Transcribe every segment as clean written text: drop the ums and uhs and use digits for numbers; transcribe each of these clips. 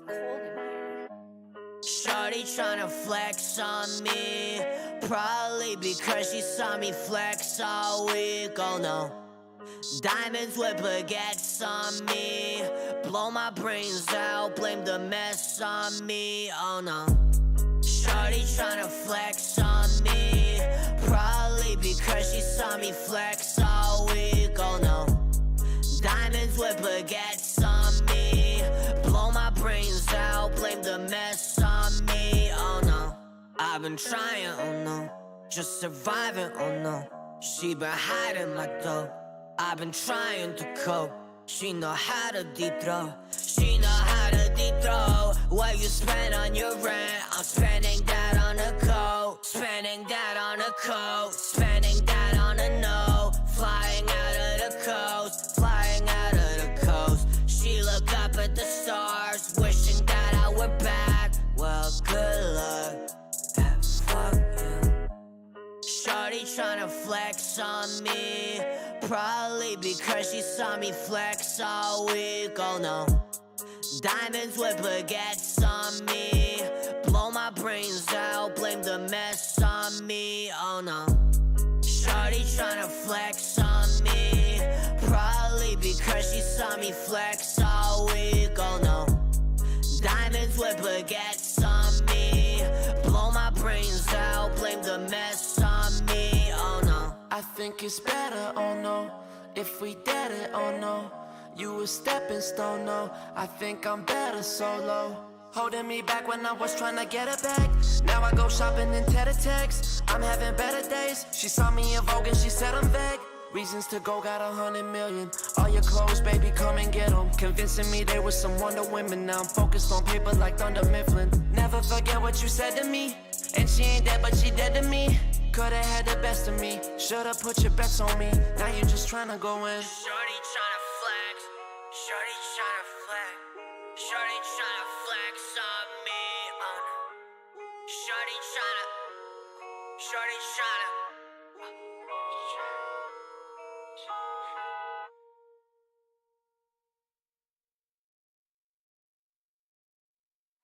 cold in here. Shawty tryna flex on me, probably because she saw me flex all week. Oh no, diamonds with baguettes on me, blow my brains out, blame the mess on me. Oh no, shawty tryna flex on me, probably because she saw me flex all week. Oh no, diamonds with baguettes on me, blow my brains out, blame the mess on me. Oh no, I've been trying, oh no, just surviving, oh no. She been hiding my dough, I've been trying to cope. She know how to deep throw, she know how to deep throw. What you spend on your rent, I'm spending that on a coat, spending that on a coat, spending that on a note. Flying out of the coast, flying out of the coast. She look up at the stars, wishing that I were back. Well, good luck, and fuck you. Shawty tryna flex on me, probably because she saw me flex all week. Oh no, diamonds with baguettes on me, blow my brains out, blame the mess on me. Oh no, shawty tryna flex on me, probably because she saw me flex all week. Oh no, diamonds with baguettes on me, blow my brains out, blame the mess on me. Oh no, I think it's better, oh no, if we did it, oh no. You a stepping stone, no, I think I'm better solo. Holding me back when I was trying to get it back. Now I go shopping in text. I'm having better days. She saw me in Vogue and she said I'm vague. Reasons to go, got 100 million. All your clothes, baby, come and get them. Convincing me there was some Wonder Women. Now I'm focused on paper like Thunder Mifflin. Never forget what you said to me. And she ain't dead, but she dead to me. Could've had the best of me. Should've put your bets on me. Now you just tryna go in. Shorty tryna flex, shorty tryna flex, shorty tryna flex on me. Oh no, shorty tryna.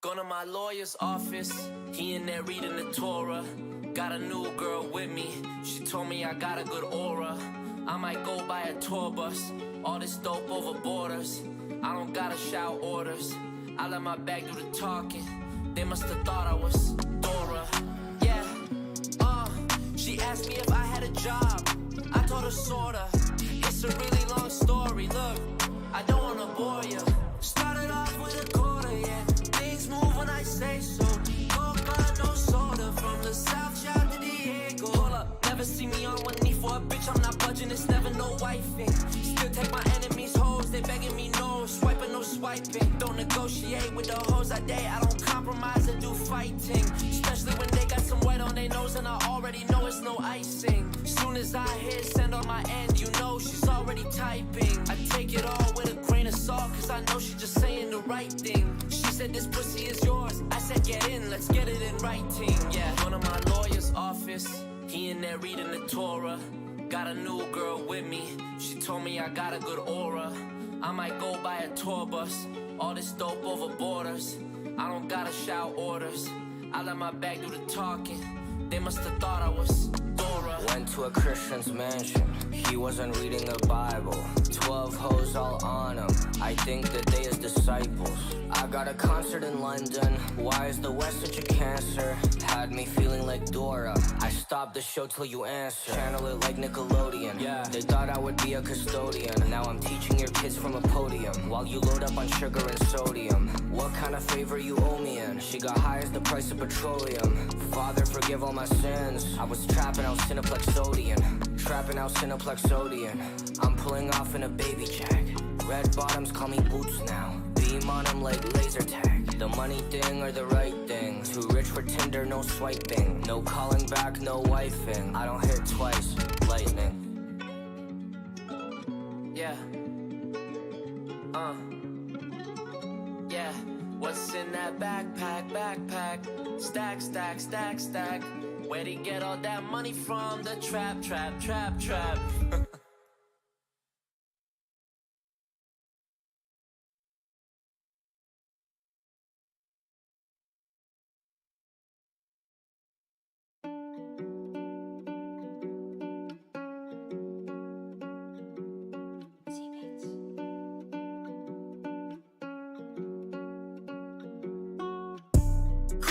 Going to my lawyer's office, he in there reading the Torah. Got a new girl with me, she told me I got a good aura. I might go buy a tour bus, all this dope over borders. I don't gotta shout orders, I let my bag do the talking. They must have thought I was Dora. Yeah, she asked me if I had a job, I told her sorta. It's a really long story, look, I don't wanna bore ya. Started off with a quarter, yeah. Things move when I say so. Coca, no soda. From the South Side to Diego. Hold up, never see me on one knee for a bitch. I'm not budging, it's never no wifing. Still take my enemies' hoes, they begging me no. Swiping, no swiping. Don't negotiate with the hoes I date. I don't compromise, I do fighting. Especially when they got some white on their nose and I already know it's no icing. Soon as I hit send on my end, you know she's already typing. I take it all with a grain of salt, cause I know she's just saying the right thing. She said this pussy is yours, I said get in, let's get it in writing. Yeah, one of my lawyer's office, he in there reading the Torah. Got a new girl with me, she told me I got a good aura. I might go buy a tour bus, all this dope over borders. I don't gotta shout orders, I let my bag do the talking. They must have thought I was Dora. Went to a Christian's mansion, he wasn't reading the Bible. 12 hoes all on him, I think that they his disciples. I got a concert in London, why is the West such a cancer? Had me feeling like Dora, I stopped the show till you answer. Channel it like Nickelodeon, yeah. They thought I would be a custodian. Now I'm teaching your kids from a podium, while you load up on sugar and sodium. What kind of favor you owe me in? She got high as the price of petroleum. Father, forgive all my sins, I was trapping out Cineplexodian. Trapping out Cineplexodian, I'm pulling off in a baby jack. Red bottoms call me boots now. Beam on them like laser tag. The money thing or the right thing. Too rich for Tinder, no swiping. No calling back, no wifing. I don't hit twice, lightning. Yeah. Yeah. What's in that backpack? Stack. Where'd he get all that money from? The trap.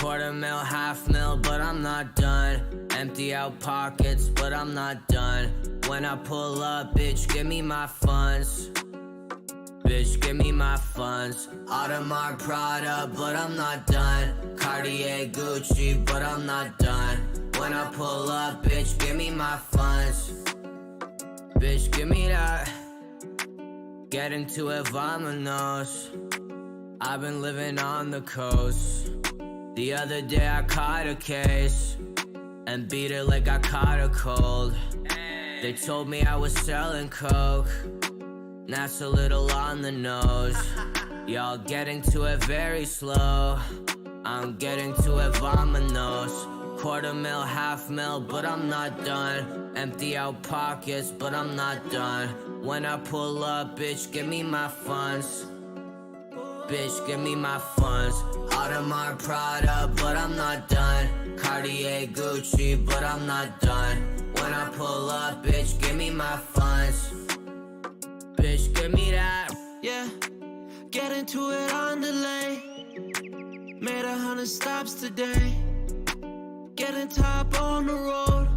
Quarter mil, half mil, but I'm not done. Empty out pockets, but I'm not done. When I pull up, bitch, give me my funds. Bitch, give me my funds. Audemars Prada, but I'm not done. Cartier Gucci, but I'm not done. When I pull up, bitch, give me my funds. Bitch, give me that. Get into it, vamonos. I've been living on the coast. The other day I caught a case and beat it like I caught a cold. They told me I was selling coke. That's a little on the nose. Y'all getting to it very slow. I'm getting to it, vamonos. Quarter mil, half mil, but I'm not done. Empty out pockets, but I'm not done. When I pull up, bitch, give me my funds. Bitch, give me my funds. Audemars Prada, but I'm not done. Cartier Gucci, but I'm not done. When I pull up, bitch, give me my funds. Bitch, give me that. Yeah, get into it on delay. Made 100 stops today. Getting top on the road.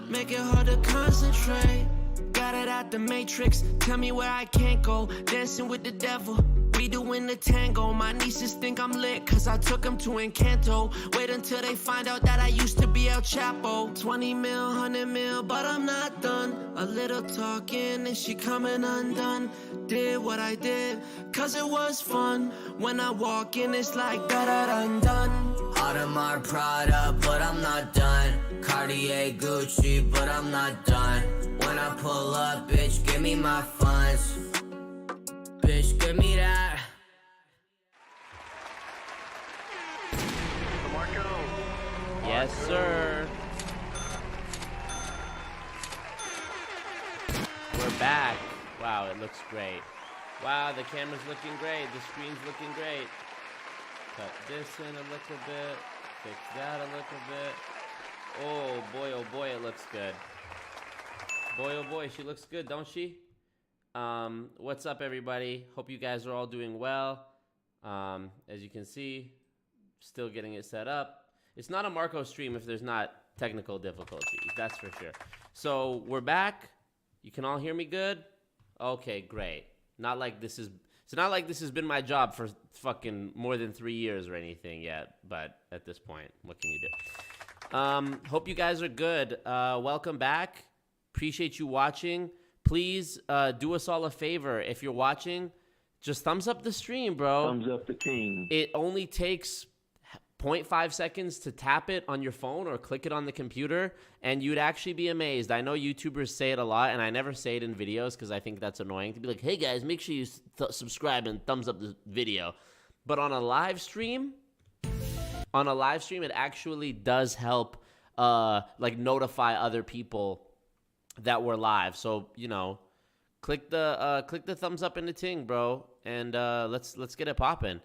Make it hard to concentrate. Got it out the matrix. Tell me where I can't go. Dancing with the devil. We doing the tango. My nieces think I'm lit cause I took them to Encanto. Wait until they find out that I used to be El Chapo. 20 mil, 100 mil, but I'm not done. A little talking and she coming undone. Did what I did cause it was fun. When I walk in it's like da-da-dun-dun. Audemars Prada, but I'm not done. Cartier Gucci, but I'm not done. When I pull up, bitch, give me my funds. Bitch, give me that. Yes, sir. We're back. Wow, it looks great. Wow, the camera's looking great. The screen's looking great. Cut this in a little bit. Fix that a little bit. Oh boy, it looks good. Boy, oh boy, she looks good, don't she? What's up, everybody? Hope you guys are all doing well. As you can see, still getting it set up. It's not a Marco stream if there's not technical difficulties, that's for sure. So we're back. You can all hear me good? Okay, great. It's not like this has been my job for fucking more than 3 years or anything yet, but at this point, what can you do? Hope you guys are good. Welcome back. Appreciate you watching. Please do us all a favor. If you're watching, just thumbs up the stream, bro. Thumbs up the king. It only takes 0.5 seconds to tap it on your phone or click it on the computer, and you'd actually be amazed. I know YouTubers say it a lot, and I never say it in videos because I think that's annoying to be like, hey guys, make sure you subscribe and thumbs up the video. But on a live stream, it actually does help like notify other people that we're live. So, you know, click the thumbs up in the ting, bro, and let's get it popping.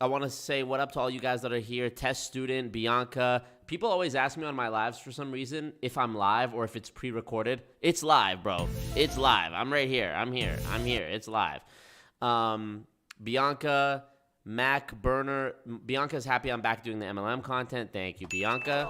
I want to say what up to all you guys that are here. Test student, Bianca. People always ask me on my lives for some reason if I'm live or if it's pre-recorded. It's live, bro. It's live. I'm right here. I'm here. It's live. Bianca, Mac, Burner. Bianca's happy I'm back doing the MLM content. Thank you, Bianca.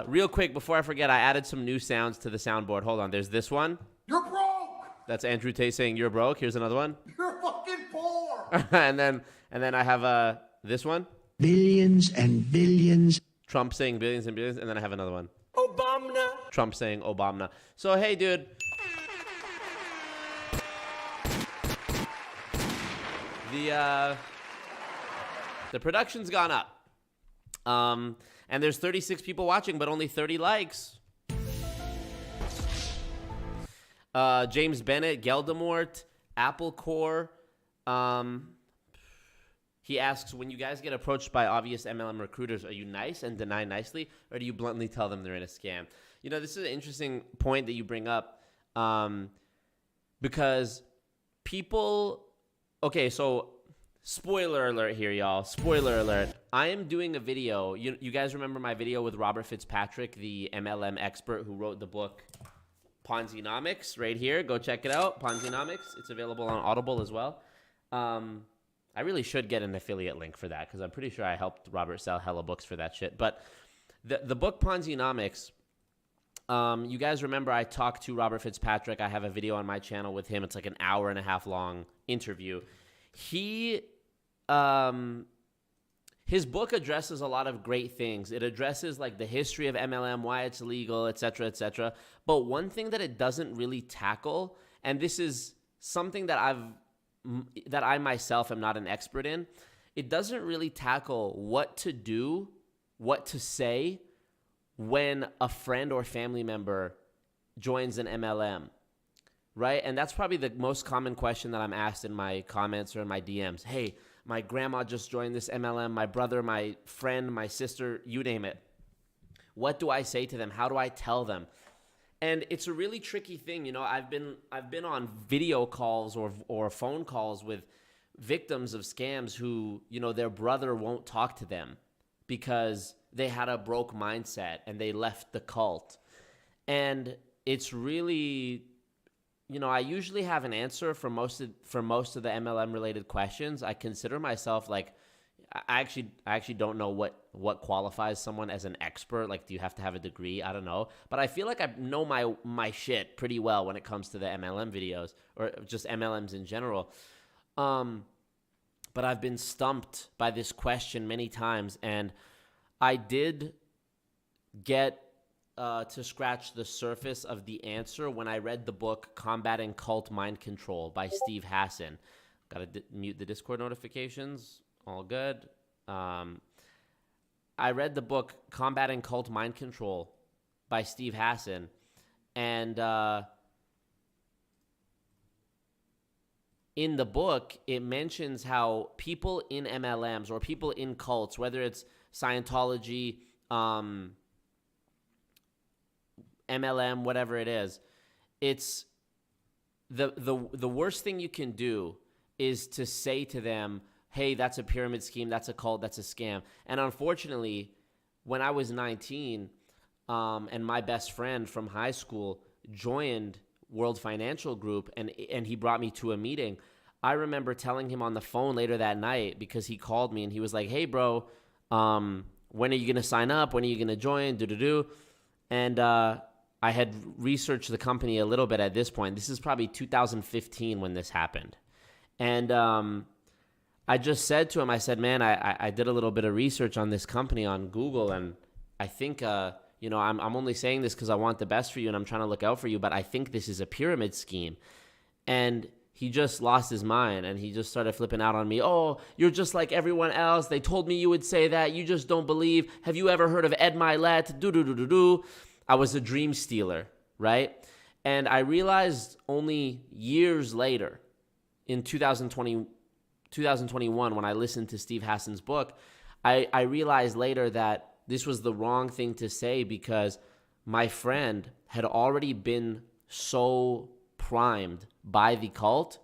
Real quick, before I forget, I added some new sounds to the soundboard. Hold on. There's this one. You're broke! That's Andrew Tate saying you're broke. Here's another one. You're fucking poor! and then I have this one. Billions and billions. Trump saying billions and billions. And then I have another one. Obama. Trump saying Obama. So, hey, dude. The production's gone up. And there's 36 people watching, but only 30 likes. James Bennett, Geldemort, Apple Core. He asks, when you guys get approached by obvious MLM recruiters, are you nice and deny nicely, or do you bluntly tell them they're in a scam? You know, this is an interesting point that you bring up, because people... Okay, so spoiler alert here, y'all. Spoiler alert. I am doing a video. You guys remember my video with Robert Fitzpatrick, the MLM expert who wrote the book Ponzi-nomics, right here. Go check it out, Ponzi-nomics. It's available on Audible as well. I really should get an affiliate link for that because I'm pretty sure I helped Robert sell hella books for that shit. But the book Ponzi-nomics, you guys remember I talked to Robert Fitzpatrick. I have a video on my channel with him. It's like an hour and a half long interview. His book addresses a lot of great things. It addresses like the history of MLM, why it's illegal, et cetera, et cetera. But one thing that it doesn't really tackle, and this is something that I myself am not an expert in, it doesn't really tackle what to do, what to say when a friend or family member joins an MLM, right? And that's probably the most common question that I'm asked in my comments or in my DMs. Hey, my grandma just joined this MLM, my brother, my friend, my sister, you name it. What do I say to them? How do I tell them? And it's a really tricky thing. You know, I've been on video calls or phone calls with victims of scams who, you know, their brother won't talk to them because they had a broke mindset and they left the cult. And it's really, you know, I usually have an answer for most of the MLM related questions. I consider myself like, I actually don't know what qualifies someone as an expert. Like, do you have to have a degree? I don't know. But I feel like I know my shit pretty well when it comes to the MLM videos or just MLMs in general. But I've been stumped by this question many times, and I did get to scratch the surface of the answer when I read the book Combating Cult Mind Control by Steve Hassan. Got to mute the Discord notifications. All good. I read the book Combating Cult Mind Control by Steve Hassan, and in the book, it mentions how people in MLMs or people in cults, whether it's Scientology, MLM, whatever it is, it's the worst thing you can do is to say to them, hey, that's a pyramid scheme, that's a cult, that's a scam. And unfortunately, when I was 19 and my best friend from high school joined World Financial Group and he brought me to a meeting, I remember telling him on the phone later that night because he called me and he was like, hey, bro, when are you going to sign up? When are you going to join? And I had researched the company a little bit at this point. This is probably 2015 when this happened. And I just said to him, I said, man, I did a little bit of research on this company on Google, and I think, you know, I'm only saying this because I want the best for you and I'm trying to look out for you, but I think this is a pyramid scheme. And he just lost his mind and he just started flipping out on me. Oh, you're just like everyone else. They told me you would say that. You just don't believe. Have you ever heard of Ed Milet? I was a dream stealer, right? And I realized only years later, in 2021, when I listened to Steve Hassan's book, I realized later that this was the wrong thing to say because my friend had already been so primed by the cult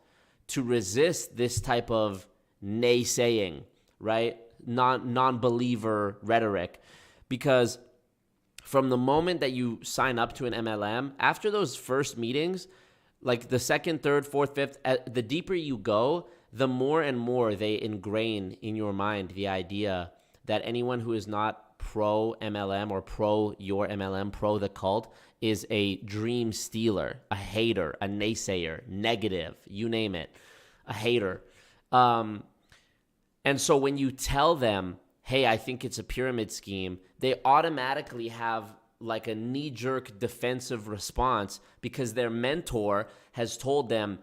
to resist this type of naysaying, right? Non-believer rhetoric. Because from the moment that you sign up to an MLM, after those first meetings, like the second, third, fourth, fifth, the deeper you go, the more and more they ingrain in your mind the idea that anyone who is not pro MLM or pro your MLM, pro the cult, is a dream stealer, a hater, a naysayer, negative, you name it, a hater. And so when you tell them, hey, I think it's a pyramid scheme, they automatically have like a knee-jerk defensive response because their mentor has told them,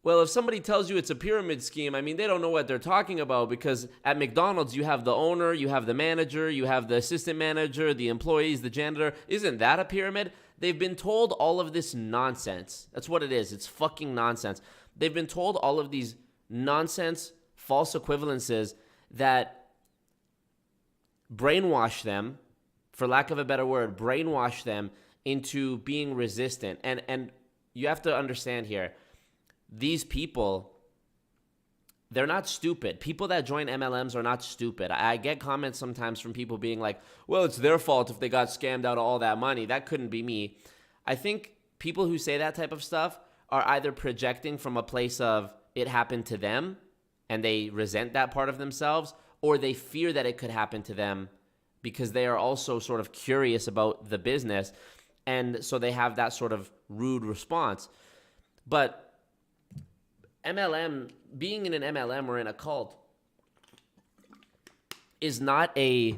well, if somebody tells you it's a pyramid scheme, I mean, they don't know what they're talking about because at McDonald's, you have the owner, you have the manager, you have the assistant manager, the employees, the janitor. Isn't that a pyramid? They've been told all of this nonsense. That's what it is. It's fucking nonsense. They've been told all of these nonsense, false equivalences that brainwash them, for lack of a better word, brainwash them into being resistant. And you have to understand here, these people, they're not stupid. People that join MLMs are not stupid. I get comments sometimes from people being like, well, it's their fault if they got scammed out of all that money. That couldn't be me. I think people who say that type of stuff are either projecting from a place of it happened to them and they resent that part of themselves, or they fear that it could happen to them because they are also sort of curious about the business, and so they have that sort of rude response. But MLM, being in an MLM or in a cult, is not a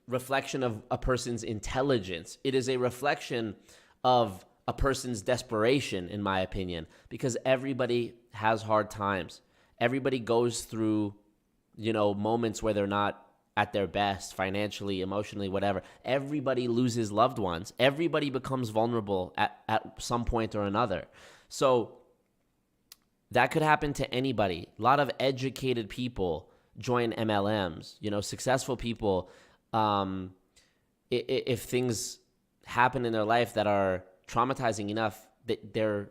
reflection of a person's intelligence. It is a reflection of a person's desperation, in my opinion, because everybody has hard times. Everybody goes through, moments where they're not at their best financially, emotionally, whatever. Everybody loses loved ones. Everybody becomes vulnerable at some point or another. So that could happen to anybody. A lot of educated people join MLMs, successful people. If things happen in their life that are traumatizing enough, that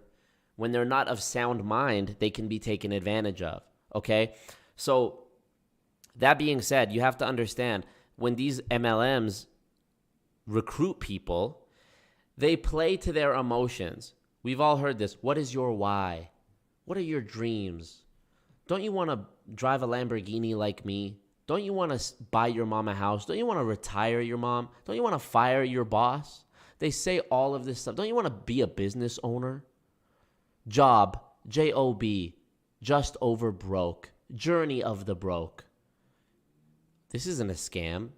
when they're not of sound mind, they can be taken advantage of. Okay. So that being said, you have to understand, when these MLMs recruit people, they play to their emotions. We've all heard this. What is your why? What are your dreams? Don't you want to drive a Lamborghini like me? Don't you want to buy your mom a house? Don't you want to retire your mom? Don't you want to fire your boss? They say all of this stuff. Don't you want to be a business owner? Job, J-O-B, just over broke. Journey of the broke. This isn't a scam.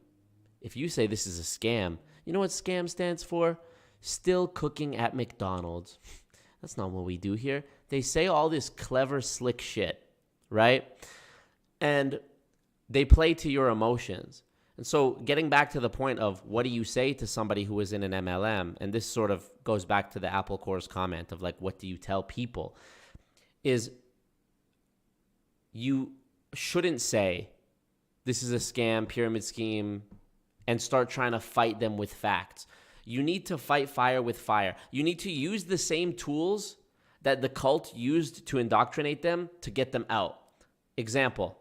If you say this is a scam, you know what scam stands for? Still cooking at McDonald's. That's not what we do here. They say all this clever, slick shit, right? And they play to your emotions. And so getting back to the point of what do you say to somebody who is in an MLM, and this sort of goes back to the Apple Core's comment of what do you tell people, is you shouldn't say this is a scam, pyramid scheme, and start trying to fight them with facts. You need to fight fire with fire. You need to use the same tools that the cult used to indoctrinate them to get them out. Example,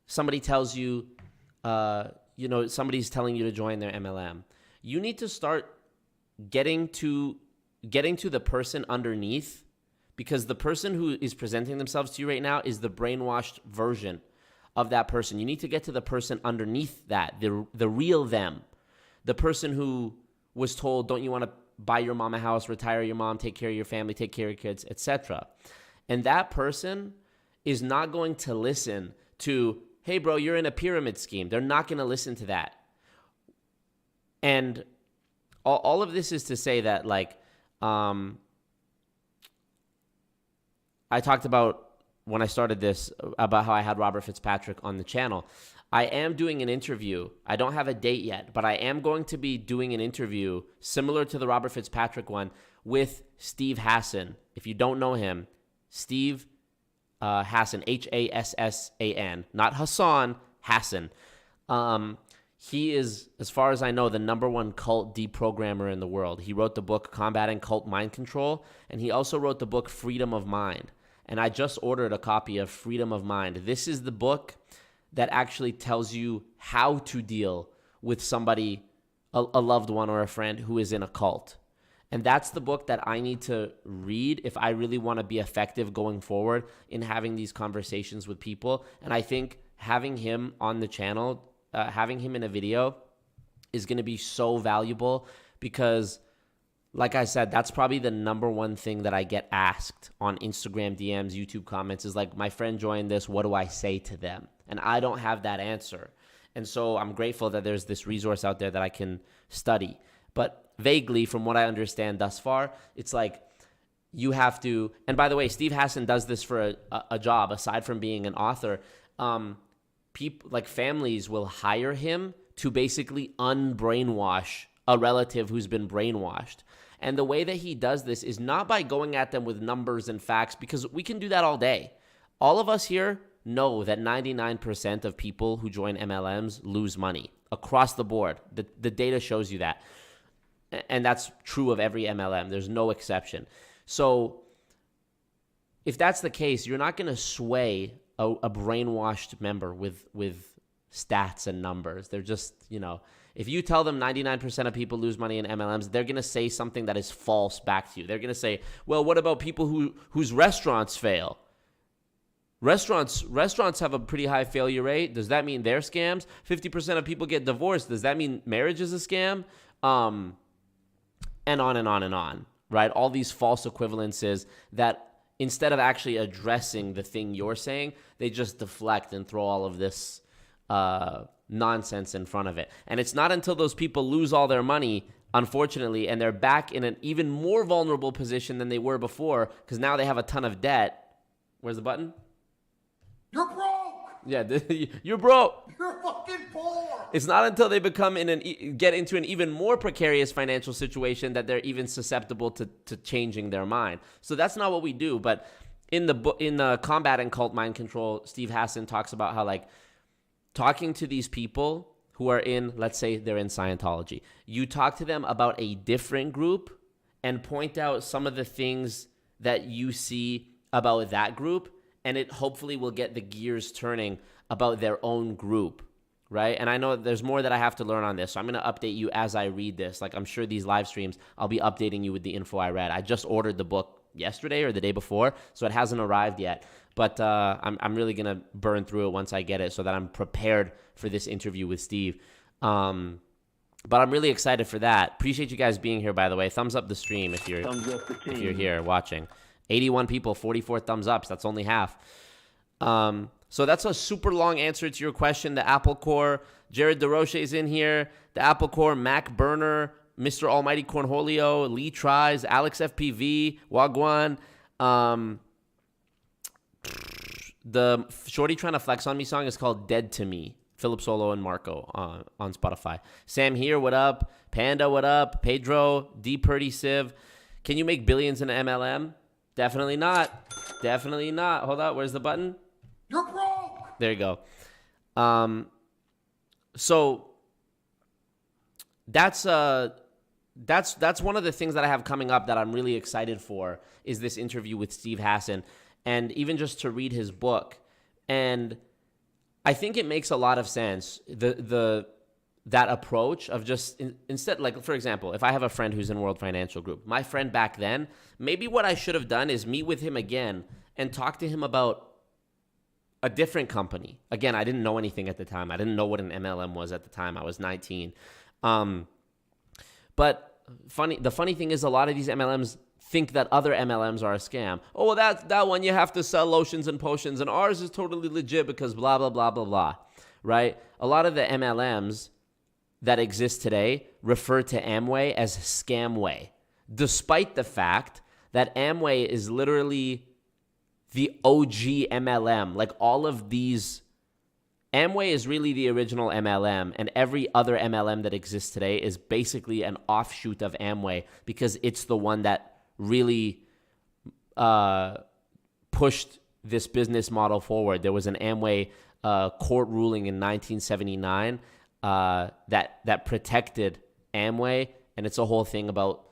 somebody tells you, somebody's telling you to join their MLM. You need to start getting to the person underneath, because the person who is presenting themselves to you right now is the brainwashed version of that person. You need to get to the person underneath that, the real them, the person who was told, don't you want to buy your mom a house, retire your mom, take care of your family, take care of your kids, etc. And that person is not going to listen to, hey, bro, you're in a pyramid scheme. They're not going to listen to that. And all of this is to say that, I talked about when I started this about how I had Robert Fitzpatrick on the channel. I am doing an interview. I don't have a date yet, but I am going to be doing an interview similar to the Robert Fitzpatrick one with Steve Hassan. If you don't know him, Steve Hassan, Hassan, not Hassan, Hassan. He is, as far as I know, the #1 cult deprogrammer in the world. He wrote the book Combating Cult Mind Control, and he also wrote the book Freedom of Mind. And I just ordered a copy of Freedom of Mind. This is the book that actually tells you how to deal with somebody, a loved one or a friend who is in a cult. And that's the book that I need to read if I really want to be effective going forward in having these conversations with people. And I think having him on the channel, having him in a video is going to be so valuable, because like I said, that's probably the #1 thing that I get asked on Instagram DMs, YouTube comments, is my friend joined this, what do I say to them? And I don't have that answer. And so I'm grateful that there's this resource out there that I can study. But vaguely, from what I understand thus far, it's you have to, and by the way, Steve Hassan does this for a job, aside from being an author. People, families will hire him to basically unbrainwash a relative who's been brainwashed. And the way that he does this is not by going at them with numbers and facts, because we can do that all day. All of us here know that 99% of people who join MLMs lose money across the board. The data shows you that. And that's true of every MLM. There's no exception. So if that's the case, you're not going to sway a brainwashed member with stats and numbers. They're just, if you tell them 99% of people lose money in MLMs, they're going to say something that is false back to you. They're going to say, well, what about people whose restaurants fail? Restaurants have a pretty high failure rate. Does that mean they're scams? 50% of people get divorced. Does that mean marriage is a scam? And on and on and on, right? All these false equivalences that instead of actually addressing the thing you're saying, they just deflect and throw all of this nonsense in front of it. And it's not until those people lose all their money, unfortunately, and they're back in an even more vulnerable position than they were before because now they have a ton of debt. Where's the button? You're broke. Yeah, you're broke. You're fucking poor. It's not until they become get into an even more precarious financial situation that they're even susceptible to changing their mind. So that's not what we do. But in the Combat and Cult Mind Control, Steve Hassan talks about how like talking to these people who are in, let's say they're in Scientology, you talk to them about a different group and point out some of the things that you see about that group, and it hopefully will get the gears turning about their own group, right? And I know there's more that I have to learn on this, so I'm going to update you as I read this. Like I'm sure these live streams, I'll be updating you with the info I read. I just ordered the book yesterday or the day before, so it hasn't arrived yet. But I'm really going to burn through it once I get it so that I'm prepared for this interview with Steve. But I'm really excited for that. Appreciate you guys being here, by the way. Thumbs up the stream if you're here watching. 81 people, 44 thumbs ups. That's only half. So that's a super long answer to your question. The Apple Core, Jared DeRoche is in here. The Apple Core, Mac Burner, Mr. Almighty Cornholio, Lee Tries, Alex FPV, Wagwan. The Shorty Trying to Flex on Me song is called Dead to Me. Philip Solo and Marco on Spotify. Sam here, what up? Panda, what up? Pedro, D. Purdy Civ. Can you make billions in MLM? Definitely not. Definitely not. Hold up. Where's the button? You're broke. There you go. So that's one of the things that I have coming up that I'm really excited for is this interview with Steve Hassan, and even just to read his book. And I think it makes a lot of sense. That approach of just instead, like, for example, if I have a friend who's in World Financial Group, my friend back then, maybe what I should have done is meet with him again and talk to him about a different company. Again, I didn't know anything at the time. I didn't know what an MLM was at the time. I was 19. But the funny thing is a lot of these MLMs think that other MLMs are a scam. Oh, well, that one you have to sell lotions and potions, and ours is totally legit because blah, blah, blah, blah, blah, right? A lot of the MLMs that exist today refer to Amway as Scamway, despite the fact that Amway is literally the OG MLM. Like all of these, Amway is really the original MLM, and every other MLM that exists today is basically an offshoot of Amway because it's the one that really pushed this business model forward. There was an Amway court ruling in 1979 that protected Amway, and it's a whole thing about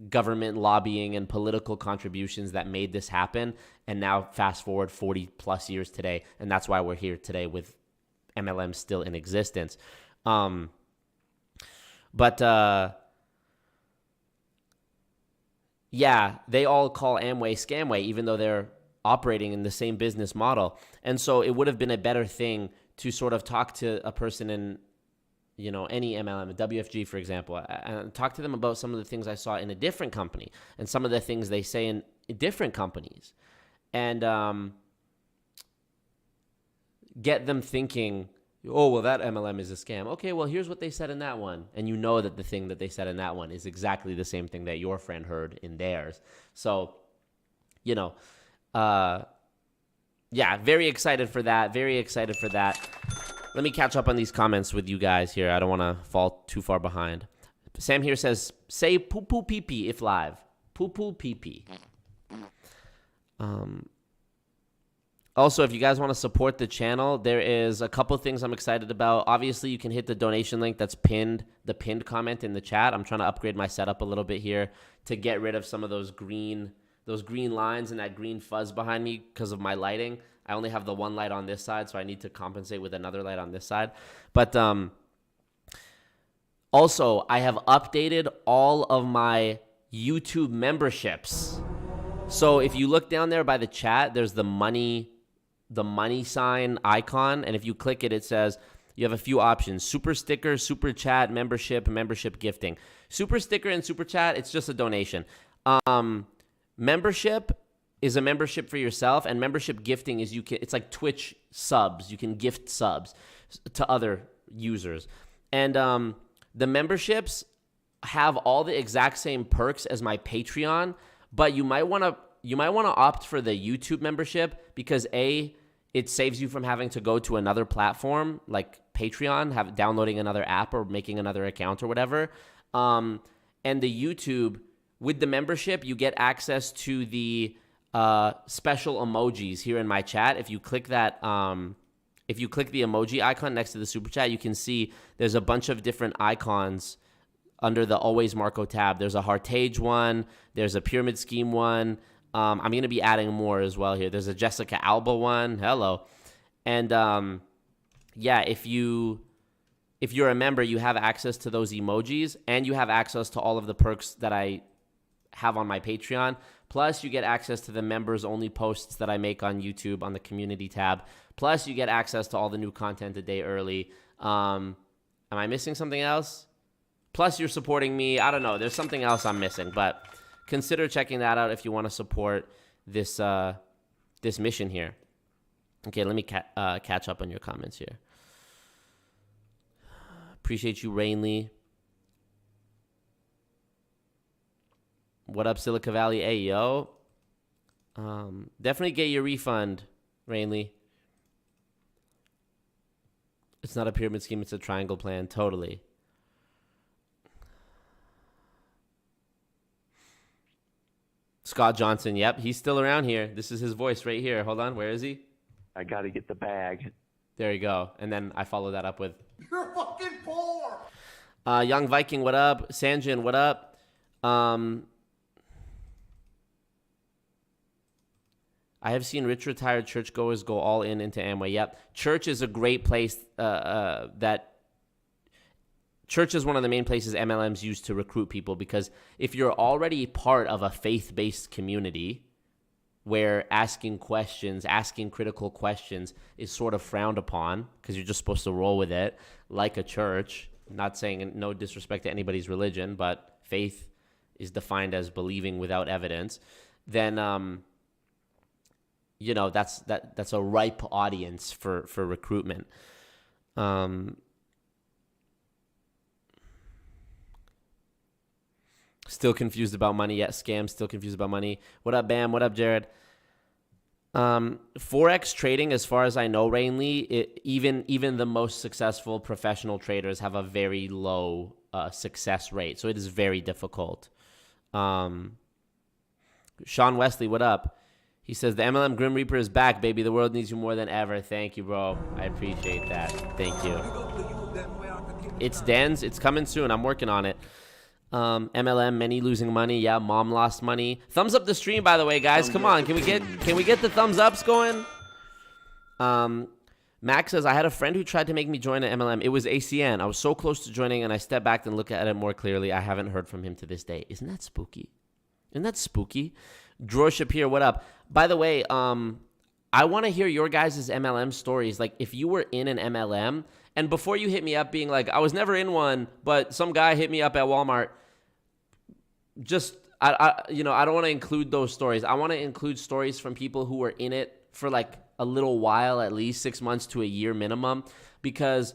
government lobbying and political contributions that made this happen. And now fast forward 40 plus years today, and that's why we're here today with MLM still in existence. Yeah, they all call Amway Scamway, even though they're operating in the same business model. And so it would have been a better thing to sort of talk to a person in, any MLM, a WFG, for example, and talk to them about some of the things I saw in a different company and some of the things they say in different companies, and get them thinking, oh, well, that MLM is a scam. Okay, well, here's what they said in that one. And you know that the thing that they said in that one is exactly the same thing that your friend heard in theirs. So, yeah, very excited for that. Very excited for that. Let me catch up on these comments with you guys here. I don't want to fall too far behind. Sam here says, say poo-poo pee-pee if live. Poo-poo pee-pee. Also, if you guys want to support the channel, there is a couple things I'm excited about. Obviously, you can hit the donation link that's pinned, the pinned comment in the chat. I'm trying to upgrade my setup a little bit here to get rid of some of those green lines and that green fuzz behind me because of my lighting. I only have the one light on this side, so I need to compensate with another light on this side. But also, I have updated all of my YouTube memberships. So if you look down there by the chat, there's the money sign icon. And if you click it, it says you have a few options: super sticker, super chat, membership, membership gifting. Super sticker and super chat, it's just a donation. Membership is a membership for yourself, and membership gifting is it's like Twitch subs. You can gift subs to other users. And the memberships have all the exact same perks as my Patreon, but you might want to opt for the YouTube membership because it saves you from having to go to another platform like Patreon, downloading another app or making another account or whatever. And the YouTube, with the membership, you get access to the special emojis here in my chat. If you click that, if you click the emoji icon next to the super chat, you can see there's a bunch of different icons under the Always Marco tab. There's a Heartage one. There's a Pyramid Scheme one. I'm going to be adding more as well here. There's a Jessica Alba one. Hello. And yeah, if you're a member, you have access to those emojis, and you have access to all of the perks that I have on my Patreon. Plus, you get access to the members-only posts that I make on YouTube on the community tab. Plus, you get access to all the new content a day early. Am I missing something else? Plus, you're supporting me. I don't know. There's something else I'm missing, but consider checking that out if you want to support this this mission here. Okay, let me catch up on your comments here. Appreciate you, Rainley. What up, Silicon Valley? Hey, yo. Definitely get your refund, Rainley. It's not a pyramid scheme. It's a triangle plan. Totally. Scott Johnson. Yep, he's still around here. This is his voice right here. Hold on. Where is he? I got to get the bag. There you go. And then I follow that up with... You're fucking poor. Young Viking, what up? Sanjin, what up? I have seen rich retired churchgoers go all into Amway. Yep. Church is a great place church is one of the main places MLMs use to recruit people, because if you're already part of a faith-based community where asking critical questions is sort of frowned upon because you're just supposed to roll with it like a church, not saying no disrespect to anybody's religion, but faith is defined as believing without evidence, then that's a ripe audience for recruitment. Still confused about money. Yes, scam. Still confused about money. What up, Bam? What up, Jared? Forex trading, as far as I know, Rainley, even the most successful professional traders have a very low success rate. So it is very difficult. Sean Wesley, what up? He says, the MLM Grim Reaper is back, baby. The world needs you more than ever. Thank you, bro. I appreciate that. Thank you. It's Dan's. It's coming soon. I'm working on it. MLM, many losing money. Yeah, mom lost money. Thumbs up the stream, by the way, guys. Come on. Can we get the thumbs ups going? Max says, I had a friend who tried to make me join an MLM. It was ACN. I was so close to joining, and I stepped back and looked at it more clearly. I haven't heard from him to this day. Isn't that spooky? Dror Shapir, what up? By the way, I want to hear your guys' MLM stories. Like, if you were in an MLM, and before you hit me up being like, I was never in one, but some guy hit me up at Walmart, I don't want to include those stories. I want to include stories from people who were in it for like a little while, at least 6 months to a year minimum, because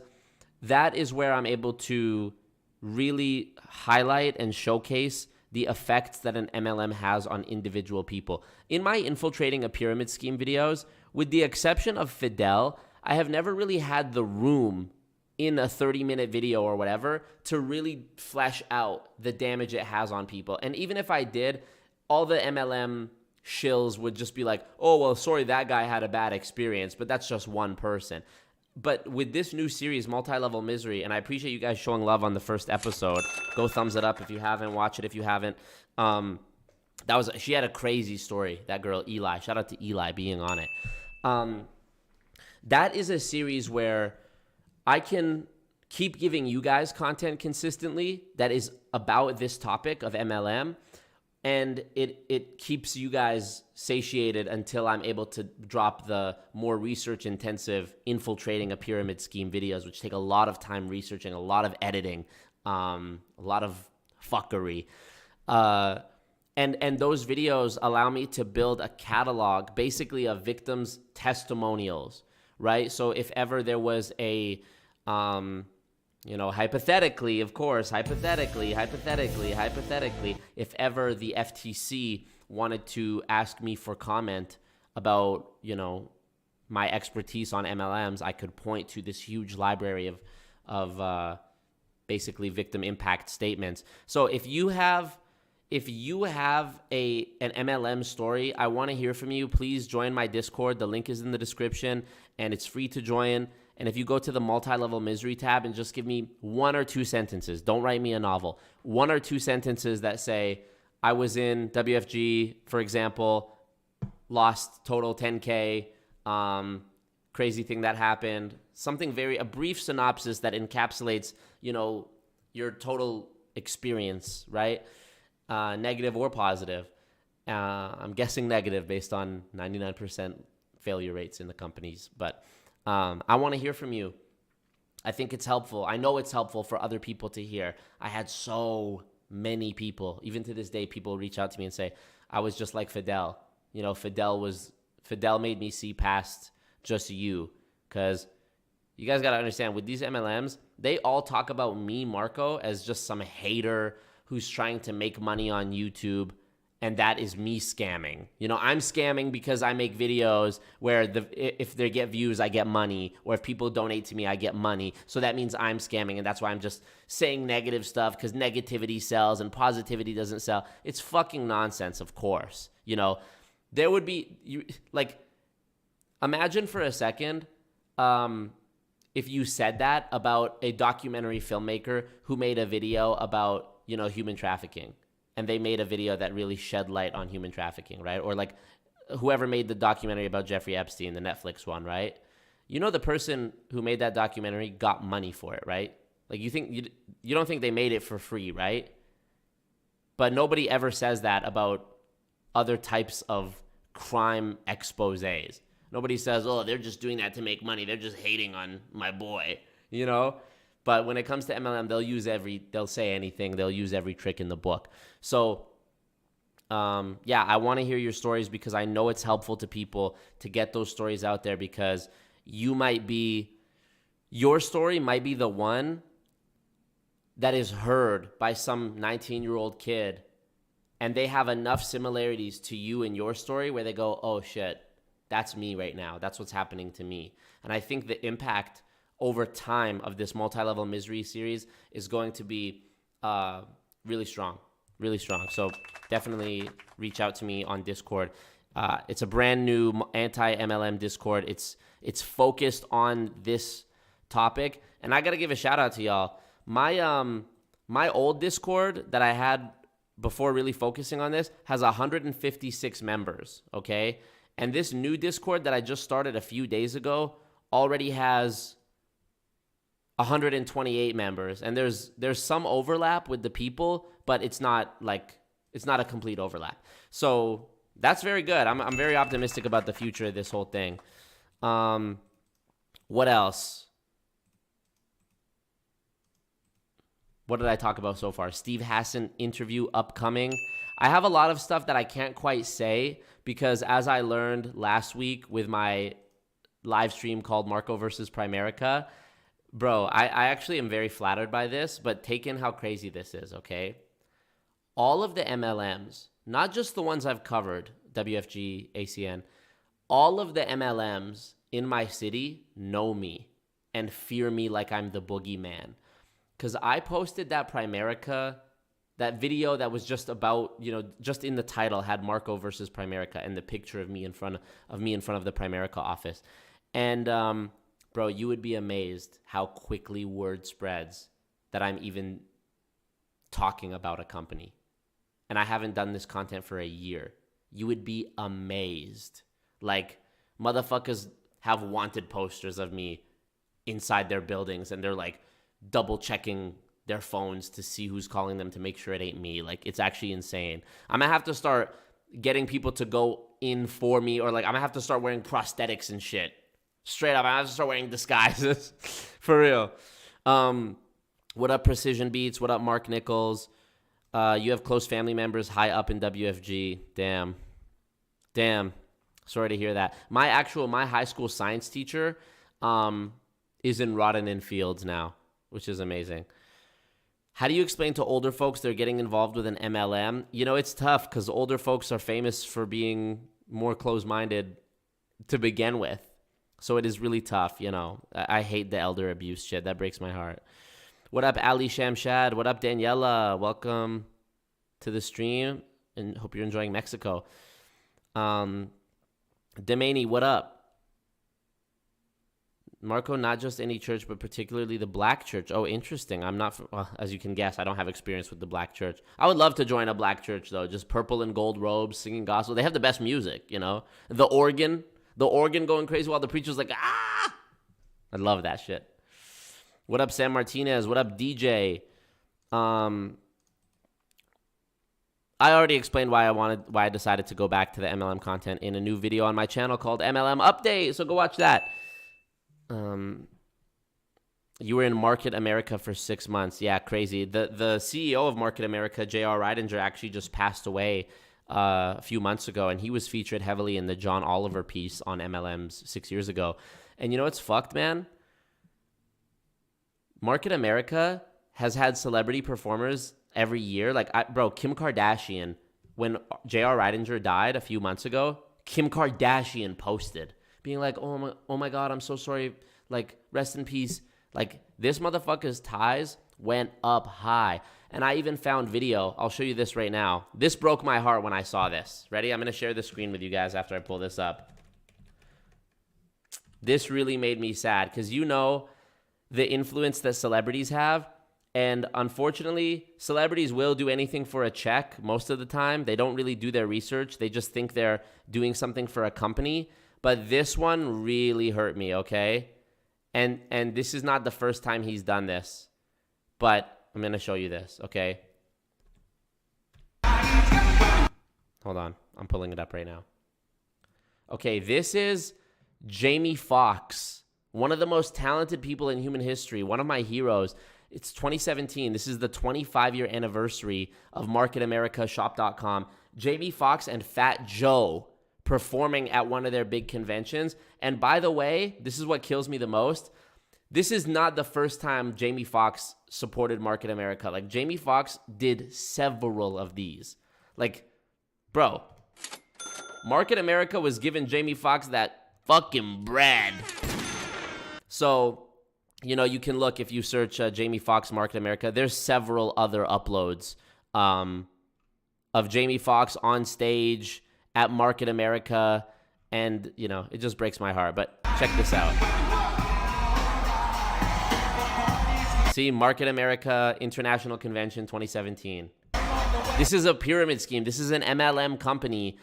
that is where I'm able to really highlight and showcase the effects that an MLM has on individual people. In my infiltrating a pyramid scheme videos, with the exception of Fidel, I have never really had the room in a 30-minute video or whatever to really flesh out the damage it has on people. And even if I did, all the MLM shills would just be like, oh, well, sorry, that guy had a bad experience, but that's just one person. But with this new series, Multi-Level Misery, and I appreciate you guys showing love on the first episode. Go thumbs it up if you haven't. Watch it if you haven't. She had a crazy story, that girl, Eli. Shout out to Eli being on it. That is a series where I can keep giving you guys content consistently that is about this topic of MLM and it keeps you guys satiated until I'm able to drop the more research intensive infiltrating a pyramid scheme videos, which take a lot of time researching, a lot of editing, a lot of fuckery. And those videos allow me to build a catalog, basically of victims' testimonials, right? So if ever there was a, hypothetically, of course, hypothetically, if ever the FTC wanted to ask me for comment about, my expertise on MLMs, I could point to this huge library of basically victim impact statements. So if you have an MLM story, I want to hear from you. Please join my Discord. The link is in the description, and it's free to join. And if you go to the multi-level misery tab and just give me 1 or 2 sentences, don't write me a novel, 1 or 2 sentences that say, I was in WFG, for example, lost total 10K, crazy thing that happened, a brief synopsis that encapsulates, your total experience, right? Negative or positive. I'm guessing negative based on 99% failure rates in the companies, but I want to hear from you. I think it's helpful. I know it's helpful for other people to hear. I had so many people, even to this day, people reach out to me and say, I was just like Fidel. Fidel made me see past just you. Because you guys got to understand, with these MLMs, they all talk about me, Marco, as just some hater who's trying to make money on YouTube, and that is me scamming. I'm scamming because I make videos where if they get views, I get money, or if people donate to me, I get money. So that means I'm scamming, and that's why I'm just saying negative stuff, because negativity sells and positivity doesn't sell. It's fucking nonsense, of course. There would be, imagine for a second, if you said that about a documentary filmmaker who made a video about, human trafficking, and they made a video that really shed light on human trafficking, right? Or like whoever made the documentary about Jeffrey Epstein, the Netflix one, right? The person who made that documentary got money for it, right? Like you don't think they made it for free, right? But nobody ever says that about other types of crime exposés. Nobody says, oh, they're just doing that to make money. They're just hating on my boy, But when it comes to MLM, they'll say anything. They'll use every trick in the book. So, I want to hear your stories, because I know it's helpful to people to get those stories out there, because your story might be the one that is heard by some 19-year-old kid, and they have enough similarities to you and your story where they go, oh shit, that's me right now. That's what's happening to me. And I think the impact over time of this multi-level misery series is going to be really strong. So definitely reach out to me on Discord. It's a brand new anti-MLM Discord. It's focused on this topic, and I gotta give a shout out to y'all. My old Discord that I had before really focusing on this has 156 members. Okay, and this new Discord that I just started a few days ago already has 128 members, and there's some overlap with the people, but it's not a complete overlap. So that's very good. I'm very optimistic about the future of this whole thing. What else? What did I talk about so far? Steve Hassan interview upcoming. I have a lot of stuff that I can't quite say, because as I learned last week with my live stream called Marco versus Primerica, bro, I actually am very flattered by this, but take in how crazy this is, okay? All of the MLMs, not just the ones I've covered, WFG, ACN, all of the MLMs in my city know me and fear me like I'm the boogeyman. Because I posted that Primerica, that video that was just about, just in the title had Marco versus Primerica and the picture of me in front of the Primerica office. And, bro, you would be amazed how quickly word spreads that I'm even talking about a company. And I haven't done this content for a year. You would be amazed. Like, motherfuckers have wanted posters of me inside their buildings, and they're like double checking their phones to see who's calling them to make sure it ain't me. Like, it's actually insane. I'm gonna have to start getting people to go in for me, or like I'm gonna have to start wearing prosthetics and shit. Straight up, I have to start wearing disguises. For real. What up, Precision Beats? What up, Mark Nichols? You have close family members high up in WFG. Damn. Sorry to hear that. My high school science teacher is in Rodden Fields now, which is amazing. How do you explain to older folks they're getting involved with an MLM? You know, it's tough because older folks are famous for being more closed-minded to begin with. So it is really tough, you know. I hate the elder abuse shit. That breaks my heart. What up, Ali Shamshad? What up, Daniela? Welcome to the stream, and hope you're enjoying Mexico. Demani, what up? Marco, not just any church, but particularly the black church. Oh, interesting. I'm not, well, as you can guess, I don't have experience with the black church. I would love to join a black church, though. Just purple and gold robes, singing gospel. They have the best music, you know? The organ going crazy while the preacher's like, ah! I love that shit. What up, Sam Martinez? What up, DJ? I already explained why I decided to go back to the MLM content in a new video on my channel called MLM Update. So go watch that. You were in Market America for 6 months. Yeah, crazy. The CEO of Market America, J.R. Reidinger, actually just passed away a few months ago, and he was featured heavily in the John Oliver piece on MLMs 6 years ago. And you know what's fucked, man? Market America has had celebrity performers every year. Like, Kim Kardashian, when J.R. Reidinger died a few months ago, Kim Kardashian posted, being like, oh my God, I'm so sorry. Like, rest in peace. Like, this motherfucker's ties went up high. And I even found video. I'll show you this right now. This broke my heart when I saw this. Ready? I'm going to share the screen with you guys after I pull this up. This really made me sad because you know the influence that celebrities have. And unfortunately, celebrities will do anything for a check most of the time. They don't really do their research. They just think they're doing something for a company. But this one really hurt me, okay? And this is not the first time he's done this. But I'm going to show you this, okay? Hold on. I'm pulling it up right now. Okay, this is Jamie Foxx, one of the most talented people in human history, one of my heroes. It's 2017. This is the 25-year anniversary of Market America Shop.com. Jamie Foxx and Fat Joe performing at one of their big conventions. And by the way, this is what kills me the most. This is not the first time Jamie Foxx supported Market America. Like, Jamie Foxx did several of these. Like, bro, Market America was giving Jamie Foxx that fucking bread. So, you know, you can look if you search Jamie Foxx Market America. There's several other uploads of Jamie Foxx on stage at Market America, and, you know, it just breaks my heart. But check this out. See, Market America International Convention 2017. This is a pyramid scheme. This is an MLM company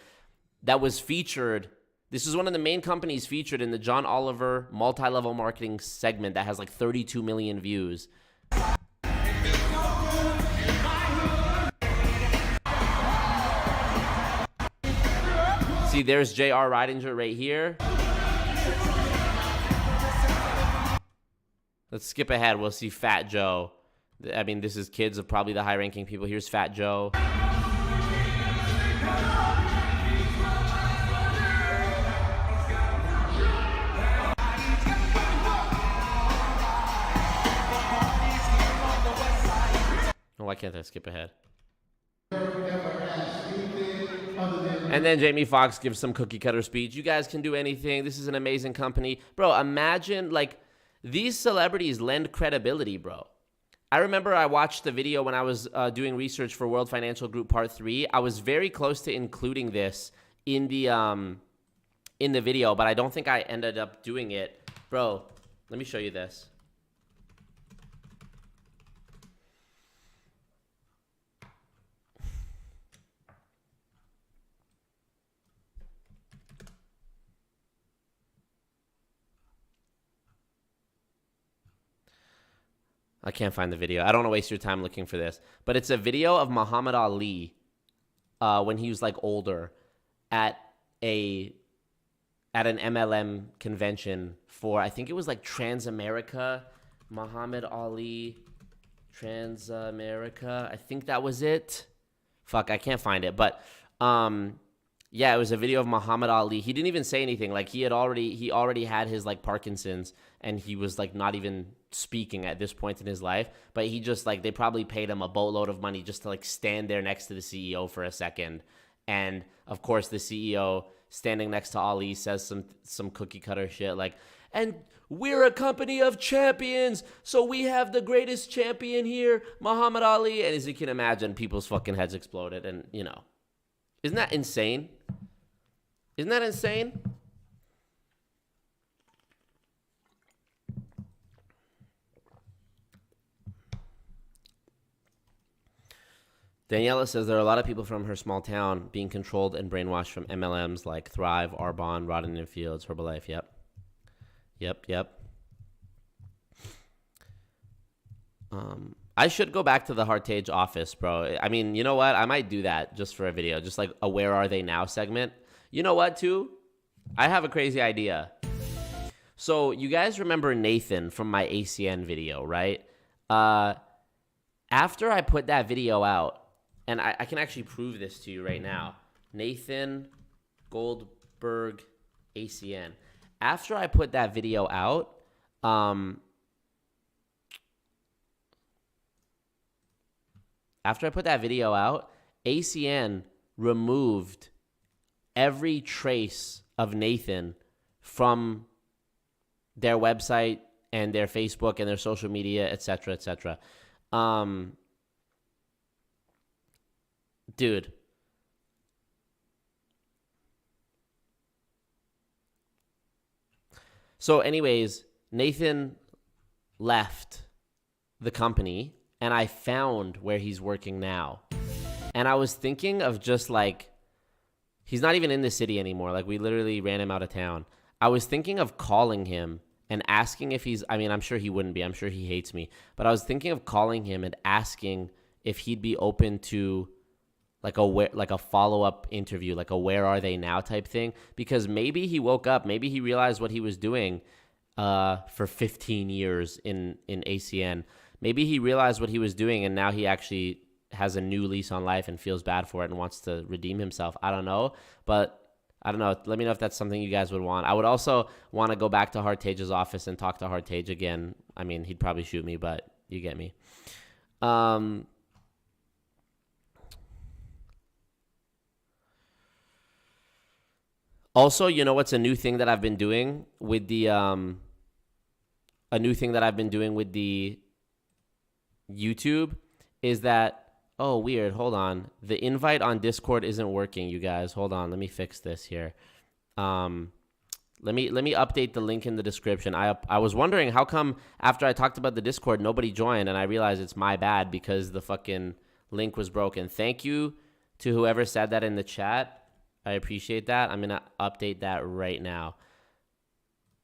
that was featured. This is one of the main companies featured in the John Oliver multi-level marketing segment that has like 32 million views. See, there's J.R. Reidinger right here. Let's skip ahead. We'll see Fat Joe. I mean, this is kids of probably the high-ranking people. Here's Fat Joe. Why can't I skip ahead? And then Jamie Foxx gives some cookie cutter speech. You guys can do anything. This is an amazing company. Bro, imagine, like, these celebrities lend credibility, bro. I remember I watched the video when I was doing research for World Financial Group Part 3. I was very close to including this in the video, but I don't think I ended up doing it. Bro, let me show you this. I can't find the video. I don't want to waste your time looking for this. But it's a video of Muhammad Ali when he was like older at an MLM convention for, I think it was like Transamerica. Muhammad Ali, Transamerica. I think that was it. Fuck, I can't find it. But yeah, it was a video of Muhammad Ali. He didn't even say anything. Like he already had his like Parkinson's, and he was like not even speaking at this point in his life. But he just like, they probably paid him a boatload of money just to like stand there next to the CEO for a second. And of course the CEO standing next to Ali says some cookie cutter shit like, and we're a company of champions, so we have the greatest champion here, Muhammad Ali. And as you can imagine, people's fucking heads exploded. And, you know, isn't that insane? Isn't that insane? Daniela says there are a lot of people from her small town being controlled and brainwashed from MLMs like Thrive, Arbonne, Rodden and Fields, Herbalife. Yep. I should go back to the Heartage office, bro. I mean, you know what? I might do that just for a video, just like a Where Are They Now segment. You know what, too? I have a crazy idea. So you guys remember Nathan from my ACN video, right? After I put that video out, and I can actually prove this to you right now. Nathan Goldberg ACN. After I put that video out, ACN removed every trace of Nathan from their website and their Facebook and their social media, etc., etc. Dude. So anyways, Nathan left the company and I found where he's working now. And I was thinking of just like, he's not even in the city anymore. Like we literally ran him out of town. I was thinking of calling him and asking if he's, I mean, I'm sure he wouldn't be. I'm sure he hates me. But I was thinking of calling him and asking if he'd be open to like a follow-up interview, like a Where Are They Now type thing. Because maybe he woke up, maybe he realized what he was doing for 15 years in ACN. Maybe he realized what he was doing and now he actually has a new lease on life and feels bad for it and wants to redeem himself. I don't know. But I don't know. Let me know if that's something you guys would want. I would also want to go back to Heartage's office and talk to Heartage again. I mean, he'd probably shoot me, but you get me. Also, you know what's a new thing that I've been doing with the YouTube is that, oh, weird. Hold on. The invite on Discord isn't working, you guys. Hold on. Let me fix this here. Let me update the link in the description. I was wondering how come after I talked about the Discord, nobody joined, and I realized it's my bad because the fucking link was broken. Thank you to whoever said that in the chat. I appreciate that. I'm going to update that right now.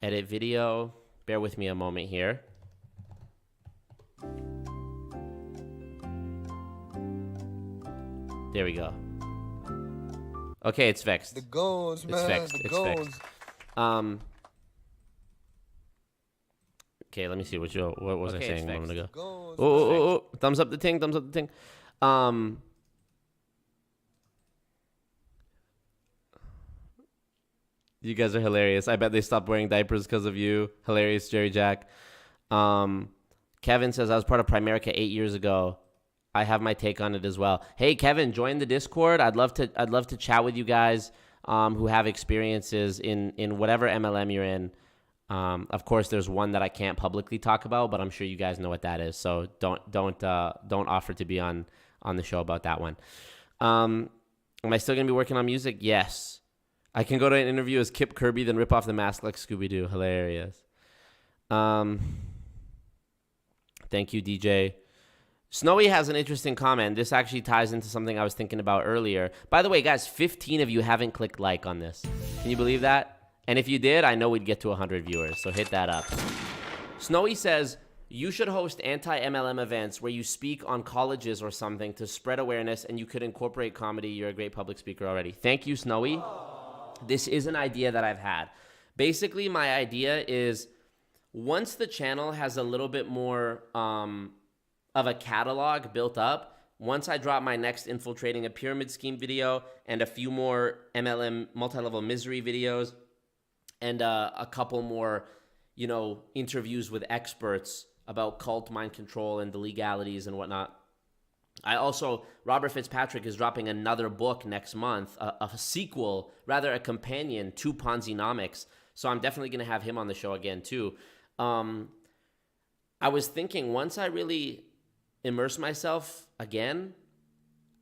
Edit video. Bear with me a moment here. There we go. Okay, it's fixed. The goals, man. It's fixed. Okay, let me see what was I saying a moment ago? Oh, thumbs up the thing. You guys are hilarious. I bet they stopped wearing diapers because of you. Hilarious, Jerry Jack. Kevin says, I was part of Primerica 8 years ago. I have my take on it as well. Hey, Kevin, join the Discord. I'd love to chat with you guys who have experiences in whatever MLM you're in. Of course, there's one that I can't publicly talk about, but I'm sure you guys know what that is. So don't offer to be on the show about that one. Am I still gonna be working on music? Yes. I can go to an interview as Kip Kirby, then rip off the mask like Scooby-Doo. Hilarious. Thank you, DJ. Snowy has an interesting comment. This actually ties into something I was thinking about earlier. By the way, guys, 15 of you haven't clicked like on this. Can you believe that? And if you did, I know we'd get to 100 viewers, so hit that up. Snowy says, You should host anti-MLM events where you speak on colleges or something to spread awareness, and you could incorporate comedy. You're a great public speaker already. Thank you, Snowy. This is an idea that I've had. Basically, my idea is once the channel has a little bit more of a catalog built up, once I drop my next infiltrating a pyramid scheme video and a few more MLM multi-level misery videos and a couple more, interviews with experts about cult mind control and the legalities and whatnot. Robert Fitzpatrick is dropping another book next month, a sequel, rather a companion to Ponzi-nomics. So I'm definitely going to have him on the show again too. I was thinking once I really immerse myself again,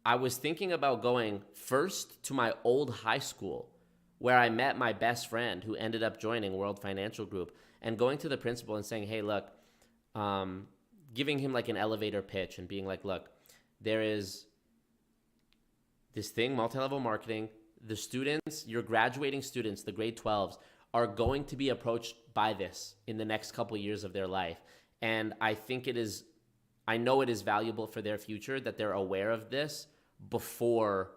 I was thinking about going first to my old high school where I met my best friend who ended up joining World Financial Group, and going to the principal and saying, hey, look, giving him like an elevator pitch and being like, look, there is this thing, multi-level marketing. The students, your graduating students, the grade 12s, are going to be approached by this in the next couple of years of their life. And I know it is valuable for their future that they're aware of this before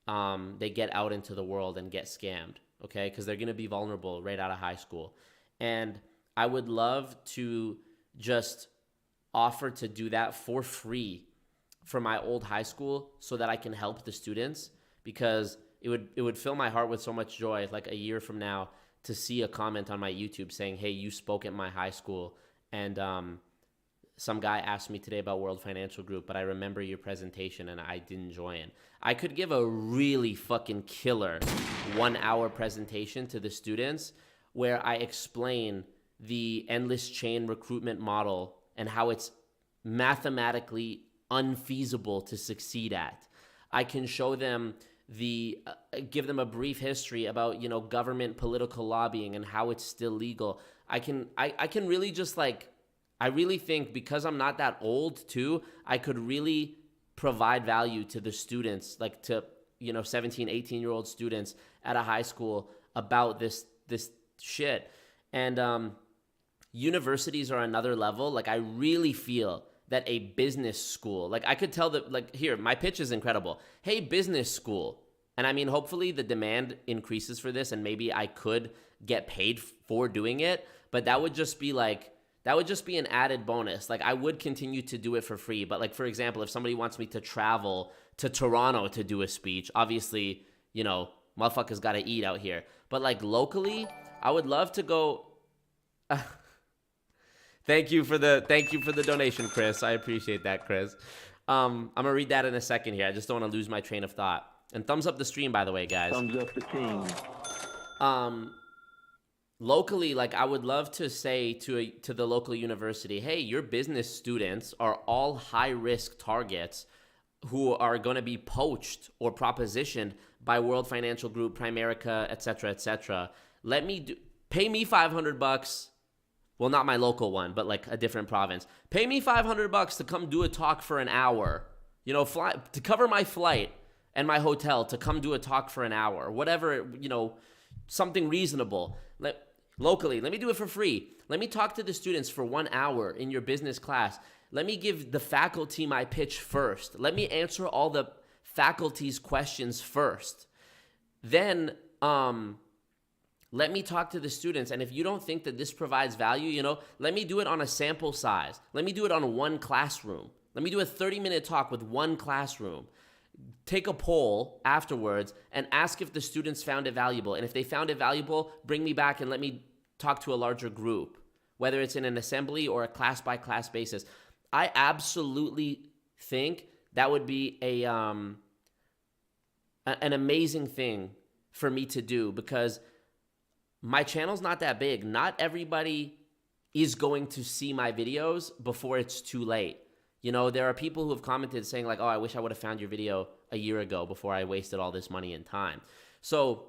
they get out into the world and get scammed, okay? Because they're going to be vulnerable right out of high school. And I would love to just offer to do that for free for my old high school so that I can help the students, because it would fill my heart with so much joy, like a year from now, to see a comment on my YouTube saying, hey, you spoke at my high school, and some guy asked me today about World Financial Group, but I remember your presentation and I didn't join. I could give a really fucking killer 1-hour presentation to the students where I explain the endless chain recruitment model and how it's mathematically unfeasible to succeed at. I can show them give them a brief history about, government political lobbying and how it's still legal. I can really just I really think, because I'm not that old too, I could really provide value to the students, like to, 17, 18-year-old students at a high school about this shit. And universities are another level. Like, I really feel that a business school, I could tell that, here, my pitch is incredible. Hey, business school. And I mean, hopefully the demand increases for this and maybe I could get paid for doing it, but that would just be an added bonus. I would continue to do it for free. But for example, if somebody wants me to travel to Toronto to do a speech, obviously, motherfuckers got to eat out here. But locally, I would love to go. Thank you for the donation, Chris. I appreciate that, Chris. I'm gonna read that in a second here. I just don't want to lose my train of thought. And thumbs up the stream, by the way, guys. Thumbs up the king. Locally, I would love to say to the local university, hey, your business students are all high-risk targets who are going to be poached or propositioned by World Financial Group, Primerica, et cetera, pay me $500. Well, not my local one, but a different province. Pay me $500 to come do a talk for an hour. To cover my flight and my hotel to come do a talk for an hour. Whatever, something reasonable. Locally, let me do it for free. Let me talk to the students for 1 hour in your business class. Let me give the faculty my pitch first. Let me answer all the faculty's questions first. Then, let me talk to the students. And if you don't think that this provides value, let me do it on a sample size. Let me do it on one classroom. Let me do a 30-minute talk with one classroom. Take a poll afterwards and ask if the students found it valuable. And if they found it valuable, bring me back and let me talk to a larger group, whether it's in an assembly or a class-by-class basis. I absolutely think that would be an amazing thing for me to do, because my channel's not that big. Not everybody is going to see my videos before it's too late. There are people who have commented saying oh, I wish I would have found your video a year ago before I wasted all this money and time. So,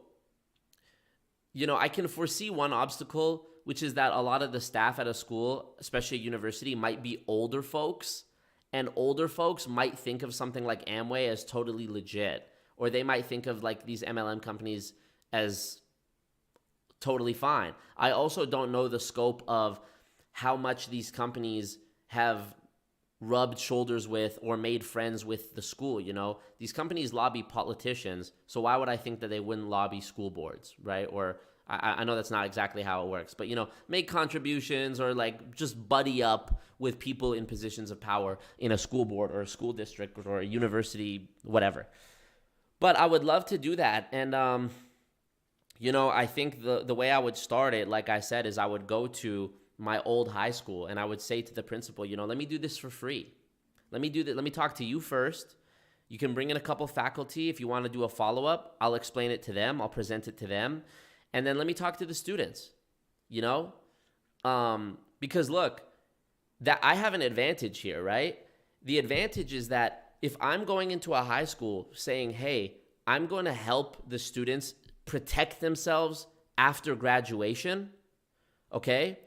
I can foresee one obstacle, which is that a lot of the staff at a school, especially a university, might be older folks, and older folks might think of something like Amway as totally legit, or they might think of these MLM companies as totally fine. I also don't know the scope of how much these companies have rubbed shoulders with or made friends with the school. You know, these companies lobby politicians, so why would I think that they wouldn't lobby school boards, right? Or I know that's not exactly how it works, but, you know, make contributions or like just buddy up with people in positions of power in a school board or a school district or a university, whatever. But I would love to do that. And, you know, I think the way I would start it, like I said, is I would go to my old high school and I would say to the principal, you know, let me do this for free. Let me do that. Let me talk to you first. You can bring in a couple faculty. If you want to do a follow-up, I'll explain it to them. I'll present it to them. And then let me talk to the students, you know? Because look, that I have an advantage here, right? The advantage is that if I'm going into a high school saying, hey, I'm going to help the students protect themselves after graduation, okay?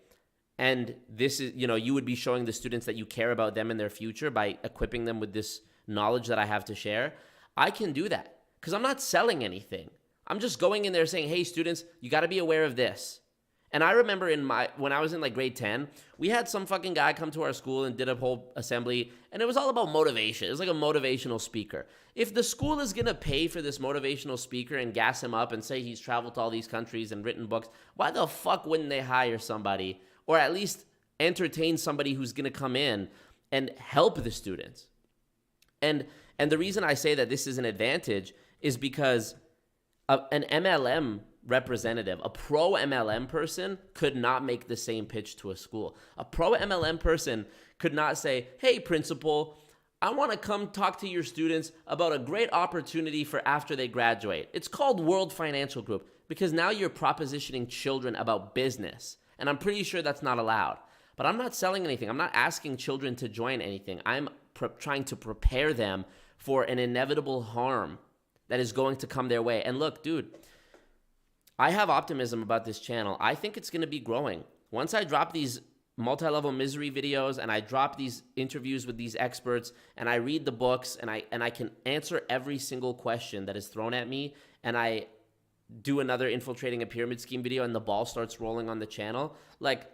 And this is, you know, you would be showing the students that you care about them and their future by equipping them with this knowledge that I have to share. I can do that because I'm not selling anything. I'm just going in there saying, hey, students, you got to be aware of this. And I remember when I was in like grade 10, we had some fucking guy come to our school and did a whole assembly, and it was all about motivation. It was like a motivational speaker. If the school is going to pay for this motivational speaker and gas him up and say he's traveled to all these countries and written books, why the fuck wouldn't they hire somebody or at least entertain somebody who's going to come in and help the students? And the reason I say that this is an advantage is because an MLM representative, a pro MLM person, could not make the same pitch to a school. A pro MLM person could not say, hey, principal, I want to come talk to your students about a great opportunity for after they graduate. It's called World Financial Group, because now you're propositioning children about business. And I'm pretty sure that's not allowed. But I'm not selling anything. I'm not asking children to join anything. I'm trying to prepare them for an inevitable harm that is going to come their way. And look, dude, I have optimism about this channel. I think it's going to be growing. Once I drop these multi-level misery videos and I drop these interviews with these experts and I read the books and I can answer every single question that is thrown at me, and I do another infiltrating a pyramid scheme video and the ball starts rolling on the channel, like,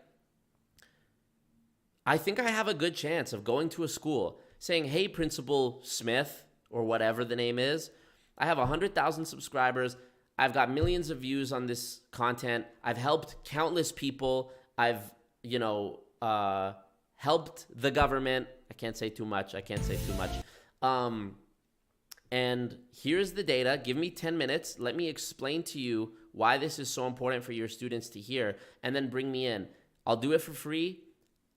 I think I have a good chance of going to a school saying, hey, Principal Smith, or whatever the name is, I have 100,000 subscribers. I've got millions of views on this content. I've helped countless people. I've, you know, helped the government. I can't say too much. And here's the data. Give me 10 minutes. Let me explain to you why this is so important for your students to hear, and then bring me in. I'll do it for free.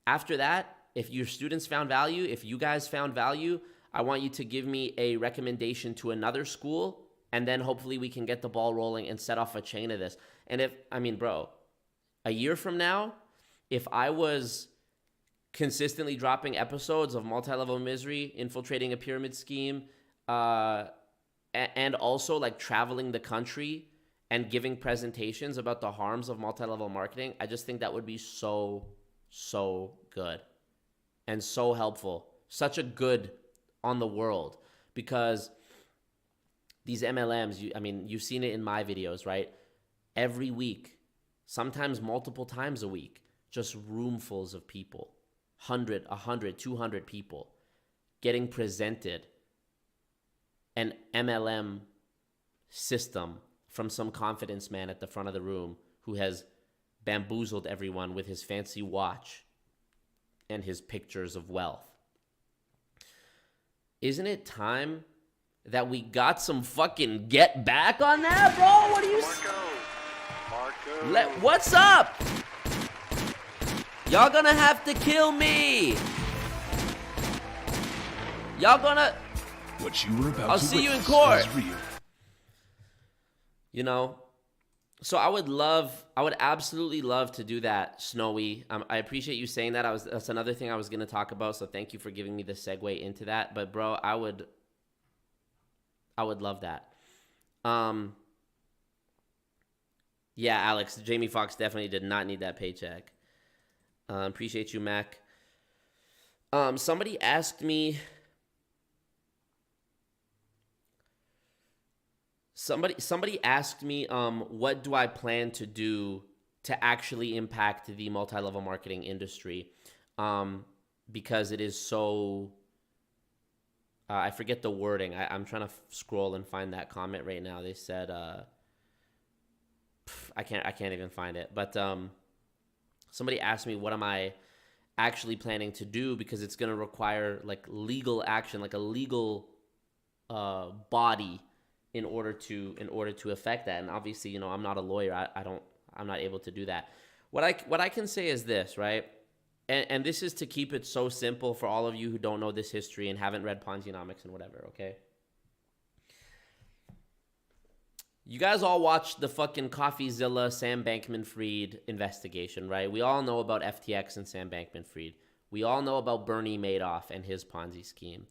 After that, if your students found value, if you guys found value, I want you to give me a recommendation to another school, and then hopefully we can get the ball rolling and set off a chain of this. And bro, a year from now, if I was consistently dropping episodes of Multi-Level Misery, Infiltrating a Pyramid Scheme, and also like traveling the country and giving presentations about the harms of multi-level marketing, I just think that would be so good and so helpful. Such a good on the world, because these MLMs, you've seen it in my videos, right? Every week, sometimes multiple times a week, just roomfuls of people, 100, 200 people getting presented an MLM system from some confidence man at the front of the room who has bamboozled everyone with his fancy watch and his pictures of wealth. Isn't it time that we got some fucking get back on that, bro? What do you Marco. What's up? Y'all gonna have to kill me. Y'all gonna... What you were about I'll to see you in witness court. is real. You know, so I would absolutely love to do that, Snowy. I appreciate you saying that. That's another thing I was going to talk about, so thank you for giving me the segue into that. But bro, I would love that. Yeah, Alex, Jamie Foxx definitely did not need that paycheck. Appreciate you, Mac. Somebody asked me... Somebody asked me, what do I plan to do to actually impact the multi-level marketing industry, because it is so, I forget the wording. I'm trying to scroll and find that comment right now. They said, I can't even find it. But somebody asked me, what am I actually planning to do? Because it's going to require like legal action, like a legal body in order to affect that. And obviously, you know, I'm not a lawyer. I'm not able to do that. What I can say is this, right? And this is to keep it so simple for all of you who don't know this history and haven't read Ponzinomics and whatever, okay? You guys all watched the fucking CoffeeZilla Sam Bankman-Fried investigation, right? We all know about FTX and Sam Bankman-Fried. We all know about Bernie Madoff and his Ponzi scheme.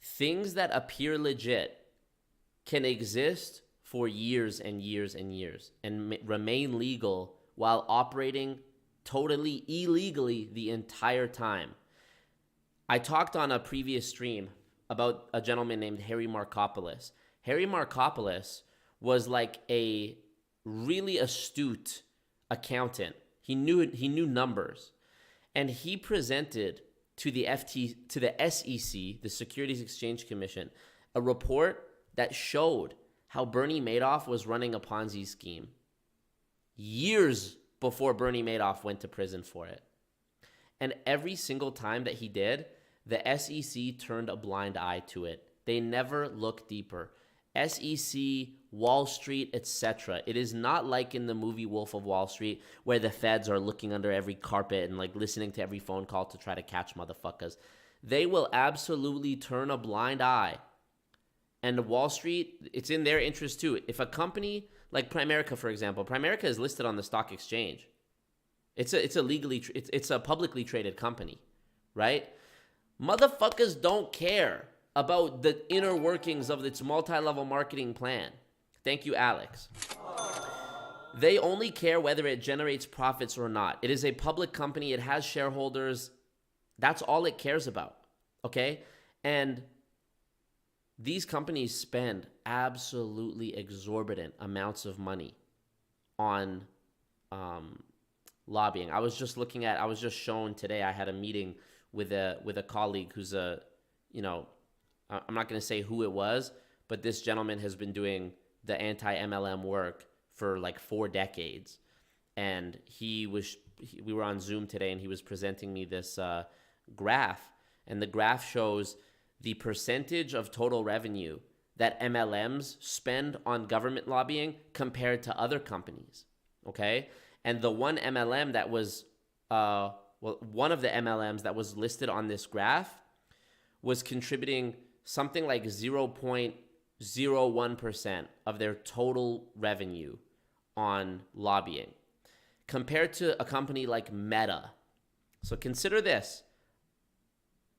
Things that appear legit can exist for years and years and years and remain legal while operating totally illegally the entire time. I talked on a previous stream about a gentleman named Harry Markopolos. Harry Markopolos was like a really astute accountant. He knew numbers, and he presented to the SEC, the Securities Exchange Commission, a report that showed how Bernie Madoff was running a Ponzi scheme years before Bernie Madoff went to prison for it. And every single time that he did, the SEC turned a blind eye to it. They never looked deeper. SEC, Wall Street, etc. It is not like in the movie Wolf of Wall Street where the feds are looking under every carpet and like listening to every phone call to try to catch motherfuckers. They will absolutely turn a blind eye. And Wall Street, it's in their interest too. If a company like Primerica, for example, Primerica is listed on the stock exchange. It's a publicly traded company, right? Motherfuckers don't care about the inner workings of its multi-level marketing plan. Thank you, Alex. They only care whether it generates profits or not. It is a public company. It has shareholders. That's all it cares about, okay? And these companies spend absolutely exorbitant amounts of money on lobbying. I was just shown today, I had a meeting with a colleague who's I'm not going to say who it was, but this gentleman has been doing the anti-MLM work for like 4 decades. And we were on Zoom today, and he was presenting me this graph. And the graph shows the percentage of total revenue that MLMs spend on government lobbying compared to other companies, okay? And the one MLM that was, one of the MLMs that was listed on this graph was contributing something like 0.01% of their total revenue on lobbying, compared to a company like Meta. So consider this.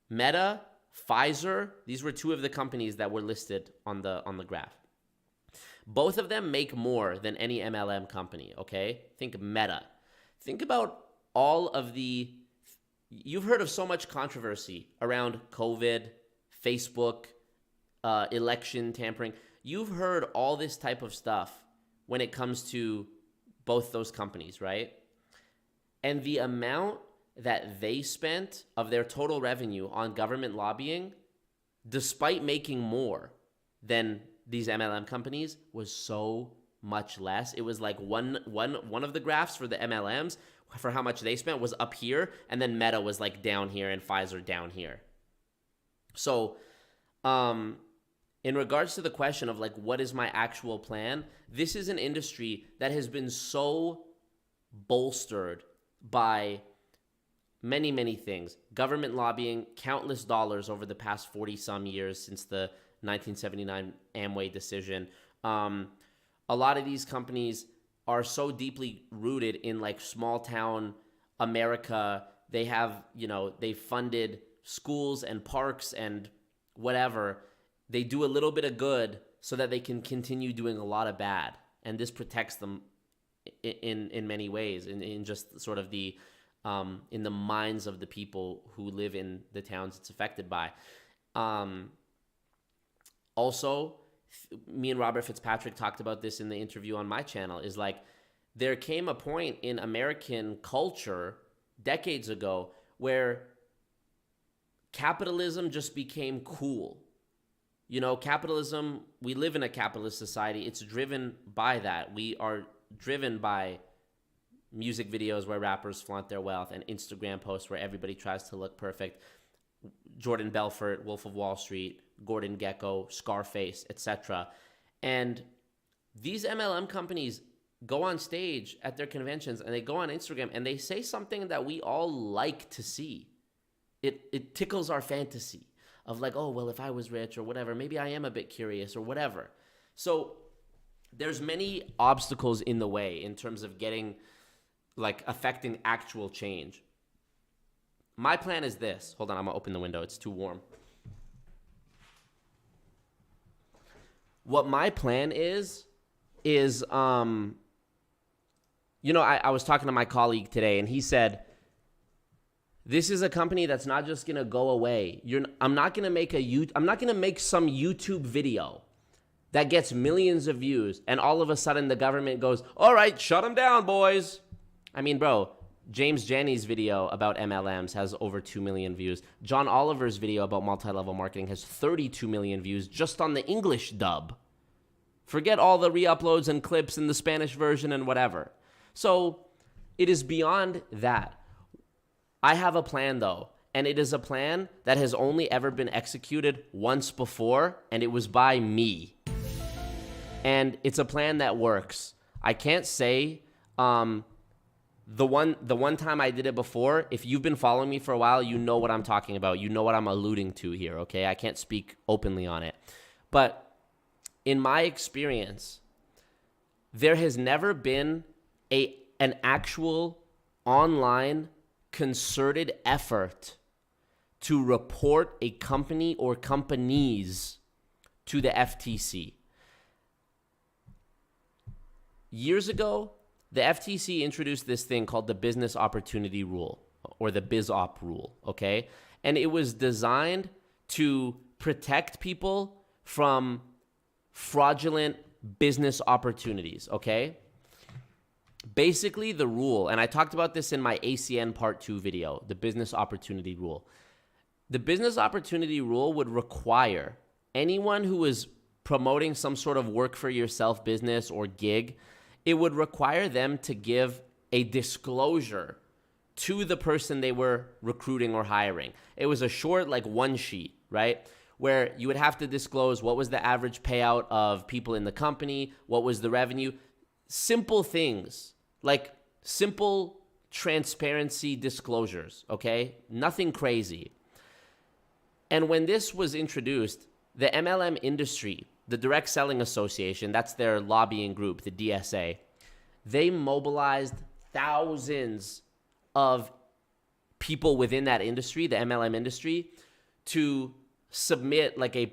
Meta, Pfizer, these were 2 of the companies that were listed on the graph. Both of them make more than any MLM company, okay? Think Meta. Think about all of you've heard of so much controversy around COVID, Facebook, election tampering. You've heard all this type of stuff when it comes to both those companies, right? And the amount that they spent of their total revenue on government lobbying, despite making more than these MLM companies, was so much less. It was like one of the graphs for the MLMs for how much they spent was up here, and then Meta was like down here and Pfizer down here. So, in regards to the question of like, what is my actual plan? This is an industry that has been so bolstered by many, many things. Government lobbying, countless dollars over the past 40 some years since the 1979 Amway decision. A lot of these companies are so deeply rooted in like small town America. They have, they funded schools and parks and whatever. They do a little bit of good so that they can continue doing a lot of bad. And this protects them in many ways, in just sort of the, in the minds of the people who live in the towns it's affected by. Also, me and Robert Fitzpatrick talked about this in the interview on my channel, is like there came a point in American culture decades ago where capitalism just became cool. You know, capitalism, we live in a capitalist society. It's driven by that. We are driven by music videos where rappers flaunt their wealth and Instagram posts where everybody tries to look perfect. Jordan Belfort, Wolf of Wall Street, Gordon Gekko, Scarface, etc. And these MLM companies go on stage at their conventions and they go on Instagram and they say something that we all like to see. It tickles our fantasy of like, oh, well, if I was rich or whatever, maybe I am a bit curious or whatever. So there's many obstacles in the way in terms of getting, like, affecting actual change. My plan is this. Hold on, I'm going to open the window. It's too warm. What my plan is, you know, I was talking to my colleague today, and he said, this is a company that's not just going to go away. I'm not going to make some YouTube video that gets millions of views, and all of a sudden the government goes, all right, shut them down, boys. I mean, bro, James Janney's video about MLMs has over 2 million views. John Oliver's video about multi-level marketing has 32 million views just on the English dub. Forget all the re-uploads and clips in the Spanish version and whatever. So it is beyond that. I have a plan, though, and it is a plan that has only ever been executed once before, and it was by me. And it's a plan that works. I can't say the one time I did it before. If you've been following me for a while, you know what I'm talking about. You know what I'm alluding to here, okay? I can't speak openly on it. But in my experience, there has never been an actual online concerted effort to report a company or companies to the FTC. Years ago, the FTC introduced this thing called the Business Opportunity Rule, or the BizOp rule, okay? And it was designed to protect people from fraudulent business opportunities, okay? Basically, the rule, and I talked about this in my ACN Part 2 video, the Business Opportunity Rule. The Business Opportunity Rule would require anyone who is promoting some sort of work for yourself business or gig, it would require them to give a disclosure to the person they were recruiting or hiring. It was a short, like, one sheet, right? Where you would have to disclose what was the average payout of people in the company, what was the revenue. Simple things, like simple transparency disclosures, okay? Nothing crazy. And when this was introduced, the MLM industry, the Direct Selling Association, that's their lobbying group, the DSA, they mobilized thousands of people within that industry, the MLM industry, to submit like a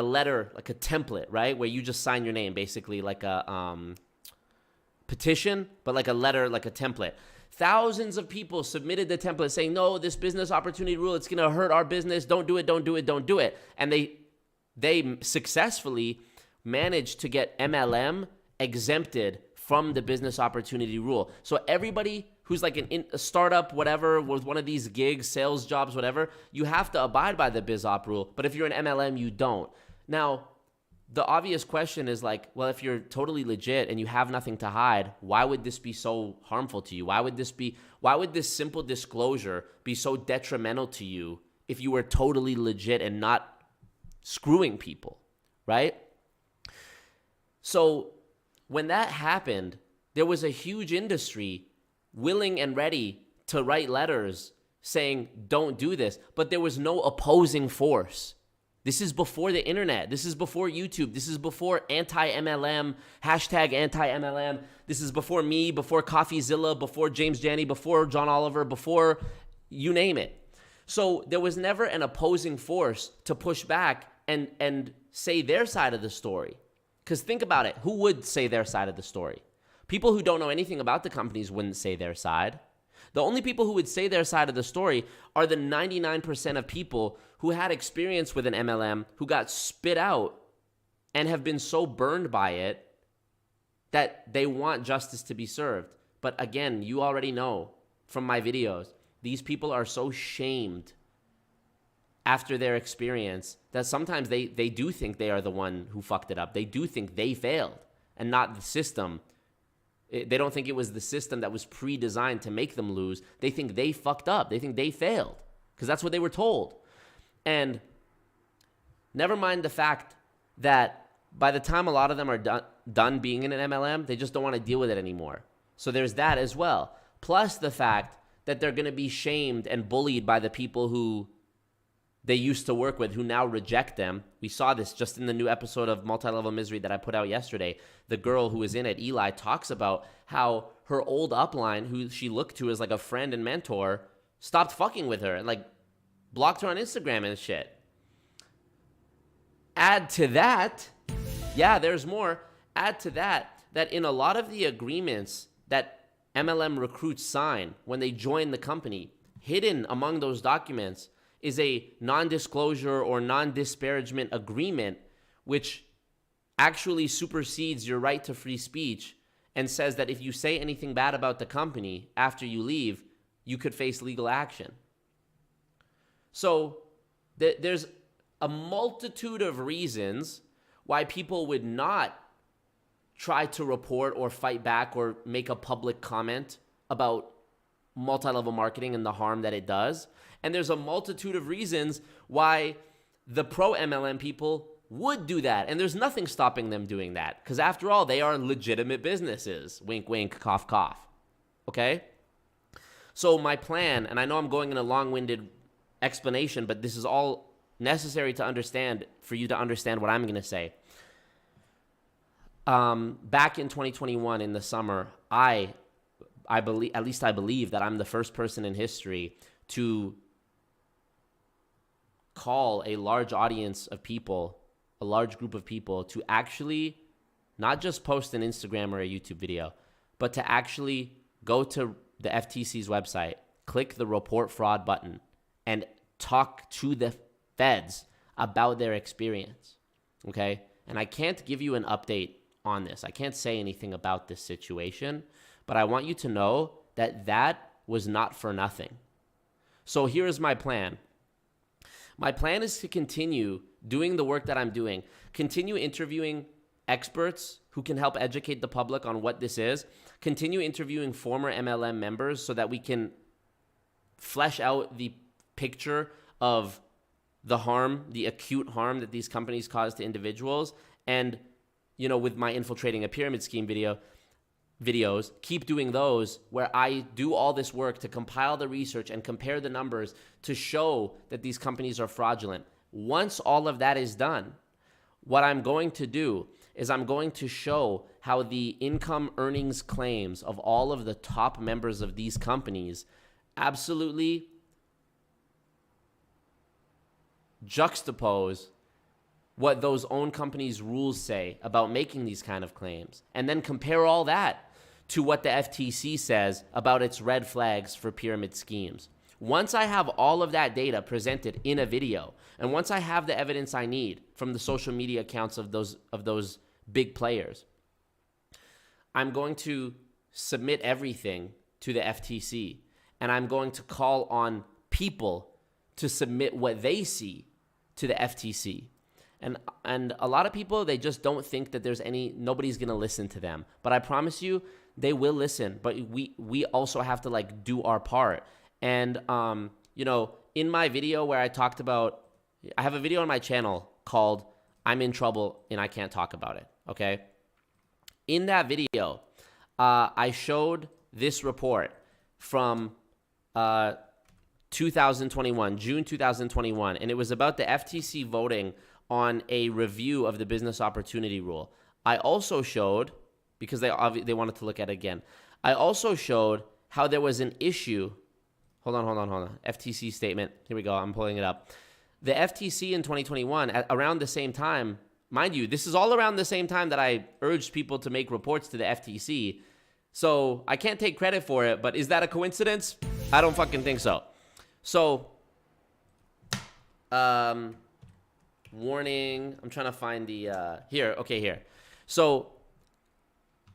letter, like a template, right? Where you just sign your name, basically like a petition, but like a letter, like a template. Thousands of people submitted the template saying, no, this business opportunity rule, it's going to hurt our business. Don't do it, don't do it, don't do it. And they successfully managed to get MLM exempted from the business opportunity rule. So everybody who's like a startup, whatever, with one of these gigs, sales jobs, whatever, you have to abide by the BizOp rule. But if you're an MLM, you don't. Now, the obvious question is like, well, if you're totally legit and you have nothing to hide, why would this be so harmful to you? Why would this simple disclosure be so detrimental to you if you were totally legit and not screwing people, right? So when that happened, there was a huge industry willing and ready to write letters saying, don't do this, but there was no opposing force. This is before the internet. This is before YouTube. This is before anti-MLM, hashtag anti-MLM. This is before me, before CoffeeZilla, before James Janney, before John Oliver, before you name it. So there was never an opposing force to push back and say their side of the story. Because think about it. Who would say their side of the story? People who don't know anything about the companies wouldn't say their side. The only people who would say their side of the story are the 99% of people who had experience with an MLM, who got spit out and have been so burned by it that they want justice to be served. But again, you already know from my videos, these people are so shamed after their experience that sometimes they do think they are the one who fucked it up. They do think they failed and not the system. They don't think it was the system that was pre-designed to make them lose. They think they fucked up. They think they failed because that's what they were told. And never mind the fact that by the time a lot of them are done being in an MLM, they just don't want to deal with it anymore. So there's that as well. Plus the fact that they're going to be shamed and bullied by the people who they used to work with, who now reject them. We saw this just in the new episode of Multi-Level Misery that I put out yesterday. The girl who was in it, Eli, talks about how her old upline, who she looked to as like a friend and mentor, stopped fucking with her and like blocked her on Instagram and shit. Add to that, yeah, there's more. Add to that in a lot of the agreements that MLM recruits sign when they join the company, hidden among those documents is a non-disclosure or non-disparagement agreement, which actually supersedes your right to free speech and says that if you say anything bad about the company after you leave, you could face legal action. So there's a multitude of reasons why people would not try to report or fight back or make a public comment about multi-level marketing and the harm that it does. And there's a multitude of reasons why the pro MLM people would do that. And there's nothing stopping them doing that. Because after all, they are legitimate businesses. Wink, wink, cough, cough. Okay? So my plan, and I know I'm going in a long-winded explanation, but this is all necessary to understand for you to understand what I'm going to say. Back in 2021 in the summer, I believe, at least I believe that I'm the first person in history to call a large audience of people, a large group of people, to actually not just post an Instagram or a YouTube video, but to actually go to the FTC's website, click the report fraud button, and talk to the feds about their experience, okay? And I can't give you an update on this. I can't say anything about this situation, but I want you to know that that was not for nothing. So here's my plan. My plan is to continue doing the work that I'm doing, continue interviewing experts who can help educate the public on what this is, continue interviewing former MLM members so that we can flesh out the picture of the harm, the acute harm that these companies cause to individuals. And, you know, with my infiltrating a pyramid scheme videos, keep doing those where I do all this work to compile the research and compare the numbers to show that these companies are fraudulent. Once all of that is done, what I'm going to do is I'm going to show how the income earnings claims of all of the top members of these companies absolutely juxtapose what those own companies' rules say about making these kind of claims, and then compare all that to what the FTC says about its red flags for pyramid schemes. Once I have all of that data presented in a video, and once I have the evidence I need from the social media accounts of those big players, I'm going to submit everything to the FTC, and I'm going to call on people to submit what they see to the FTC. And a lot of people, they just don't think that nobody's going to listen to them. But I promise you, they will listen. But we also have to like do our part. And, you know, in my video where I talked about, I have a video on my channel called I'm in Trouble and I Can't Talk About It. Okay. In that video, I showed this report from, 2021, June 2021. And it was about the FTC voting on a review of the business opportunity rule. I also showed, because they wanted to look at it again, I also showed how there was an issue. Hold on. FTC statement. Here we go. I'm pulling it up. The FTC in 2021, around the same time, mind you, this is all around the same time that I urged people to make reports to the FTC. So I can't take credit for it, but is that a coincidence? I don't fucking think so. So, warning, I'm trying to find the, here. So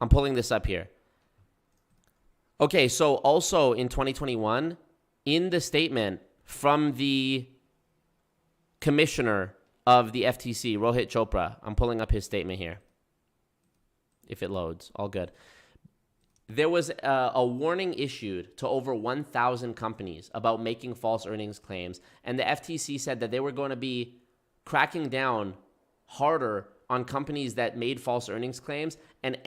I'm pulling this up here. Okay, so also in 2021, in the statement from the commissioner of the FTC, Rohit Chopra, I'm pulling up his statement here. If it loads, all good. There was a warning issued to over 1,000 companies about making false earnings claims, and the FTC said that they were going to be cracking down harder on companies that made false earnings claims, and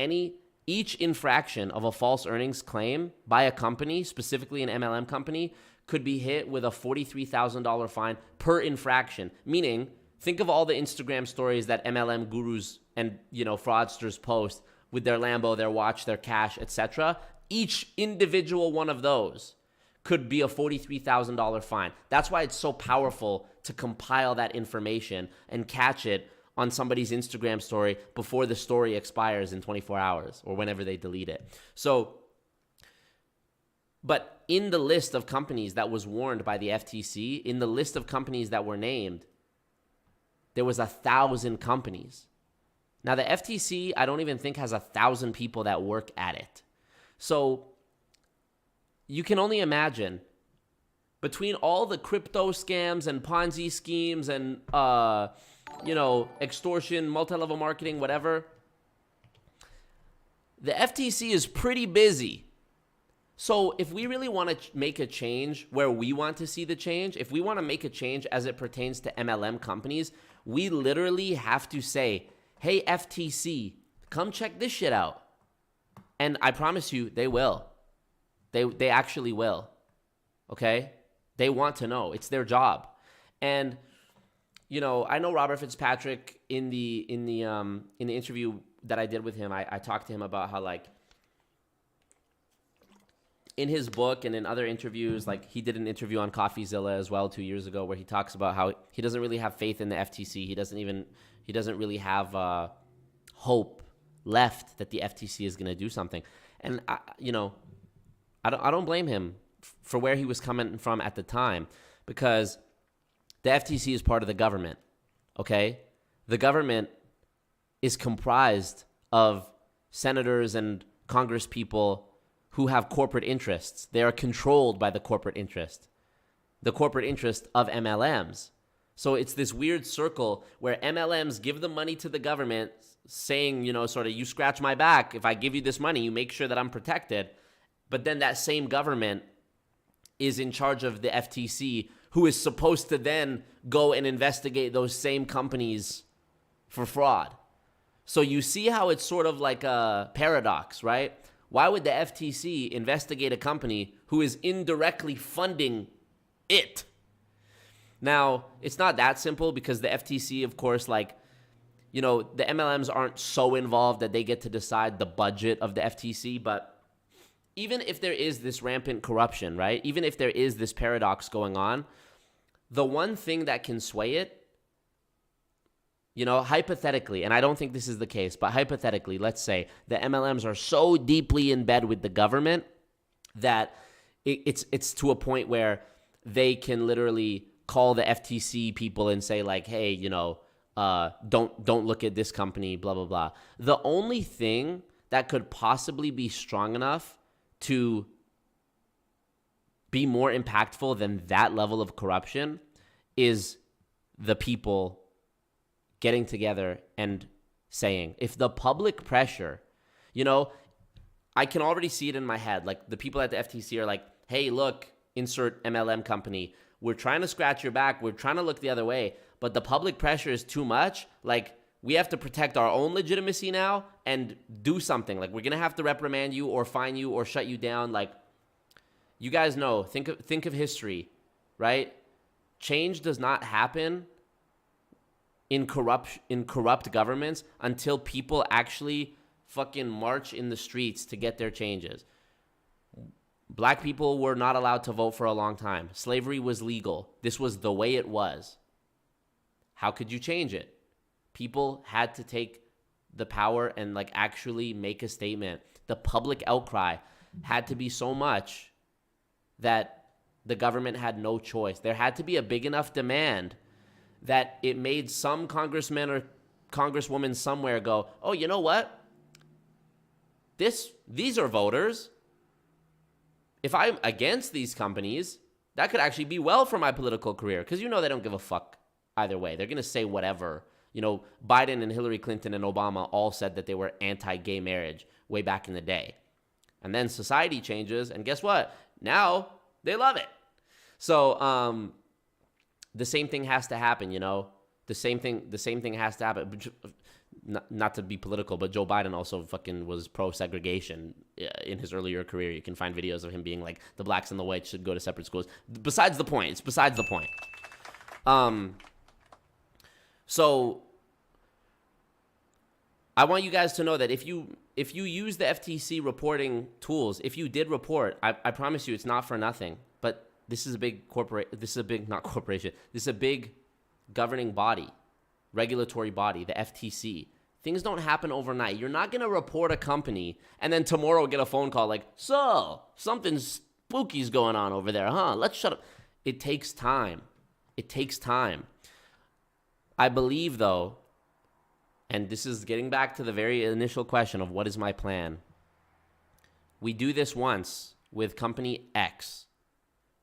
each infraction of a false earnings claim by a company, specifically an MLM company, could be hit with a $43,000 fine per infraction. Meaning, think of all the Instagram stories that MLM gurus and, fraudsters post with their Lambo, their watch, their cash, etc. Each individual one of those could be a $43,000 fine. That's why it's so powerful to compile that information and catch it on somebody's Instagram story before the story expires in 24 hours or whenever they delete it. But in the list of companies that was warned by the FTC, in the list of companies that were named, there was 1,000 companies. Now, the FTC, I don't even think has 1,000 people that work at it. So you can only imagine between all the crypto scams and Ponzi schemes and, extortion, multi-level marketing, whatever, the FTC is pretty busy. So if we really want to make a change where we want to see the change, if we want to make a change as it pertains to MLM companies, we literally have to say, hey, FTC, come check this shit out. And I promise you, they will. They actually will. Okay? They want to know. It's their job. And, I know Robert Fitzpatrick in the interview that I did with him, I talked to him about how, in his book and in other interviews, he did an interview on CoffeeZilla as well 2 years ago where he talks about how he doesn't really have faith in the FTC. He doesn't really have hope left that the FTC is going to do something. And I don't blame him for where he was coming from at the time, because the FTC is part of the government. Okay, the government is comprised of senators and congresspeople who have corporate interests. They are controlled by the corporate interest of MLMs. So it's this weird circle where MLMs give the money to the government saying, you scratch my back. If I give you this money, you make sure that I'm protected. But then that same government is in charge of the FTC, who is supposed to then go and investigate those same companies for fraud. So you see how it's sort of like a paradox, right? Why would the FTC investigate a company who is indirectly funding it? Now, it's not that simple, because the FTC, of course, the MLMs aren't so involved that they get to decide the budget of the FTC. But even if there is this rampant corruption, right? Even if there is this paradox going on, the one thing that can sway it, hypothetically, and I don't think this is the case, but hypothetically, let's say the MLMs are so deeply in bed with the government that it's to a point where they can literally call the FTC people and say hey, don't look at this company, blah, blah, blah. The only thing that could possibly be strong enough to be more impactful than that level of corruption is the people getting together and saying, if the public pressure, I can already see it in my head. The people at the FTC are hey, look, insert MLM company. We're trying to scratch your back. We're trying to look the other way, but the public pressure is too much. We have to protect our own legitimacy now and do something. We're going to have to reprimand you or fine you or shut you down. You guys know, think of history, right? Change does not happen in corrupt governments until people actually fucking march in the streets to get their changes. Black people were not allowed to vote for a long time. Slavery was legal. This was the way it was. How could you change it? People had to take the power and actually make a statement. The public outcry had to be so much that the government had no choice. There had to be a big enough demand that it made some congressman or congresswoman somewhere go, oh, you know what? These are voters. If I'm against these companies, that could actually be well for my political career, because you know they don't give a fuck either way. They're going to say whatever. You know, Biden and Hillary Clinton and Obama all said that they were anti-gay marriage way back in the day. And then society changes, and guess what? Now they love it. So the same thing has to happen, you know? The same thing has to happen. Not to be political, but Joe Biden also fucking was pro-segregation in his earlier career. You can find videos of him being like, the blacks and the whites should go to separate schools. Besides the point. It's besides the point. So I want you guys to know that if you use the FTC reporting tools, if you did report, I promise you it's not for nothing. But this is a big This is a big governing body, regulatory body, the FTC. Things don't happen overnight. You're not going to report a company and then tomorrow get a phone call like, so, something spooky's going on over there, huh? Let's shut up. It takes time. It takes time. I believe, though, and this is getting back to the very initial question of what is my plan. We do this once with company X.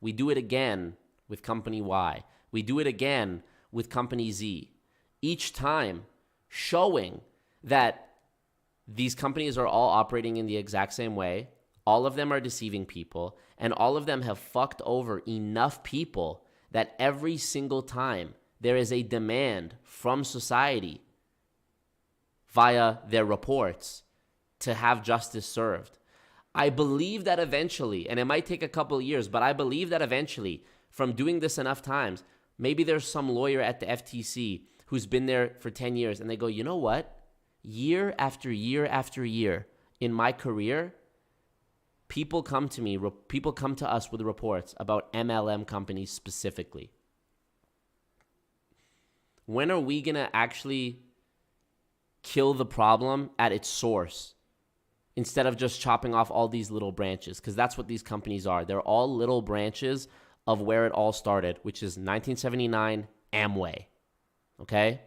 We do it again with company Y. We do it again with company Z. Each time showing that these companies are all operating in the exact same way, all of them are deceiving people, and all of them have fucked over enough people that every single time there is a demand from society via their reports to have justice served. I believe that eventually, and it might take a couple of years, but I believe that eventually, from doing this enough times, maybe there's some lawyer at the FTC who's been there for 10 years, and they go, you know what? Year after year after year in my career, people come to us with reports about MLM companies specifically. When are we going to actually kill the problem at its source instead of just chopping off all these little branches? Because that's what these companies are. They're all little branches of where it all started, which is 1979 Amway. Okay?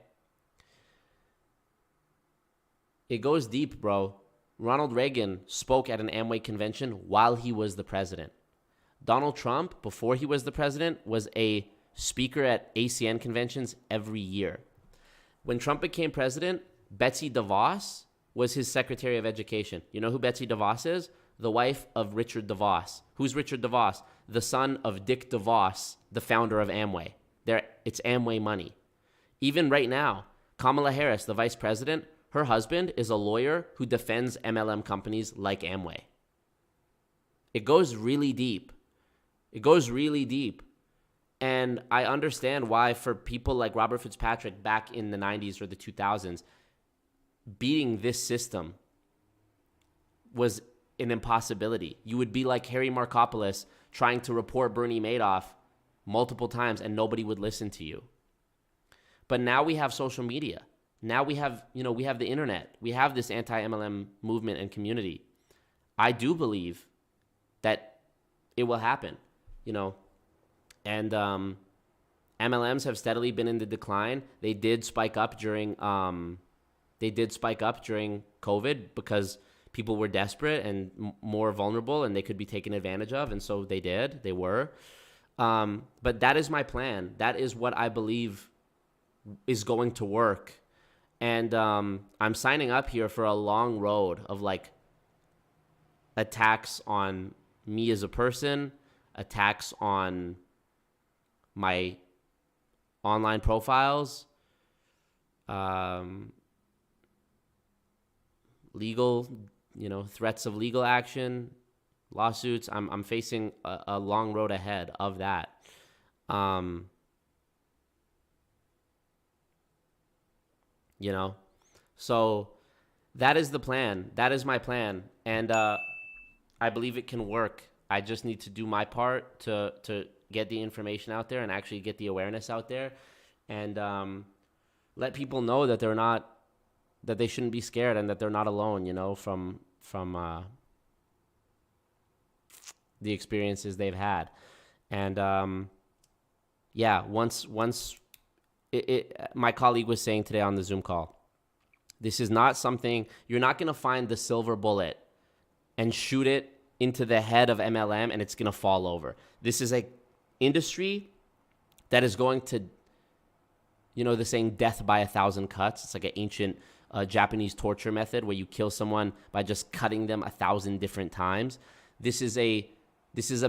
It goes deep, bro. Ronald Reagan spoke at an Amway convention while he was the president. Donald Trump, before he was the president, was a speaker at ACN conventions every year. When Trump became president, Betsy DeVos was his Secretary of Education. You know who Betsy DeVos is? The wife of Richard DeVos. Who's Richard DeVos? The son of Dick DeVos, the founder of Amway. It's Amway money. Even right now, Kamala Harris, the vice president, her husband is a lawyer who defends MLM companies like Amway. It goes really deep. It goes really deep. And I understand why for people like Robert Fitzpatrick back in the 90s or the 2000s, beating this system was an impossibility. You would be like Harry Markopolos trying to report Bernie Madoff multiple times and nobody would listen to you. But now we have social media. Now we have the internet. We have this anti-MLM movement and community. I do believe that it will happen, and MLMs have steadily been in the decline. They did spike up during COVID because people were desperate and more vulnerable and they could be taken advantage of. And so they were. But that is my plan. That is what I believe is going to work. And I'm signing up here for a long road of attacks on me as a person, attacks on my online profiles, legal, threats of legal action, lawsuits. I'm facing a long road ahead of that. So that is the plan. That is my plan. And I believe it can work. I just need to do my part to get the information out there and actually get the awareness out there and let people know that that they shouldn't be scared and that they're not alone, from the experiences they've had. And once my colleague was saying today on the Zoom call, this is not something, you're not going to find the silver bullet and shoot it into the head of MLM, and it's going to fall over. This is a industry that is going to, you know, the saying death by 1,000 cuts. It's like an ancient Japanese torture method where you kill someone by just cutting them 1,000 different times. This is a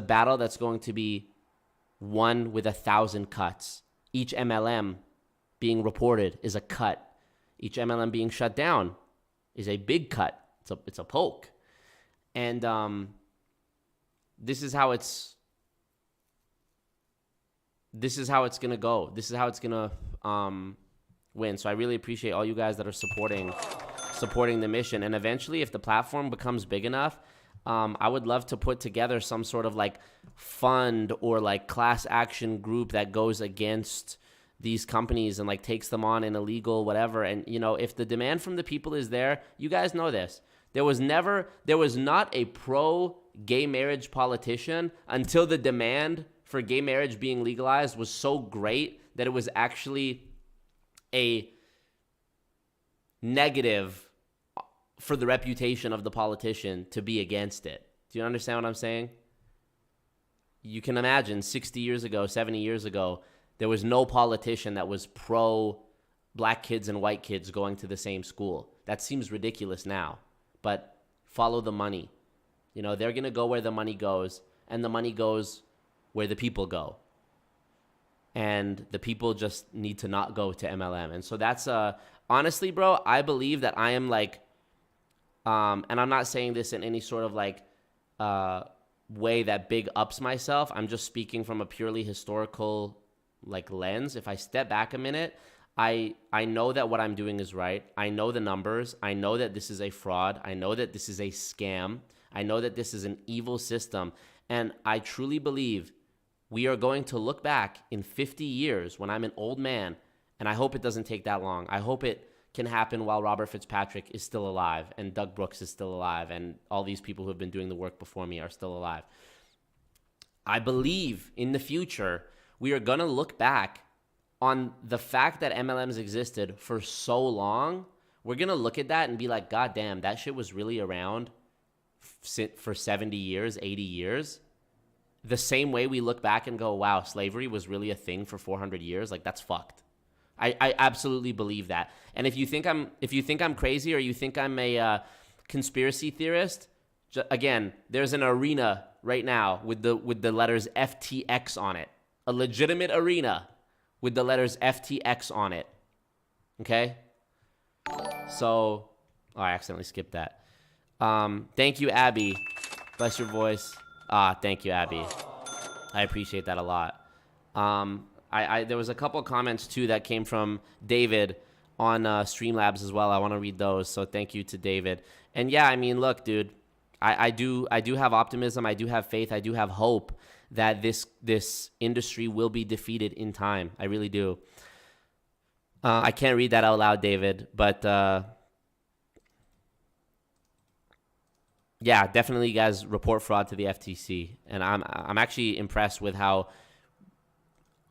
battle that's going to be won with 1,000 cuts. Each MLM being reported is a cut. Each MLM being shut down is a big cut. It's a poke. And this is how it's going to go. This is how it's going to win. So I really appreciate all you guys that are supporting the mission. And eventually, if the platform becomes big enough, I would love to put together some sort of like fund or like class action group that goes against these companies and like takes them on in illegal whatever. And, you know, if the demand from the people is there, you guys know this. There was not a pro-gay marriage politician until the demand for gay marriage being legalized was so great that it was actually a negative for the reputation of the politician to be against it. Do you understand what I'm saying? You can imagine 60 years ago, 70 years ago, there was no politician that was pro black kids and white kids going to the same school. That seems ridiculous now, but follow the money. You know, they're going to go where the money goes, and the money goes where the people go. And the people just need to not go to MLM. And so that's, honestly, bro, I believe that I am like, and I'm not saying this in any sort of like way that big ups myself. I'm just speaking from a purely historical like lens. If I step back a minute, I know that what I'm doing is right. I know the numbers. I know that this is a fraud. I know that this is a scam. I know that this is an evil system. And I truly believe we are going to look back in 50 years when I'm an old man, and I hope it doesn't take that long. I hope it can happen while Robert Fitzpatrick is still alive and Doug Brooks is still alive and all these people who have been doing the work before me are still alive. I believe in the future we are going to look back on the fact that MLMs existed for so long. We're going to look at that and be like, God damn, that shit was really around for 70 years, 80 years. The same way we look back and go, wow, slavery was really a thing for 400 years. Like, that's fucked. I absolutely believe that. And if you think I'm crazy or you think I'm a conspiracy theorist, again, there's an arena right now with the letters FTX on it. A legitimate arena with the letters FTX on it. Okay? So, I accidentally skipped that. Thank you, Abby. Bless your voice. Thank you, Abby. I appreciate that a lot. There was a couple comments too that came from David on Streamlabs as well. I want to read those. So thank you to David. And yeah, I mean, look, dude, I do have optimism. I do have faith. I do have hope that this industry will be defeated in time. I really do. I can't read that out loud, David, but yeah, definitely, you guys report fraud to the FTC. And I'm actually impressed with how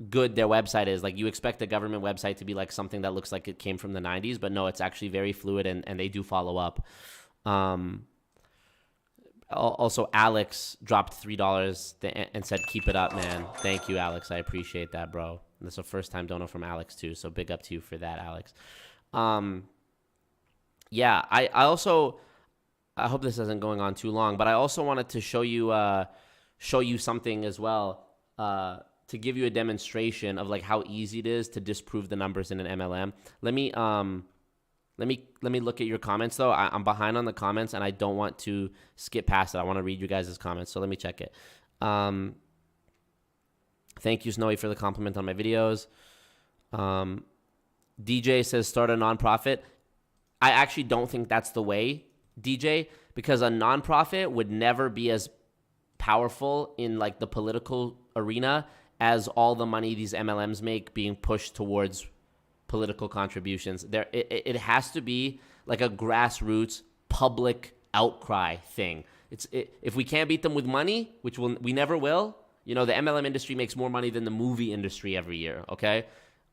good their website is. Like, you expect a government website to be like something that looks like it came from the 90s, but no, it's actually very fluid and they do follow up. Also, Alex dropped $3 and said, keep it up, man. Thank you, Alex. I appreciate that, bro. This is a first-time donor from Alex, too, so big up to you for that, Alex. Yeah, I also... I hope this isn't going on too long, but I also wanted to show you something as well, to give you a demonstration of like how easy it is to disprove the numbers in an MLM. Let me look at your comments though. I'm behind on the comments and I don't want to skip past it. I want to read you guys' comments, so let me check it. Thank you, Snowy, for the compliment on my videos. DJ says start a nonprofit. I actually don't think that's the way, DJ, because a nonprofit would never be as powerful in like the political arena as all the money these MLMs make being pushed towards political contributions. It has to be like a grassroots public outcry thing. If we can't beat them with money, which we never will. You know, the MLM industry makes more money than the movie industry every year, okay?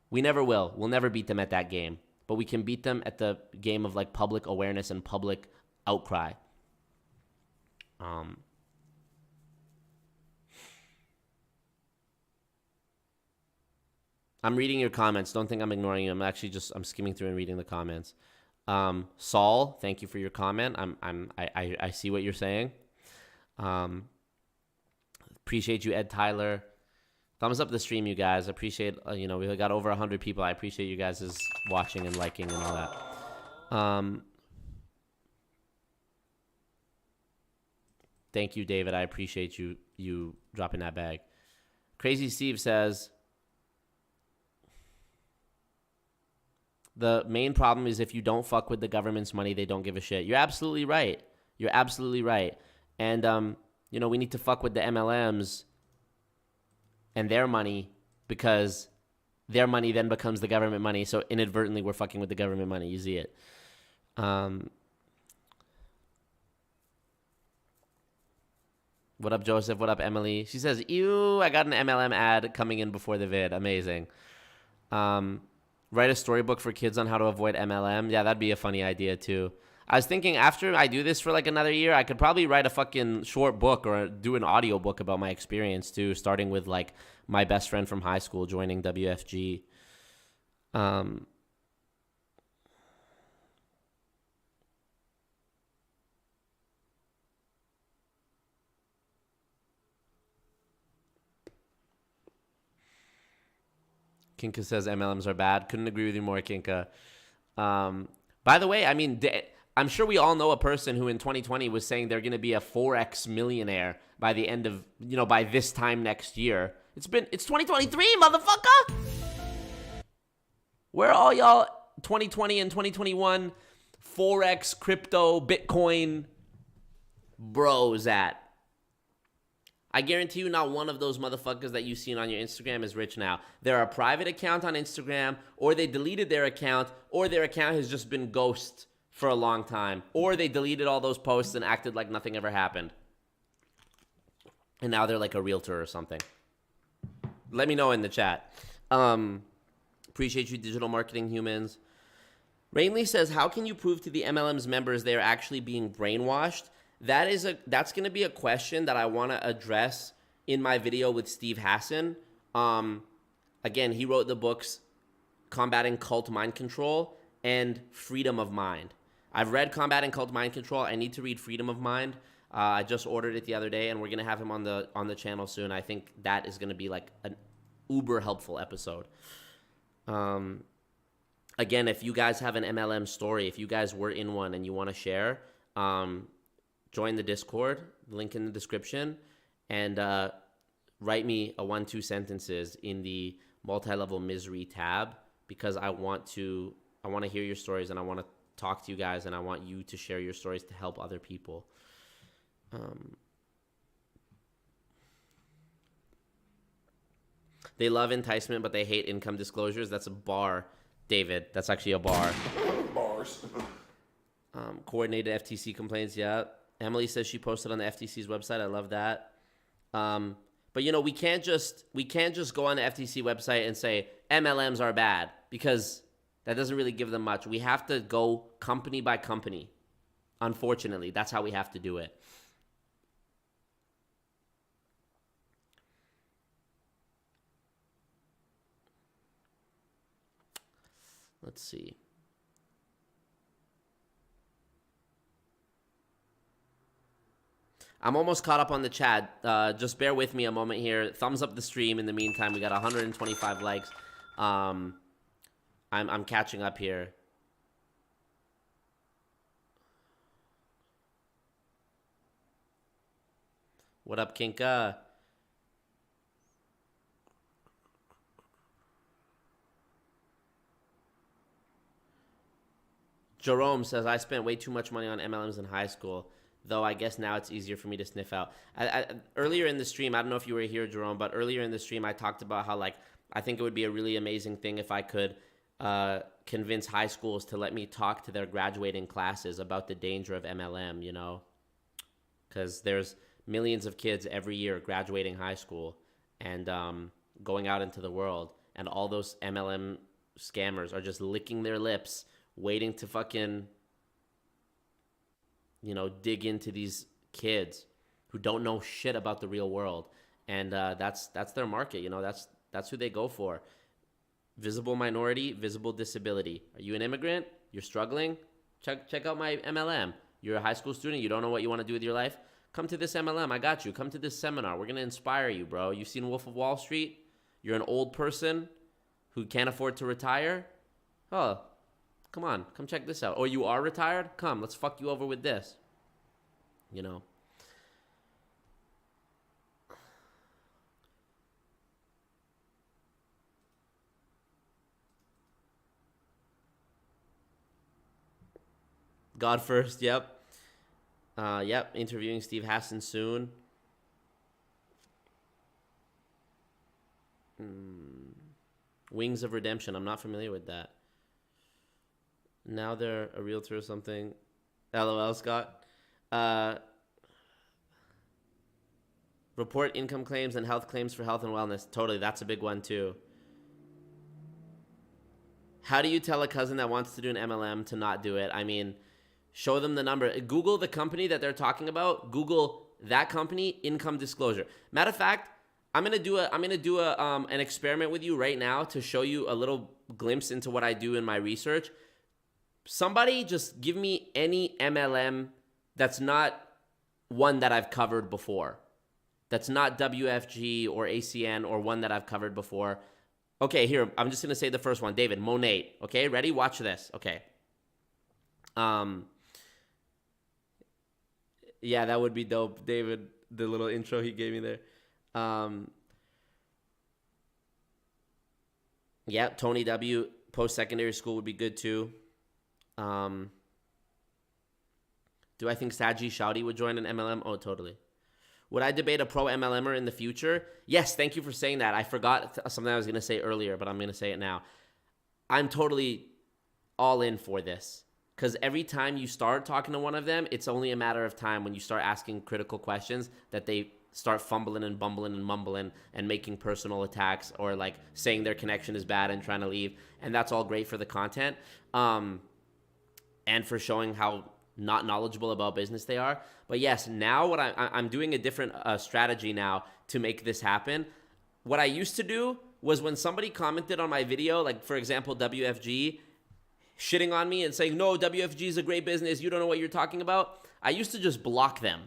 We never will. We'll never beat them at that game. But we can beat them at the game of like public awareness and public outcry. I'm reading your comments. Don't think I'm ignoring you. I'm skimming through and reading the comments. Saul, thank you for your comment. I see what you're saying. Appreciate you, Ed Tyler. Thumbs up the stream, you guys. Appreciate, we got over 100 people. I appreciate you guys' watching and liking and all that. Thank you, David. I appreciate you dropping that bag. Crazy Steve says, the main problem is if you don't fuck with the government's money, they don't give a shit. You're absolutely right. You're absolutely right. And, we need to fuck with the MLMs and their money, because their money then becomes the government money. So inadvertently, we're fucking with the government money. You see it. What up, Joseph? What up, Emily? She says, ew, I got an MLM ad coming in before the vid. Amazing. Write a storybook for kids on how to avoid MLM. Yeah, that'd be a funny idea, too. I was thinking after I do this for like another year, I could probably write a fucking short book or do an audio book about my experience too, starting with like my best friend from high school joining WFG. Kinka says MLMs are bad. Couldn't agree with you more, Kinka. By the way, I mean, I'm sure we all know a person who in 2020 was saying they're going to be a 4x millionaire by the end of, by this time next year. It's 2023, motherfucker! Where are all y'all 2020 and 2021 4x crypto Bitcoin bros at? I guarantee you not one of those motherfuckers that you've seen on your Instagram is rich now. They're a private account on Instagram, or they deleted their account, or their account has just been ghost for a long time, or they deleted all those posts and acted like nothing ever happened. And now they're like a realtor or something. Let me know in the chat. Appreciate you, digital marketing humans. Rainley says, how can you prove to the MLM's members they're actually being brainwashed? That's going to be a question that I want to address in my video with Steve Hassan. Again, he wrote the books Combating Cult Mind Control and Freedom of Mind. I've read Combating Cult Mind Control. I need to read Freedom of Mind. I just ordered it the other day, and we're going to have him on the channel soon. I think that is going to be like an uber helpful episode. Again, if you guys have an MLM story, if you guys were in one and you want to share, join the Discord, link in the description, and write me a 1-2 sentences in the multi-level misery tab, because I want to hear your stories, and I want to talk to you guys, and I want you to share your stories to help other people. They love enticement, but they hate income disclosures. That's a bar, David. That's actually a bar. Bars. Coordinated FTC complaints, yeah. Emily says she posted on the FTC's website. I love that. But we can't just go on the FTC website and say MLMs are bad, because that doesn't really give them much. We have to go company by company. Unfortunately, that's how we have to do it. Let's see. I'm almost caught up on the chat. Just bear with me a moment here. Thumbs up the stream. In the meantime, we got 125 likes. I'm catching up here. What up, Kinka? Jerome says, I spent way too much money on MLMs in high school, though I guess now it's easier for me to sniff out. Earlier in the stream, I don't know if you were here, Jerome, but earlier in the stream, I talked about how, I think it would be a really amazing thing if I could convince high schools to let me talk to their graduating classes about the danger of MLM, because there's millions of kids every year graduating high school and going out into the world, and all those MLM scammers are just licking their lips, waiting to fucking, dig into these kids who don't know shit about the real world. And that's their market, you know, that's who they go for. Visible minority, visible disability. Are you an immigrant? You're struggling? Check out my MLM. You're a high school student, you don't know what you want to do with your life? Come to this MLM, I got you. Come to this seminar. We're going to inspire you, bro. You've seen Wolf of Wall Street? You're an old person who can't afford to retire? Oh, come on, come check this out. Or you are retired? Come, let's fuck you over with this. You know? God first, yep. Yep, interviewing Steve Hassan soon. Wings of Redemption, I'm not familiar with that. Now they're a realtor or something. LOL, Scott. Report income claims and health claims for health and wellness. Totally, that's a big one too. How do you tell a cousin that wants to do an MLM to not do it? I mean, show them the number. Google the company that they're talking about. Google that company, income disclosure. Matter of fact, I'm gonna do an experiment with you right now to show you a little glimpse into what I do in my research. Somebody just give me any MLM that's not one that I've covered before. That's not WFG or ACN or one that I've covered before. Okay, here, I'm just gonna say the first one, David, Monate. Okay, ready? Watch this. Okay. Yeah, that would be dope, David. The little intro he gave me there. Yeah, Tony W. Post-secondary school would be good too. Do I think Saji Shouty would join an MLM? Oh, totally. Would I debate a pro MLMer in the future? Yes, thank you for saying that. I forgot something I was going to say earlier, but I'm going to say it now. I'm totally all in for this. Because every time you start talking to one of them, it's only a matter of time when you start asking critical questions that they start fumbling and bumbling and mumbling and making personal attacks or like saying their connection is bad and trying to leave. And that's all great for the content and for showing how not knowledgeable about business they are. But yes, now what I'm doing a different strategy now to make this happen. What I used to do was when somebody commented on my video, like for example, WFG, shitting on me and saying, no, WFG is a great business, you don't know what you're talking about, I used to just block them.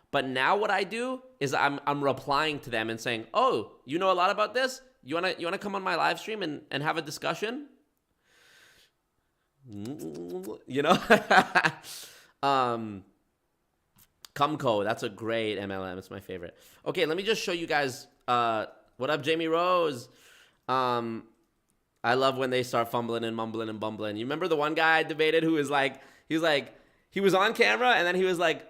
But now what I do is I'm replying to them and saying, oh, you know a lot about this? You wanna come on my live stream and have a discussion? You know? Cumco, that's a great MLM. It's my favorite. Okay, let me just show you guys. What up, Jamie Rose? I love when they start fumbling and mumbling and bumbling. You remember the one guy I debated who was like, he was on camera and then he was like,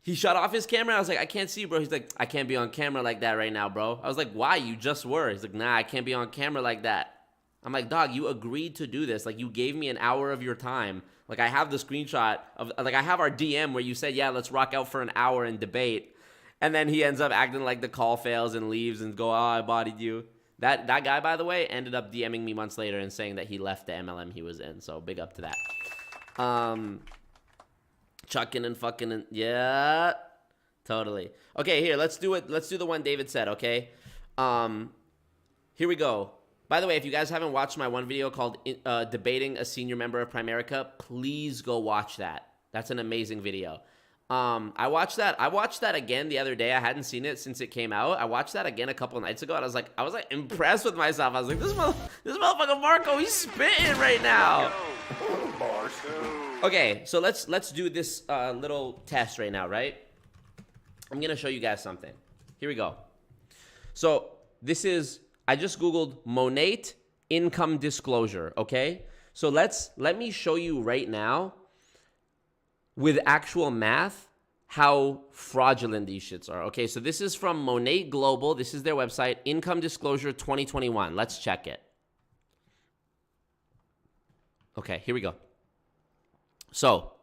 he shut off his camera. I was like, I can't see, bro. He's like, I can't be on camera like that right now, bro. I was like, why? You just were. He's like, nah, I can't be on camera like that. I'm like, dog, you agreed to do this. Like, you gave me an hour of your time. Like, I have the screenshot of, like, I have our DM where you said, yeah, let's rock out for an hour and debate. And then he ends up acting like the call fails and leaves and go, oh, I bodied you. That guy, by the way, ended up DMing me months later and saying that he left the MLM he was in. So big up to that. Chucking and fucking and yeah, totally. Okay, here, let's do it. Let's do the one David said, okay? Here we go. By the way, if you guys haven't watched my one video called Debating a Senior Member of Primerica, please go watch that. That's an amazing video. I watched that again the other day. I hadn't seen it since it came out. I watched that again a couple nights ago, and I was like impressed with myself. I was like, this motherfucker Marco, he's spitting right now. Okay, so let's do this little test right now, right? I'm gonna show you guys something. Here we go. So this is, I just Googled Monate income disclosure, okay? So let me show you right now with actual math how fraudulent these shits are. Okay, so this is from Monate Global. This is their website, Income Disclosure 2021. Let's check it. Okay, here we go. So,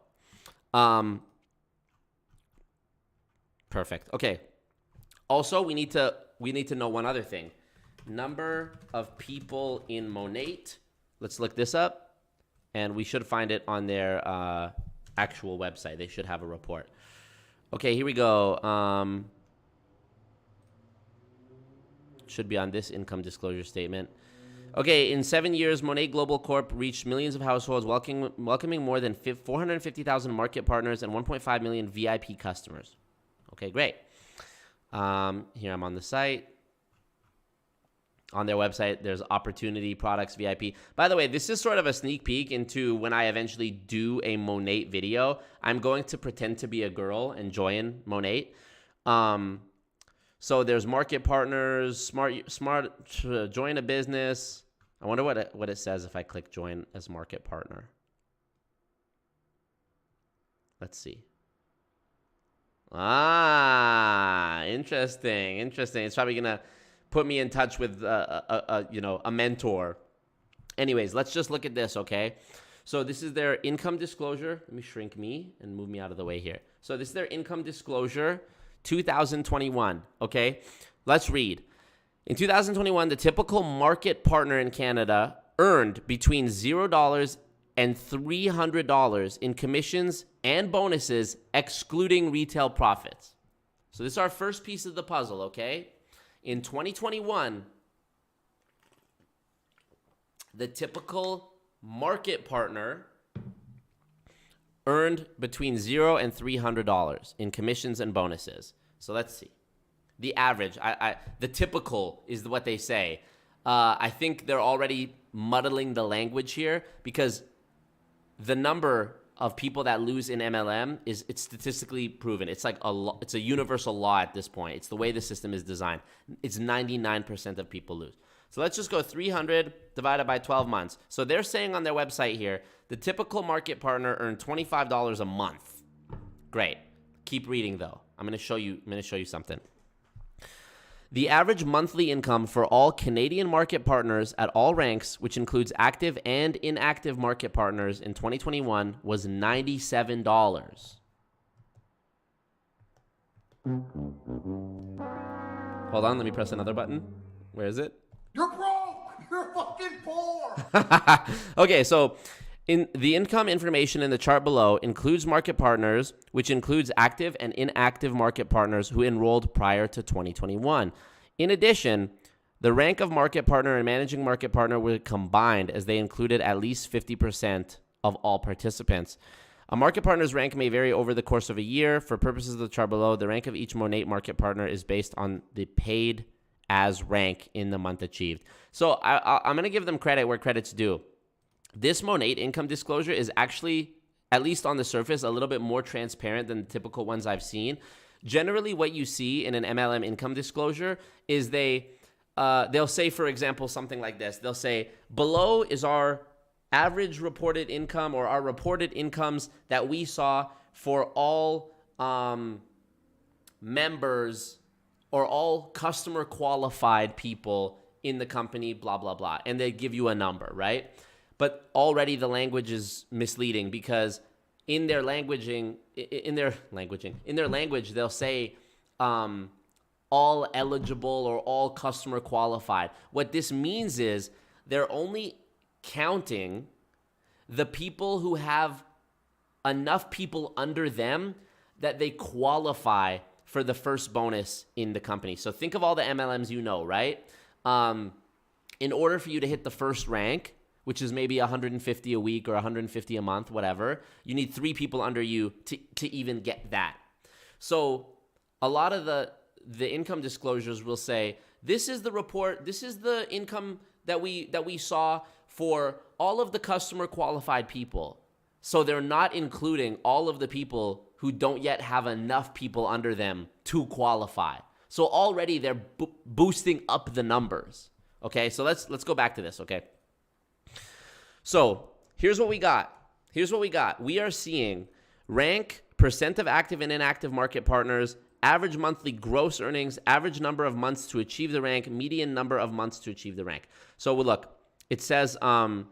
perfect. Okay. Also, we need to know one other thing. Number of people in Monate. Let's look this up, and we should find it on their actual website. They should have a report. Okay, here we go. Should be on this income disclosure statement. Okay, in 7 years, Monet Global Corp reached millions of households, welcoming more than 450,000 market partners and 1.5 million VIP customers. Okay, great. Here I'm on the site. On their website, there's opportunity, products, VIP. By the way, this is sort of a sneak peek into when I eventually do a Monet video. I'm going to pretend to be a girl and join Monet. So there's market partners, smart join a business. I wonder what it says if I click join as market partner. Let's see. Interesting. It's probably gonna put me in touch with a mentor. Anyways, let's just look at this, okay? So this is their income disclosure. Let me shrink me and move me out of the way here. So this is their income disclosure 2021, okay? Let's read. In 2021, the typical market partner in Canada earned between $0 and $300 in commissions and bonuses, excluding retail profits. So this is our first piece of the puzzle, okay? In 2021, the typical market partner earned between $0 and $300 in commissions and bonuses. So let's see. The average, the typical is what they say. I think they're already muddling the language here because the number of people that lose in MLM it's statistically proven. It's like it's a universal law at this point. It's the way the system is designed. It's 99% of people lose. So let's just go 300 divided by 12 months. So they're saying on their website here, the typical market partner earned $25 a month. Great. Keep reading though. I'm going to show you something. The average monthly income for all Canadian market partners at all ranks, which includes active and inactive market partners in 2021, was $97. Hold on, let me press another button. Where is it? You're broke! You're fucking poor! Okay, so in the income information in the chart below includes market partners, which includes active and inactive market partners who enrolled prior to 2021. In addition, the rank of market partner and managing market partner were combined as they included at least 50% of all participants. A market partner's rank may vary over the course of a year. For purposes of the chart below, the rank of each Monet market partner is based on the paid as rank in the month achieved. So I'm going to give them credit where credit's due. This Monet income disclosure is actually, at least on the surface, a little bit more transparent than the typical ones I've seen. Generally, what you see in an MLM income disclosure is they'll say, for example, something like this. They'll say, below is our average reported income or our reported incomes that we saw for all members or all customer qualified people in the company, blah, blah, blah. And they give you a number, right? But already the language is misleading because in their language, they'll say all eligible or all customer qualified. What this means is they're only counting the people who have enough people under them that they qualify for the first bonus in the company. So think of all the MLMs you know, right? In order for you to hit the first rank, which is maybe 150 a week or 150 a month, whatever, you need 3 people under you to even get that. So a lot of the income disclosures will say, this is the report, this is the income that we saw for all of the customer qualified people. So they're not including all of the people who don't yet have enough people under them to qualify. So already they're boosting up the numbers. Okay, so let's go back to this, okay? So here's what we got. We are seeing rank, percent of active and inactive market partners, average monthly gross earnings, average number of months to achieve the rank, median number of months to achieve the rank. So look, it says for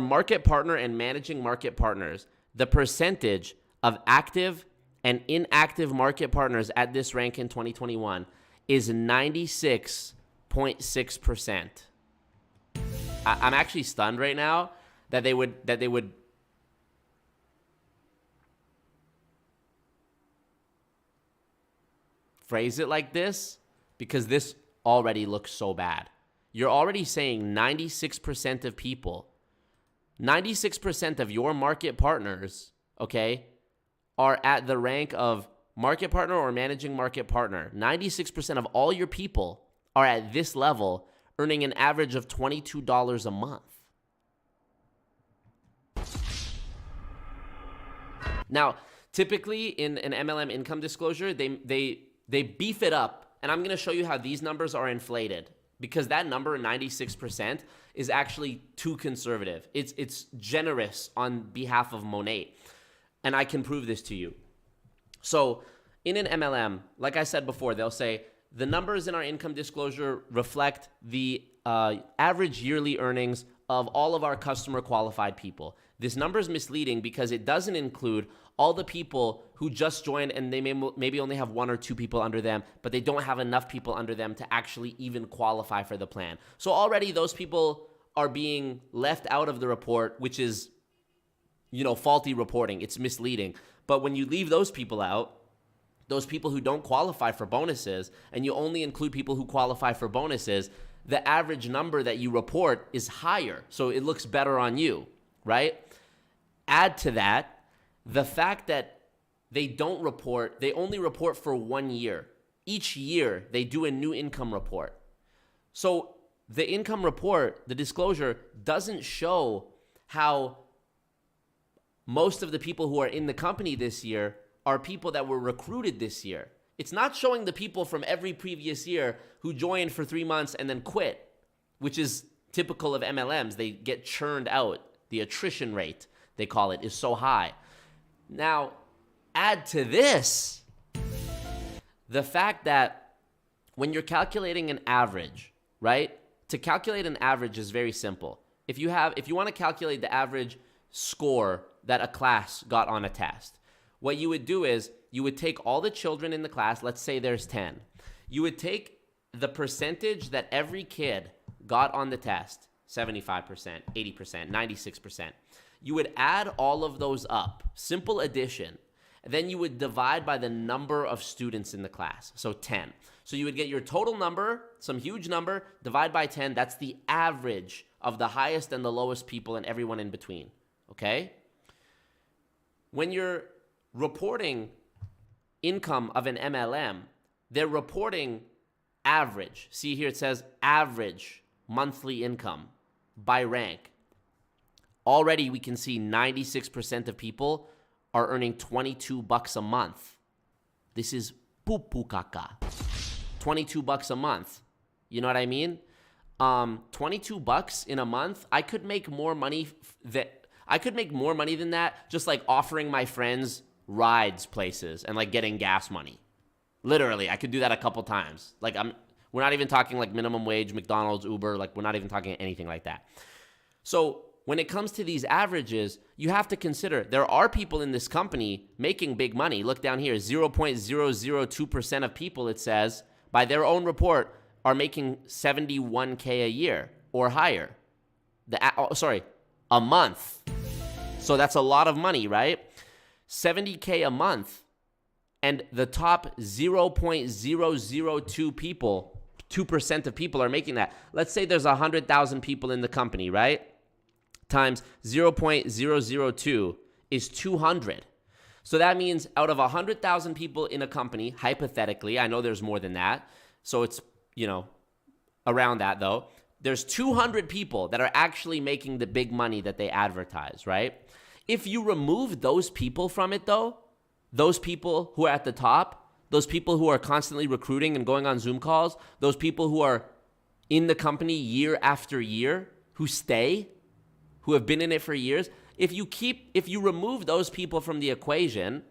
market partner and managing market partners, the percentage of active and inactive market partners at this rank in 2021 is 96.6%. I'm actually stunned right now that they would phrase it like this because this already looks so bad. You're already saying 96% of people, 96% of your market partners, okay, are at the rank of market partner or managing market partner. 96% of all your people are at this level, earning an average of $22 a month. Now, typically in an MLM income disclosure, they beef it up, and I'm going to show you how these numbers are inflated because that number, 96%, is actually too conservative. It's generous on behalf of Monet, and I can prove this to you. So in an MLM, like I said before, they'll say the numbers in our income disclosure reflect the average yearly earnings of all of our customer qualified people. This number is misleading because it doesn't include all the people who just joined and they maybe only have 1 or 2 people under them, but they don't have enough people under them to actually even qualify for the plan. So already those people are being left out of the report, which is, faulty reporting. It's misleading. But when you leave those people out, those people who don't qualify for bonuses, and you only include people who qualify for bonuses, the average number that you report is higher. So it looks better on you, right? Add to that the fact that they only report for 1 year. Each year, they do a new income report. So the income report, the disclosure, doesn't show how most of the people who are in the company this year are people that were recruited this year. It's not showing the people from every previous year who joined for 3 months and then quit, which is typical of MLMs. They get churned out. The attrition rate, they call it, is so high. Now, add to this the fact that when you're calculating an average, right? To calculate an average is very simple. If you want to calculate the average score that a class got on a test, what you would do is you would take all the children in the class, let's say there's 10. You would take the percentage that every kid got on the test, 75%, 80%, 96%. You would add all of those up, simple addition. Then you would divide by the number of students in the class, so 10. So you would get your total number, some huge number, divide by 10. That's the average of the highest and the lowest people and everyone in between, okay? When you're reporting income of an MLM, they're reporting average. See here it says average monthly income by rank. Already we can see 96% of people are earning $22 a month. This is pupu caca. $22 a month. You know what I mean? $22 in a month, I could make more money than that just like offering my friends rides places and like getting gas money. Literally, I could do that a couple times. Like we're not even talking like minimum wage, McDonald's, Uber, like we're not even talking anything like that. So when it comes to these averages, you have to consider there are people in this company making big money. Look down here, 0.002% of people, it says, by their own report, are making $71K a year or higher. A month. So that's a lot of money, right? $70K a month. And the top 0.002 people, 2% of people are making that. Let's say there's 100,000 people in the company, right? Times 0.002 is 200. So that means out of 100,000 people in a company, hypothetically, I know there's more than that. So it's, around that though. There's 200 people that are actually making the big money that they advertise, right? If you remove those people from it though, those people who are at the top, those people who are constantly recruiting and going on Zoom calls, those people who are in the company year after year, who stay, who have been in it for years, if you remove those people from the equation,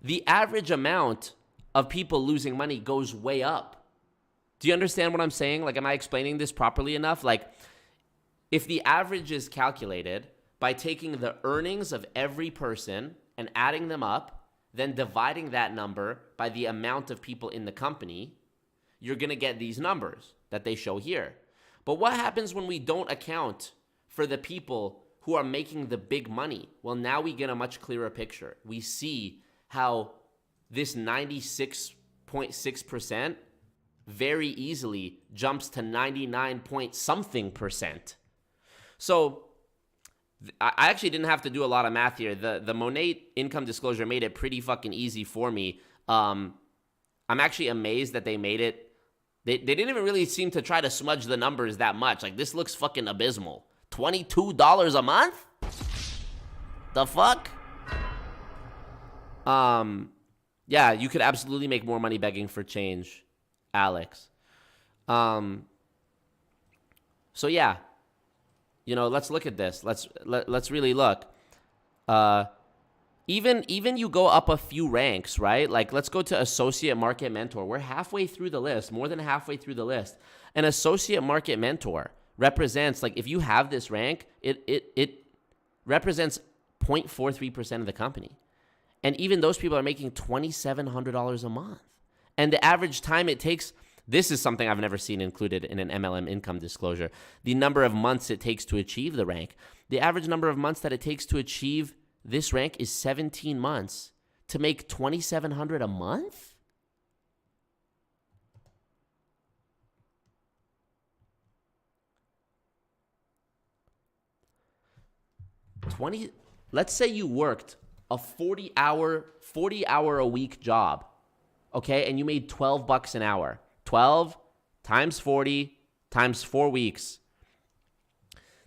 the average amount of people losing money goes way up. Do you understand what I'm saying? Like, am I explaining this properly enough? Like, if the average is calculated by taking the earnings of every person and adding them up, then dividing that number by the amount of people in the company, you're going to get these numbers that they show here. But what happens when we don't account for the people who are making the big money? Well, now we get a much clearer picture. We see how this 96.9% 99.6% very easily jumps to 99 point something percent. So I actually didn't have to do a lot of math here. The Monet income disclosure made it pretty fucking easy for me. I'm actually amazed that they made it. They didn't even really seem to try to smudge the numbers that much. Like, this looks fucking abysmal. $22 a month? The fuck? Yeah, you could absolutely make more money begging for change, Alex. So yeah, let's look at this. Let's really look. Even you go up a few ranks, right? Like, let's go to associate market mentor. We're halfway through the list, more than halfway through the list. An associate market mentor represents, like, if you have this rank, it represents 0.43% of the company. And even those people are making $2,700 a month. And the average time it takes, this is something I've never seen included in an MLM income disclosure, the number of months it takes to achieve the rank. The average number of months that it takes to achieve this rank is 17 months to make $2,700 a month? Let's say you worked a 40-hour a week job, okay, and you made $12 an hour. 12 times 40 times 4 weeks.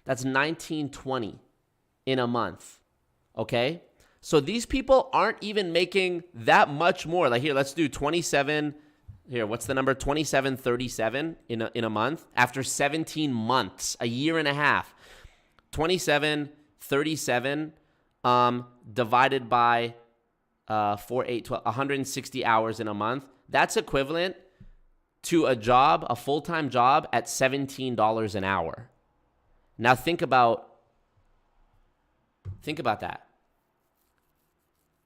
That's $19.20 in a month, okay? So these people aren't even making that much more. Like, here, let's do 27. Here, what's the number? 2737 in a month after 17 months, a year and a half. 2737 divided by 4, 8, 12, 160 hours in a month. That's equivalent to a job, a full-time job at $17 an hour. Now think about that.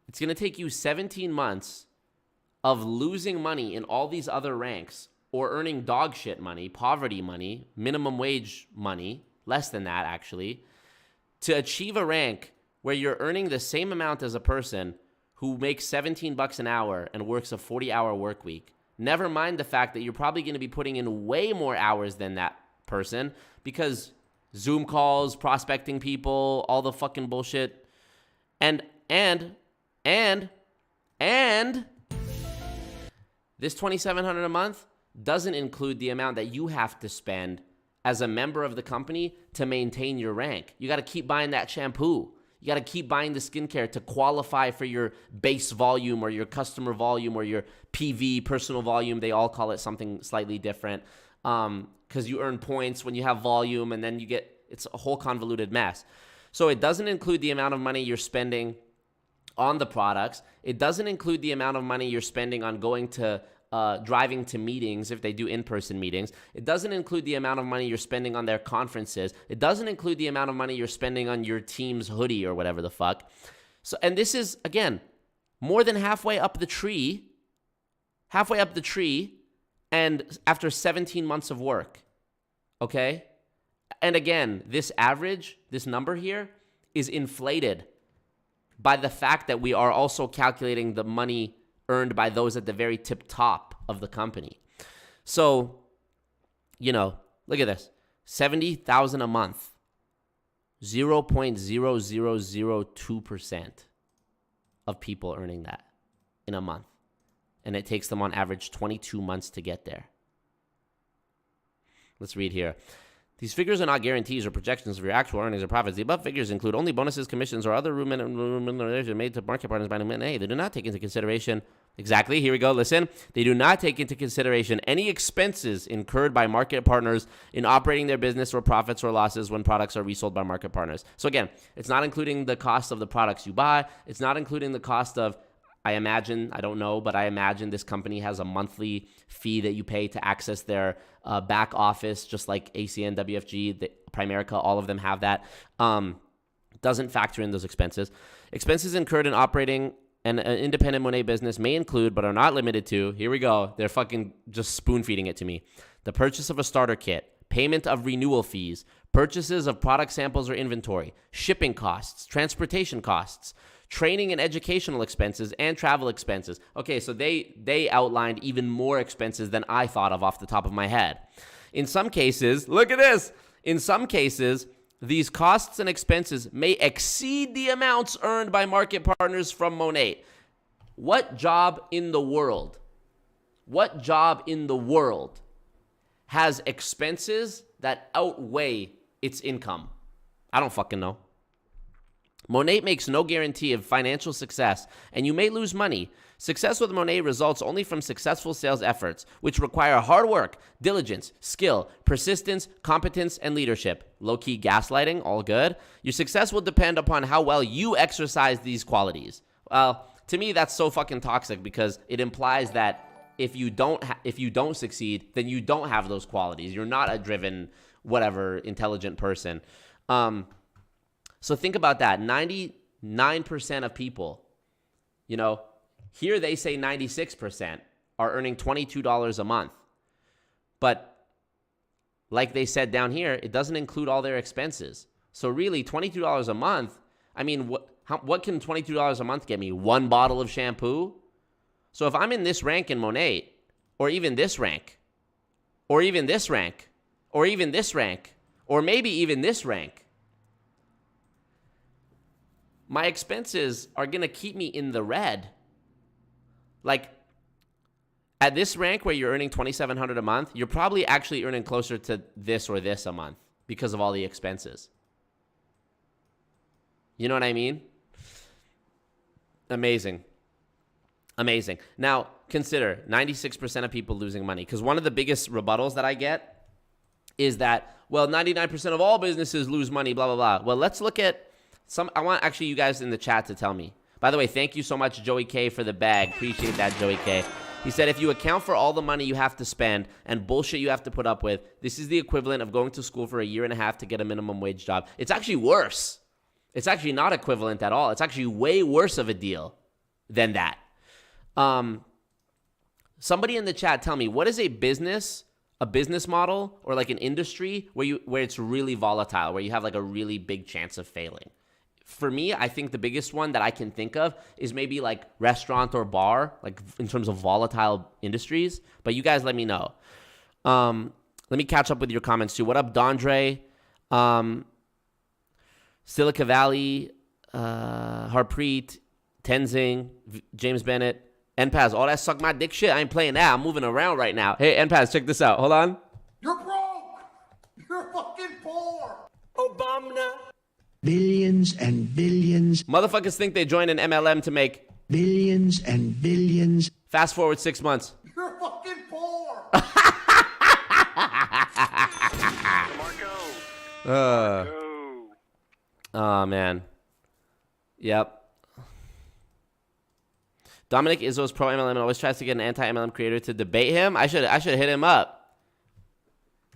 It's going to take you 17 months of losing money in all these other ranks, or earning dog shit money, poverty money, minimum wage money, less than that actually, to achieve a rank where you're earning the same amount as a person who makes $17 an hour and works a 40-hour work week. Never mind the fact that you're probably going to be putting in way more hours than that person, because Zoom calls, prospecting people, all the fucking bullshit. And this $2,700 a month doesn't include the amount that you have to spend as a member of the company to maintain your rank. You got to keep buying that shampoo. You got to keep buying the skincare to qualify for your base volume or your customer volume or your PV, personal volume. They all call it something slightly different, because you earn points when you have volume, and then it's a whole convoluted mess. So it doesn't include the amount of money you're spending on the products. It doesn't include the amount of money you're spending on going to driving to meetings if they do in-person meetings. It doesn't include the amount of money you're spending on their conferences. It doesn't include the amount of money you're spending on your team's hoodie or whatever the fuck. So, and this is, again, more than halfway up the tree, and after 17 months of work, okay? And again, this average, this number here, is inflated by the fact that we are also calculating the money earned by those at the very tip top of the company. So, look at this. $70,000 a month. 0.0002% of people earning that in a month. And it takes them on average 22 months to get there. Let's read here. These figures are not guarantees or projections of your actual earnings or profits. The above figures include only bonuses, commissions, or other remunerations made to market partners by M&A. They do not take into consideration, exactly, here we go, listen. They do not take into consideration any expenses incurred by market partners in operating their business or profits or losses when products are resold by market partners. So again, it's not including the cost of the products you buy. It's not including the cost of, I imagine, I don't know, but I imagine this company has a monthly fee that you pay to access their back office, just like ACN, WFG, Primerica, all of them have that. Doesn't factor in those expenses. Expenses incurred in operating an independent Monet business may include, but are not limited to, here we go, they're fucking just spoon feeding it to me, the purchase of a starter kit, payment of renewal fees, purchases of product samples or inventory, shipping costs, transportation costs, training and educational expenses, and travel expenses. Okay, so they outlined even more expenses than I thought of off the top of my head. In some cases, look at this. In some cases, these costs and expenses may exceed the amounts earned by market partners from Monat. What job in the world? What job in the world has expenses that outweigh its income? I don't fucking know. Monat makes no guarantee of financial success, and you may lose money. Success with Monat results only from successful sales efforts, which require hard work, diligence, skill, persistence, competence, and leadership. Low-key gaslighting, all good. Your success will depend upon how well you exercise these qualities. Well, to me, that's so fucking toxic because it implies that if you don't succeed, then you don't have those qualities. You're not a driven, whatever, intelligent person. So think about that. 99% of people, here they say 96% are earning $22 a month. But like they said down here, it doesn't include all their expenses. So really, $22 a month, I mean, what can $22 a month get me? One bottle of shampoo? So if I'm in this rank in Monat, or even this rank, or even this rank, or even this rank, or maybe even this rank, my expenses are going to keep me in the red. Like, at this rank where you're earning $2,700 a month, you're probably actually earning closer to this or this a month because of all the expenses. You know what I mean? Amazing. Amazing. Now, consider 96% of people losing money, because one of the biggest rebuttals that I get is that, well, 99% of all businesses lose money, blah, blah, blah. Well, let's look at I want actually you guys in the chat to tell me. By the way, thank you so much, Joey K, for the bag. Appreciate that, Joey K. He said, if you account for all the money you have to spend and bullshit you have to put up with, this is the equivalent of going to school for a year and a half to get a minimum wage job. It's actually worse. It's actually not equivalent at all. It's actually way worse of a deal than that. Somebody in the chat tell me, what is a business model or like an industry where it's really volatile, where you have like a really big chance of failing? For me, I think the biggest one that I can think of is maybe like restaurant or bar, like in terms of volatile industries. But you guys let me know. Let me catch up with your comments too. What up, Dondre? Silica Valley, Harpreet, Tenzing, James Bennett, NPaz. All that suck my dick shit. I ain't playing that. I'm moving around right now. Hey, NPaz, check this out. Hold on. You're broke! You're fucking poor! Obama. Billions and billions, Motherfuckers think they joined an MLM to make billions and billions. fast forward 6 months. You're fucking poor! Oh, man. Yep. Dominic Izzo's pro MLM and always tries to get an anti-MLM creator to debate him. I should hit him up.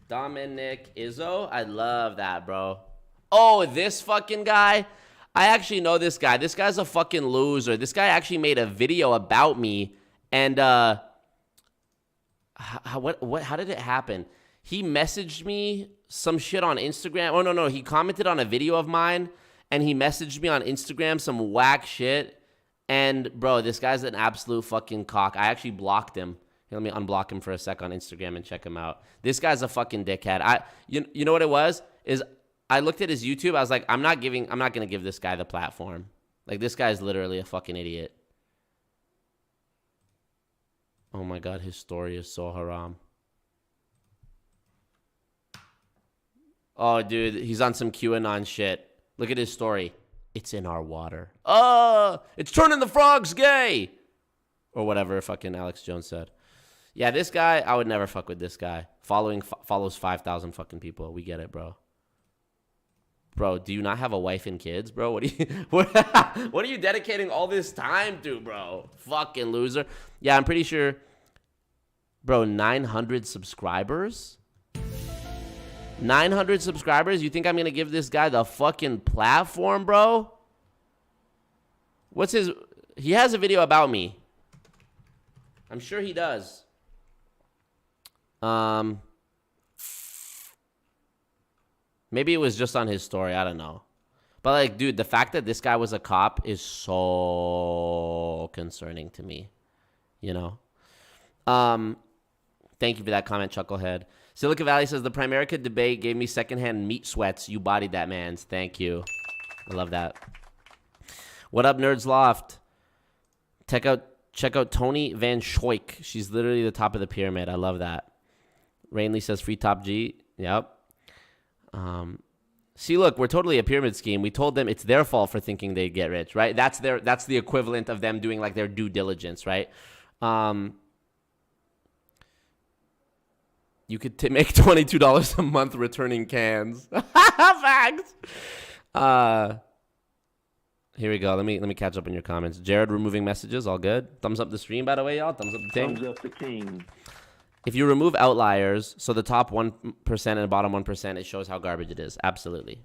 Dominic Izzo? I love that, bro. Oh, this fucking guy? I actually know this guy. This guy's a fucking loser. This guy actually made a video about me, and how did it happen? He messaged me some shit on Instagram. Oh, no. He commented on a video of mine, and he messaged me on Instagram some whack shit. And, bro, this guy's an absolute fucking cock. I actually blocked him. Here, let me unblock him for a sec on Instagram and check him out. This guy's a fucking dickhead. You know what it was? I looked at his YouTube. I was like, I'm not going to give this guy the platform. Like, this guy's literally a fucking idiot. Oh, my God. His story is so haram. Oh, dude. He's on some QAnon shit. Look at his story. It's in our water. Oh, it's turning the frogs gay. Or whatever fucking Alex Jones said. Yeah, this guy, I would never fuck with this guy. Follows 5,000 fucking people. We get it, bro. Bro, do you not have a wife and kids, bro? What are you dedicating all this time to, bro? Fucking loser. Yeah, I'm pretty sure, bro, 900 subscribers? 900 subscribers? You think I'm going to give this guy the fucking platform, bro? He has a video about me. I'm sure he does. Maybe it was just on his story. I don't know. But like, dude, the fact that this guy was a cop is so concerning to me, you know? Thank you for that comment, Chucklehead. Silicon Valley says, the Primerica debate gave me secondhand meat sweats. You bodied that, man. Thank you. I love that. What up, Nerds Loft? Check out Tony Van Schoik. She's literally the top of the pyramid. I love that. Rainley says, free top G. Yep. See, look, we're totally a pyramid scheme. We told them it's their fault for thinking they'd get rich, right? That's the equivalent of them doing like their due diligence, right? You could make $22 a month returning cans. Facts. Here we go. Let me catch up in your comments. Jared removing messages. All good. Thumbs up the stream, by the way, y'all. Thumbs up the thing. Thumbs up the king. If you remove outliers, so the top 1% and the bottom 1%, it shows how garbage it is. Absolutely.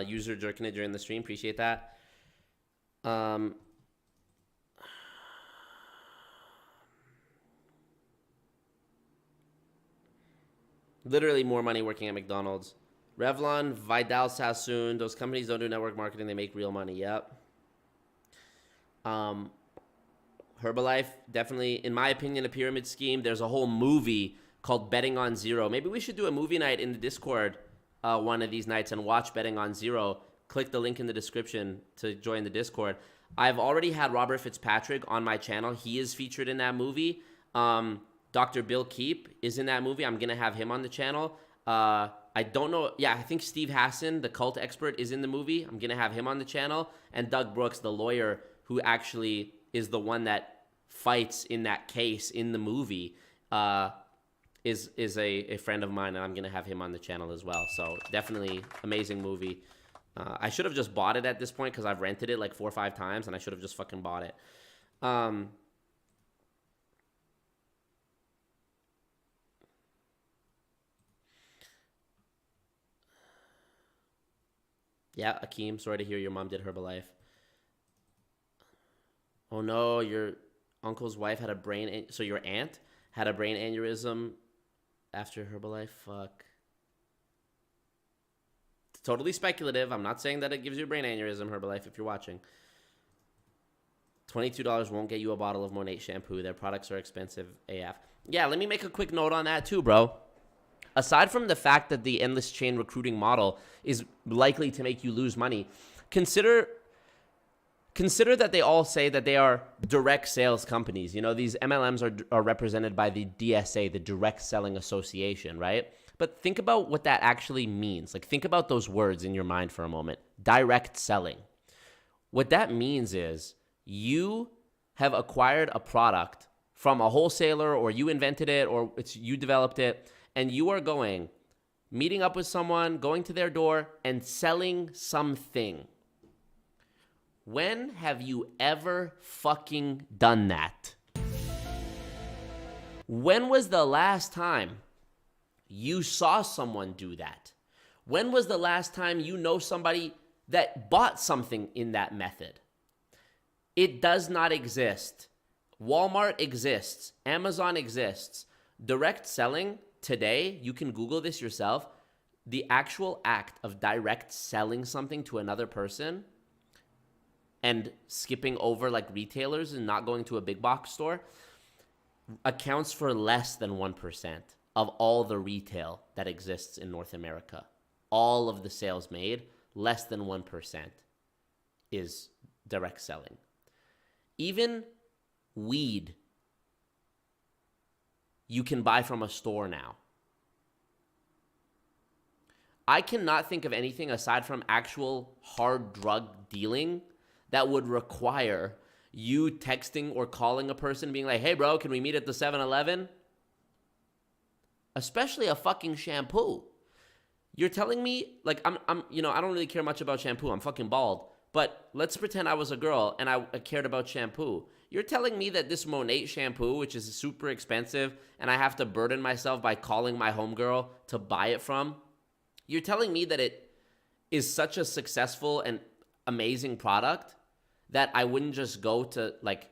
User jerking it during the stream. Appreciate that. Literally more money working at McDonald's. Revlon, Vidal Sassoon, those companies don't do network marketing. They make real money. Yep. Herbalife, definitely, in my opinion, a pyramid scheme. There's a whole movie called Betting on Zero. Maybe we should do a movie night in the Discord one of these nights and watch Betting on Zero. Click the link in the description to join the Discord. I've already had Robert Fitzpatrick on my channel. He is featured in that movie. Dr. Bill Keep is in that movie. I'm going to have him on the channel. I don't know. Yeah, I think Steve Hassan, the cult expert, is in the movie. I'm going to have him on the channel. And Doug Brooks, the lawyer who actually is the one that fights in that case in the movie, is a friend of mine, and I'm going to have him on the channel as well. So definitely amazing movie. I should have just bought it at this point because I've rented it like 4 or 5 times, and I should have just fucking bought it. Yeah, Akeem, sorry to hear your mom did Herbalife. Oh no, your uncle's wife had a so your aunt had a brain aneurysm after Herbalife? Fuck. It's totally speculative. I'm not saying that it gives you a brain aneurysm, Herbalife, if you're watching. $22 won't get you a bottle of Monat shampoo. Their products are expensive AF. Yeah, let me make a quick note on that too, bro. Aside from the fact that the endless chain recruiting model is likely to make you lose money, consider that they all say that they are direct sales companies. You know, these MLMs are represented by the DSA, the Direct Selling Association, right? But think about what that actually means. Like, think about those words in your mind for a moment. Direct selling. What that means is you have acquired a product from a wholesaler, or you invented it, or you developed it, and you are meeting up with someone, going to their door, and selling something. When have you ever fucking done that? When was the last time you saw someone do that? When was the last time you know somebody that bought something in that method? It does not exist. Walmart exists. Amazon exists. Direct selling today, you can Google this yourself. The actual act of direct selling something to another person and skipping over like retailers and not going to a big box store accounts for less than 1% of all the retail that exists in North America. All of the sales made, less than 1% is direct selling. Even weed you can buy from a store now. I cannot think of anything aside from actual hard drug dealing that would require you texting or calling a person being like, hey bro, can we meet at the 7-Eleven? Especially a fucking shampoo. You're telling me, like, I'm I don't really care much about shampoo. I'm fucking bald. But let's pretend I was a girl and I cared about shampoo. You're telling me that this Monat shampoo, which is super expensive, and I have to burden myself by calling my homegirl to buy it from, you're telling me that it is such a successful and amazing product that I wouldn't just go to, like,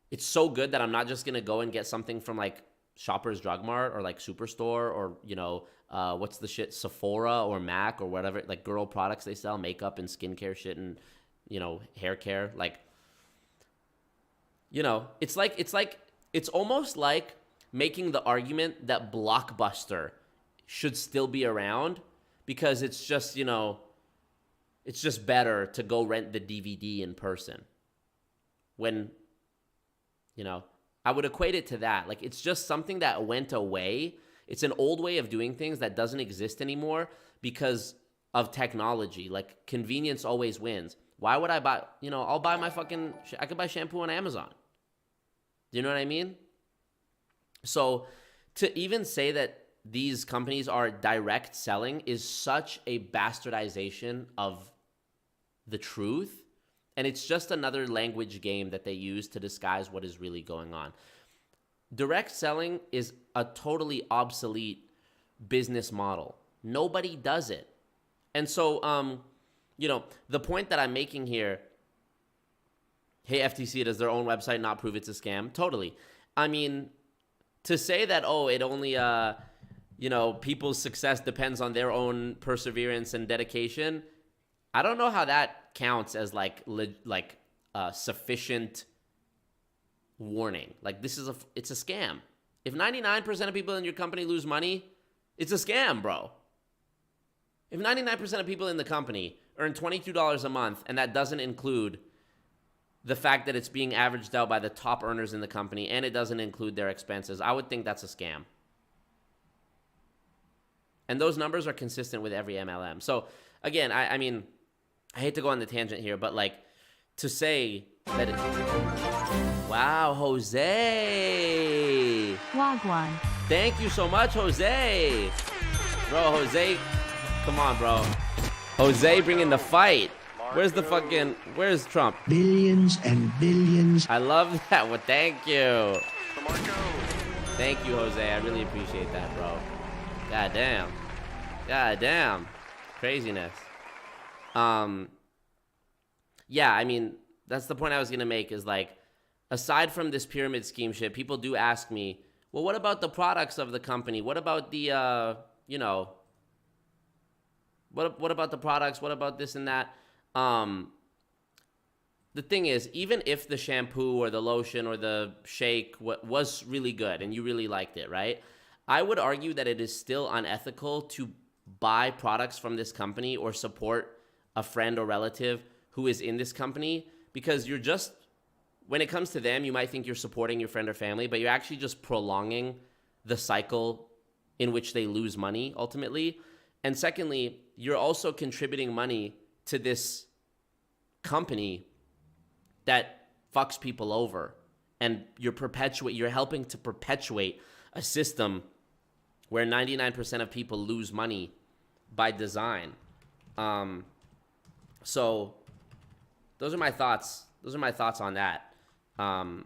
it's so good that I'm not just going to go and get something from, like, Shoppers Drug Mart or like Superstore or, you know, what's the shit, Sephora or MAC or whatever, like girl products they sell, makeup and skincare shit and, you know, hair care. Like, you know, it's almost like making the argument that Blockbuster should still be around because it's just, you know, it's just better to go rent the DVD in person. When, you know, I would equate it to that. Like, it's just something that went away. It's an old way of doing things that doesn't exist anymore because of technology. Like, convenience always wins. Why would I buy, you know, I'll buy my fucking, I could buy shampoo on Amazon. Do you know what I mean? So to even say that these companies are direct selling is such a bastardization of the truth. And it's just another language game that they use to disguise what is really going on. Direct selling is a totally obsolete business model. Nobody does it. And so, you know, the point that I'm making here, hey, FTC, does their own website not prove it's a scam? Totally. I mean, to say that, oh, it only, you know, people's success depends on their own perseverance and dedication, I don't know how that counts as like sufficient warning. Like, it's a scam. If 99% of people in your company lose money, it's a scam, bro. If 99% of people in the company earn $22 a month, and that doesn't include the fact that it's being averaged out by the top earners in the company, and it doesn't include their expenses, I would think that's a scam. And those numbers are consistent with every MLM. So again, I mean, I hate to go on the tangent here, but like, to say that it... Wow, Jose! Wagwan. Thank you so much, Jose! Bro, Jose, come on, bro. Jose bringing the fight. Where's Trump? Billions and billions. I love that. Well, thank you. Thank you, Jose. I really appreciate that, bro. God damn. Craziness. Yeah, I mean, that's the point I was going to make is like, aside from this pyramid scheme shit, people do ask me, well, what about the products of the company? What about the, you know, what about the products? What about this and that? The thing is, even if the shampoo or the lotion or the shake was really good and you really liked it, right? I would argue that it is still unethical to buy products from this company or support a friend or relative who is in this company, because you're just, when it comes to them, you might think you're supporting your friend or family, but you're actually just prolonging the cycle in which they lose money ultimately. And secondly, you're also contributing money to this company that fucks people over, and you're helping to perpetuate a system where 99% of people lose money by design. So those are my thoughts. Those are my thoughts on that. Let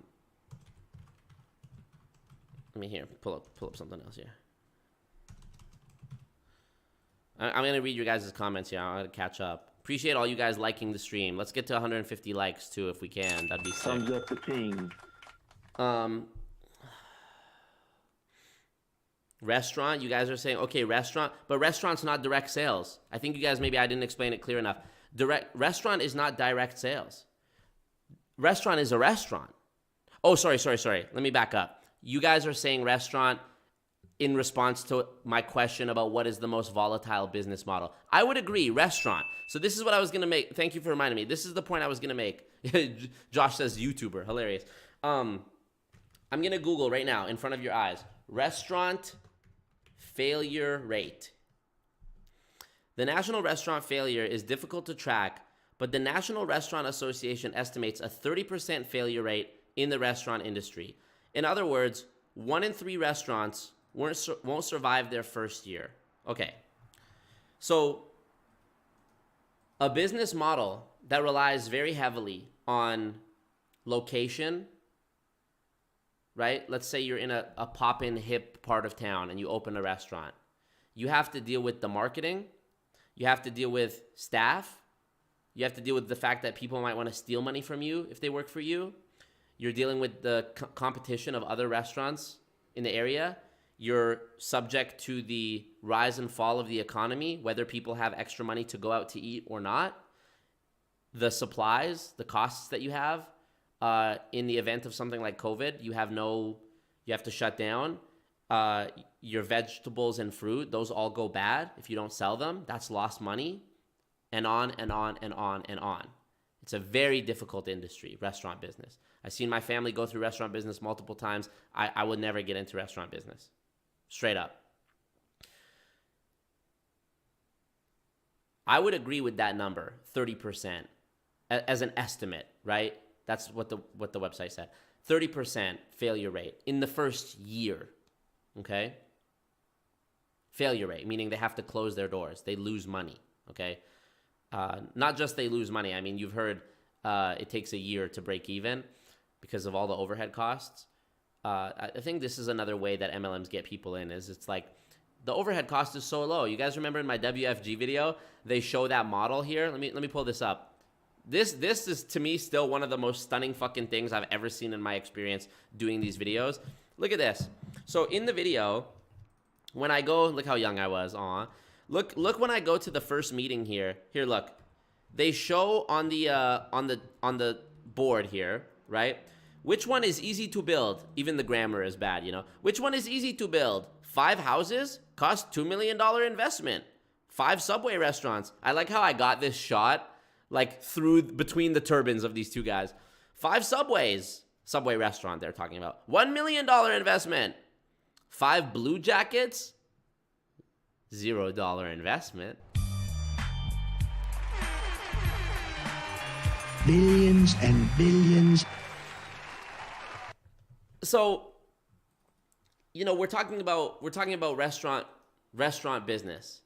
me pull up something else here. I'm going to read your guys' comments here. I'm going to catch up. Appreciate all you guys liking the stream. Let's get to 150 likes, too, if we can. That'd be sick. Thumbs up the team. Restaurant, you guys are saying, okay, restaurant. But restaurant's not direct sales. I think you guys, maybe I didn't explain it clear enough. Restaurant is not direct sales. Restaurant is a restaurant. Oh, sorry. Let me back up. You guys are saying restaurant in response to my question about what is the most volatile business model. I would agree, restaurant. So this is what I was going to make. Thank you for reminding me. This is the point I was going to make. Josh says YouTuber. Hilarious. I'm going to Google right now in front of your eyes. Restaurant failure rate. The national restaurant failure is difficult to track, but the National Restaurant Association estimates a 30% failure rate in the restaurant industry. In other words, 1 in 3 restaurants won't survive their first year. Okay. So a business model that relies very heavily on location, right? Let's say you're in a pop-in hip part of town and you open a restaurant. You have to deal with the marketing. You have to deal with staff. You have to deal with the fact that people might want to steal money from you if they work for you. You're dealing with the competition of other restaurants in the area, you're subject to the rise and fall of the economy, whether people have extra money to go out to eat or not. The supplies, the costs that you have, in the event of something like COVID, you have to shut down. Your vegetables and fruit, those all go bad if you don't sell them. That's lost money, and on and on and on and on. It's a very difficult industry, restaurant business. I've seen my family go through restaurant business multiple times. I would never get into restaurant business. Straight up. I would agree with that number, 30%, as an estimate, right? That's what the website said. 30% failure rate in the first year, okay? Failure rate, meaning they have to close their doors. They lose money, okay? Not just they lose money. I mean, you've heard it takes a year to break even because of all the overhead costs. I think this is another way that MLMs get people in, is it's like the overhead cost is so low. You guys remember in my WFG video, they show that model here. Let me pull this up. This is, to me, still one of the most stunning fucking things I've ever seen in my experience doing these videos. Look at this. So in the video, when I go, look how young I was. Aw. Look when I go to the first meeting here. Here, look. They show on the board here, right? Which one is easy to build? Even the grammar is bad, you know. Which one is easy to build? 5 houses cost $2 million investment. 5 Subway restaurants. I like how I got this shot like through between the turbans of these two guys. 5 Subway restaurant they're talking about. $1 million investment. 5 Blue Jackets, $0 investment. Billions and billions. So, you know, we're talking about restaurant business.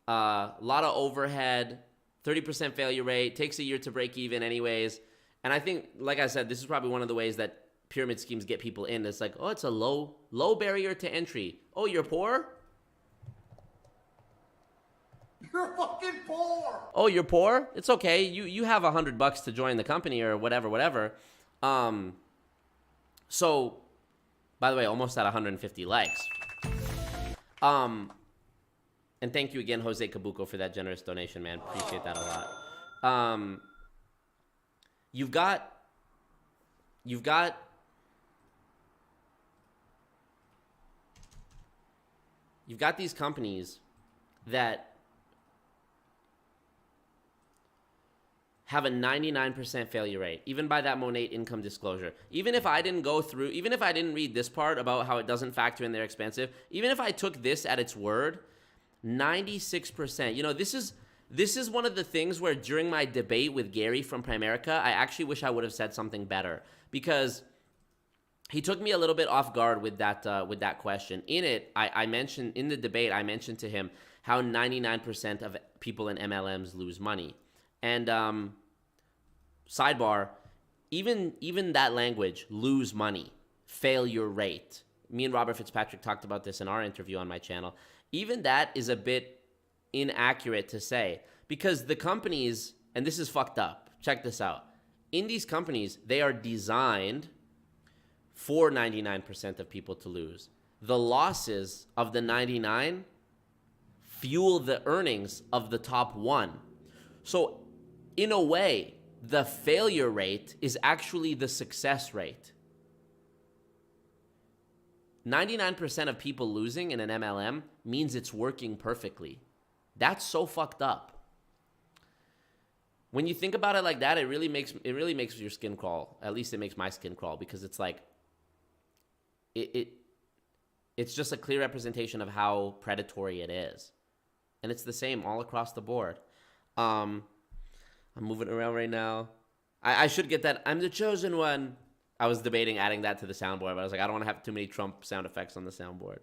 A lot of overhead, 30% failure rate, takes a year to break even anyways. And I think, like I said, this is probably one of the ways that pyramid schemes get people in. It's like, oh, it's a low barrier to entry. Oh, you're poor? You're fucking poor! Oh, you're poor? It's okay. You have $100 to join the company or whatever. So, by the way, almost at 150 likes. And thank you again, Jose Cabuco, for that generous donation, man. Appreciate that a lot. You've got these companies that have a 99% failure rate, even by that Monate income disclosure. Even if I didn't read this part about how it doesn't factor in they're expensive, even if I took this at its word, 96%. You know, this is one of the things where during my debate with Gary from Primerica, I actually wish I would have said something better, because he took me a little bit off guard with that question. In it, I mentioned, in the debate, I mentioned to him how 99% of people in MLMs lose money. And sidebar, even that language, lose money, failure rate. Me and Robert Fitzpatrick talked about this in our interview on my channel. Even that is a bit inaccurate to say, because the companies, and this is fucked up, check this out. In these companies, they are designed for 99% of people to lose. The losses of the 99 fuel the earnings of the top 1. So in a way, the failure rate is actually the success rate. 99% of people losing in an MLM means it's working perfectly. That's so fucked up. When you think about it like that, it really makes your skin crawl. At least it makes my skin crawl, because it's like it's just a clear representation of how predatory it is. And it's the same all across the board. I'm moving around right now. I should get that. I'm the chosen one. I was debating adding that to the soundboard, but I was like, I don't want to have too many Trump sound effects on the soundboard.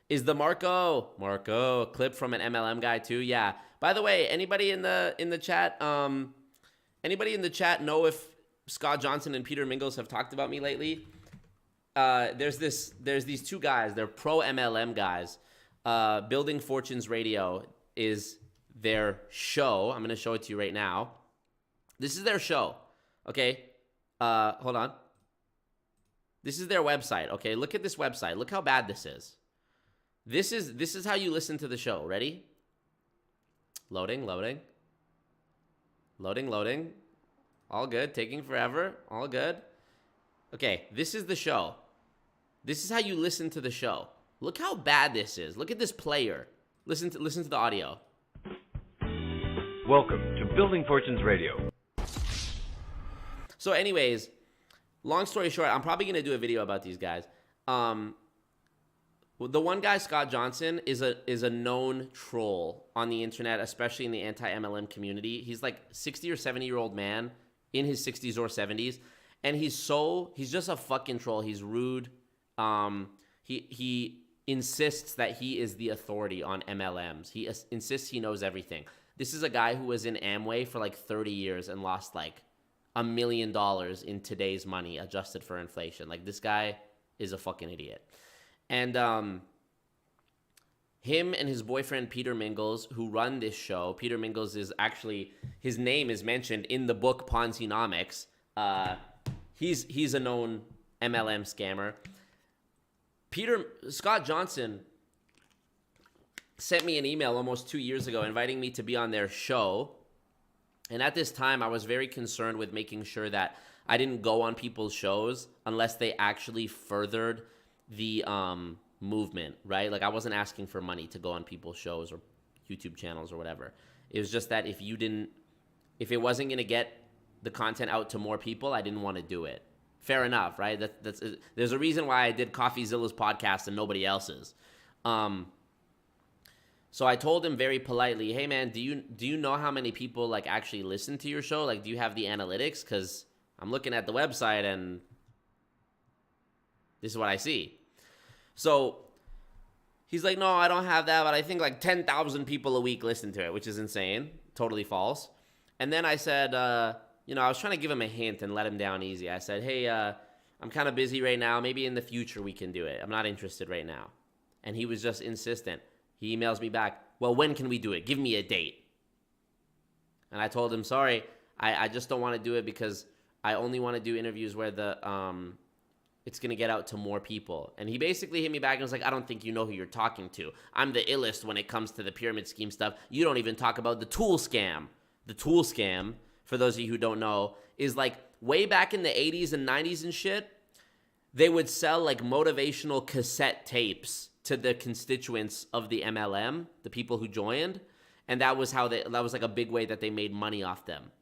Is the Marco a clip from an MLM guy too? Yeah. By the way, anybody in the chat know if Scott Johnson and Peter Mingles have talked about me lately? There's these two guys. They're pro MLM guys. Building Fortunes Radio is their show. I'm going to show it to you right now. This is their show. Okay. Hold on. This is their website, okay? Look at this website. Look how bad this is. This is how you listen to the show. Ready? Loading. All good. Taking forever. All good. Okay, this is the show. This is how you listen to the show. Look how bad this is. Look at this player. Listen to the audio. Welcome to Building Fortunes Radio. So anyways, long story short, I'm probably going to do a video about these guys. The one guy, Scott Johnson, is a known troll on the internet, especially in the anti-MLM community. He's like 60 or 70-year-old man in his 60s or 70s, and he's just a fucking troll. He's rude. He insists that he is the authority on MLMs. He insists he knows everything. This is a guy who was in Amway for like 30 years and lost like $1 million in today's money adjusted for inflation. Like, this guy is a fucking idiot. And him and his boyfriend Peter Mingles, who run this show, Peter Mingles is actually, his name is mentioned in the book Ponzi-nomics. He's a known MLM scammer. Scott Johnson sent me an email almost 2 years ago inviting me to be on their show. And at this time, I was very concerned with making sure that I didn't go on people's shows unless they actually furthered the movement, right? Like, I wasn't asking for money to go on people's shows or YouTube channels or whatever. It was just that if it wasn't going to get the content out to more people, I didn't want to do it. Fair enough, right? There's a reason why I did CoffeeZilla's podcast and nobody else's. So I told him very politely, hey man, do you know how many people like actually listen to your show? Like, do you have the analytics? Because I'm looking at the website and this is what I see. So he's like, no, I don't have that, but I think like 10,000 people a week listen to it, which is insane. Totally false. And then I said, I was trying to give him a hint and let him down easy. I said, hey, I'm kind of busy right now. Maybe in the future we can do it. I'm not interested right now. And he was just insistent. He emails me back, well, when can we do it? Give me a date. And I told him, sorry, I just don't want to do it because I only want to do interviews where it's going to get out to more people. And he basically hit me back and was like, I don't think you know who you're talking to. I'm the illest when it comes to the pyramid scheme stuff. You don't even talk about the tool scam. The tool scam, for those of you who don't know, is like way back in the 80s and 90s and shit, they would sell like motivational cassette tapes to the constituents of the MLM, the people who joined, and that was like a big way that they made money off them.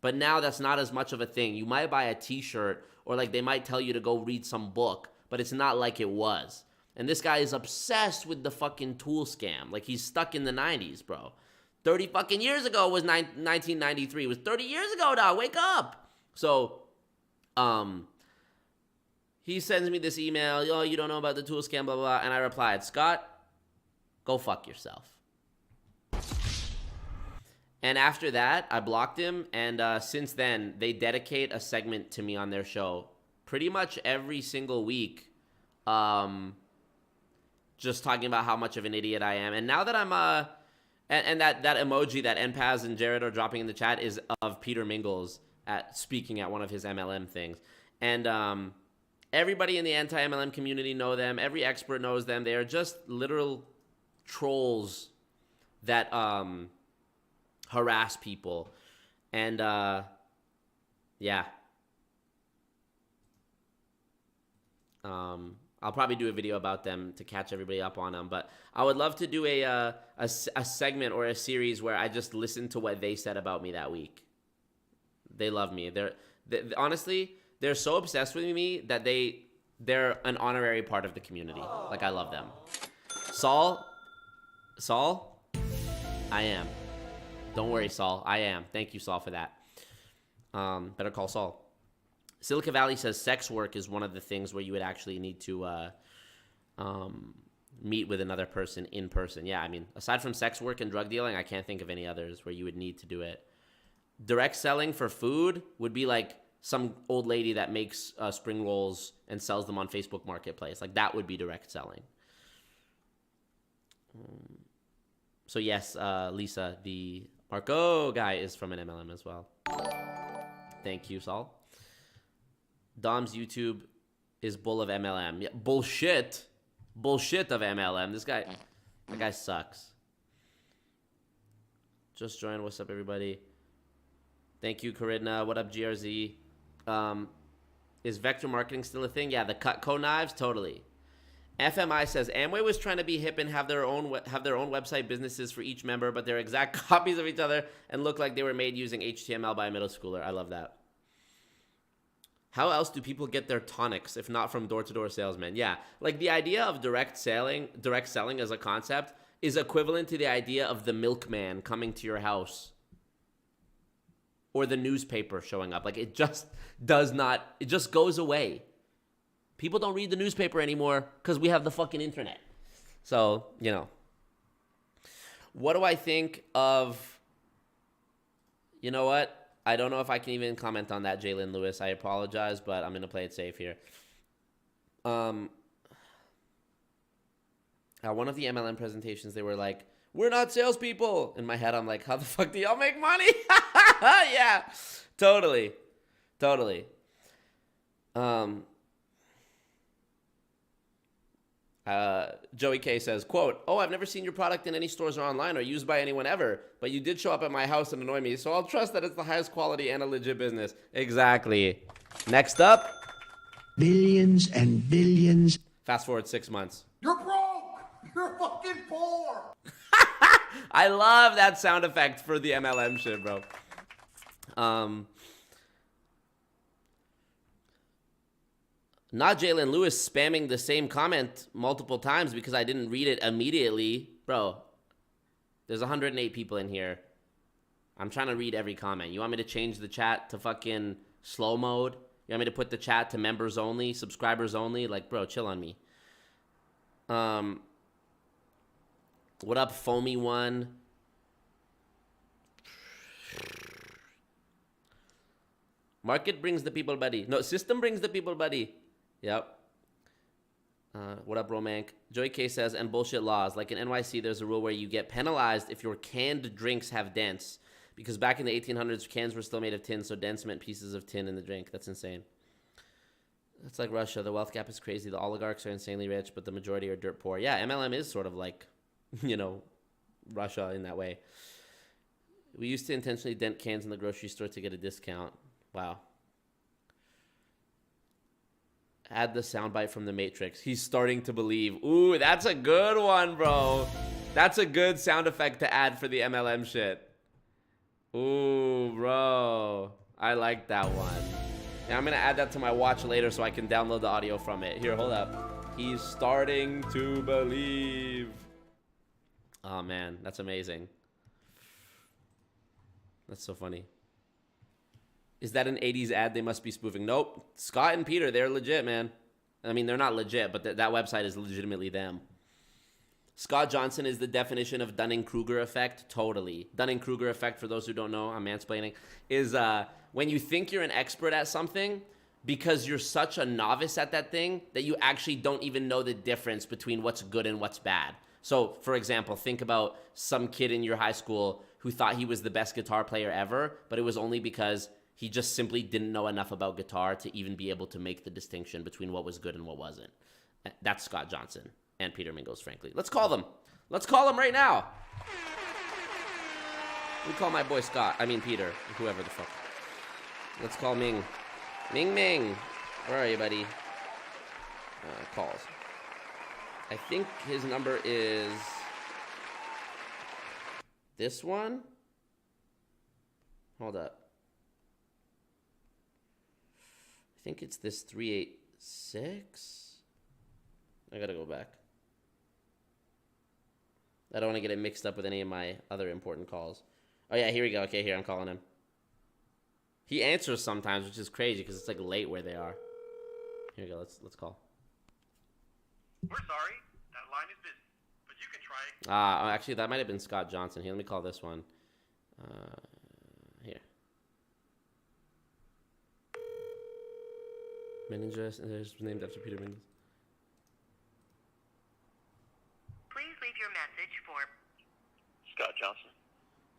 But now that's not as much of a thing. You might buy a t-shirt or like they might tell you to go read some book, but it's not like it was. And this guy is obsessed with the fucking tool scam. Like, he's stuck in the 90s, bro. 30 fucking years ago was 1993. It was 30 years ago, dog. Wake up. So, he sends me this email, oh, you don't know about the tool scam, blah, blah, blah. And I replied, Scott, go fuck yourself. And after that, I blocked him. And since then, they dedicate a segment to me on their show pretty much every single week. Just talking about how much of an idiot I am. And now that I'm, and that emoji that NPaz and Jared are dropping in the chat is of Peter Mingles speaking at one of his MLM things. And, everybody in the anti-MLM community know them. Every expert knows them. They are just literal trolls that harass people. And yeah. I'll probably do a video about them to catch everybody up on them. But I would love to do a segment or a series where I just listen to what they said about me that week. They love me. Honestly, they're so obsessed with me that they're an honorary part of the community. Like, I love them. Saul, I am. Don't worry, Saul. I am. Thank you, Saul, for that. Better call Saul. Silicon Valley says sex work is one of the things where you would actually need to meet with another person in person. Yeah, I mean, aside from sex work and drug dealing, I can't think of any others where you would need to do it. Direct selling for food would be like some old lady that makes spring rolls and sells them on Facebook Marketplace. Like, that would be direct selling. So yes, Lisa, the Marco guy is from an MLM as well. Thank you, Saul. Dom's YouTube is bull of MLM. Yeah, bullshit. Bullshit of MLM. That guy sucks. Just joined. What's up, everybody? Thank you, Corinna. What up, GRZ? Is vector marketing still a thing? Yeah, the Cutco knives, totally. FMI says Amway was trying to be hip and have their own website businesses for each member, but they're exact copies of each other and look like they were made using HTML by a middle schooler. I love that. How else do people get their tonics if not from door-to-door salesmen? Yeah, like the idea of direct selling as a concept is equivalent to the idea of the milkman coming to your house or the newspaper showing up. Like it just goes away. People don't read the newspaper anymore because we have the fucking internet. So, you know. What do I think of... You know what? I don't know if I can even comment on that, Jalen Lewis. I apologize, but I'm going to play it safe here. At one of the MLM presentations, they were like, we're not salespeople. In my head, I'm like, how the fuck do y'all make money? Yeah, totally. Joey K says, quote, oh, I've never seen your product in any stores or online or used by anyone ever, but you did show up at my house and annoy me, so I'll trust that it's the highest quality and a legit business. Exactly. Next up. Billions and billions. Fast forward 6 months. You're broke! You're fucking poor! I love that sound effect for the MLM shit, bro. Not Jalen Lewis spamming the same comment multiple times because I didn't read it immediately. Bro, there's 108 people in here. I'm trying to read every comment. You want me to change the chat to fucking slow mode? You want me to put the chat to members only, subscribers only? Like, bro, chill on me. What up, Foamy One? Market brings the people, buddy. No, system brings the people, buddy. Yep. What up, Romank? Joey K says, and bullshit laws. Like in NYC, there's a rule where you get penalized if your canned drinks have dents. Because back in the 1800s, cans were still made of tin, so dents meant pieces of tin in the drink. That's insane. It's like Russia. The wealth gap is crazy. The oligarchs are insanely rich, but the majority are dirt poor. Yeah, MLM is sort of like, you know, Russia in that way. We used to intentionally dent cans in the grocery store to get a discount. Wow. Add the soundbite from The Matrix. He's starting to believe. Ooh, that's a good one, bro. That's a good sound effect to add for the MLM shit. Ooh, bro. I like that one. Yeah, I'm going to add that to my watch later so I can download the audio from it. Here, hold up. He's starting to believe. Oh, man. That's amazing. That's so funny. Is that an 80s ad they must be spoofing? Nope. Scott and Peter, they're legit, man. I mean, they're not legit, but that website is legitimately them. Scott Johnson is the definition of Dunning-Kruger effect. Totally. Dunning-Kruger effect, for those who don't know, I'm mansplaining, is when you think you're an expert at something because you're such a novice at that thing that you actually don't even know the difference between what's good and what's bad. So, for example, think about some kid in your high school who thought he was the best guitar player ever, but it was only because he just simply didn't know enough about guitar to even be able to make the distinction between what was good and what wasn't. That's Scott Johnson and Peter Mingles, frankly. Let's call them. Let's call them right now. We call my boy Scott. I mean Peter. Whoever the fuck. Let's call Ming. Ming. Where are you, buddy? Calls. I think his number is this one. Hold up. I think it's this 386. I gotta go back. I don't want to get it mixed up with any of my other important calls. Oh yeah, here we go. Okay, here, I'm calling him. He answers sometimes, which is crazy because it's like late where they are. Here we go. Let's call. We're sorry, that line is busy, but you can try. Actually, that might have been Scott Johnson. Here, let me call this one. Here. Meningers, is named after Peter Mingles. Please leave your message for Scott Johnson.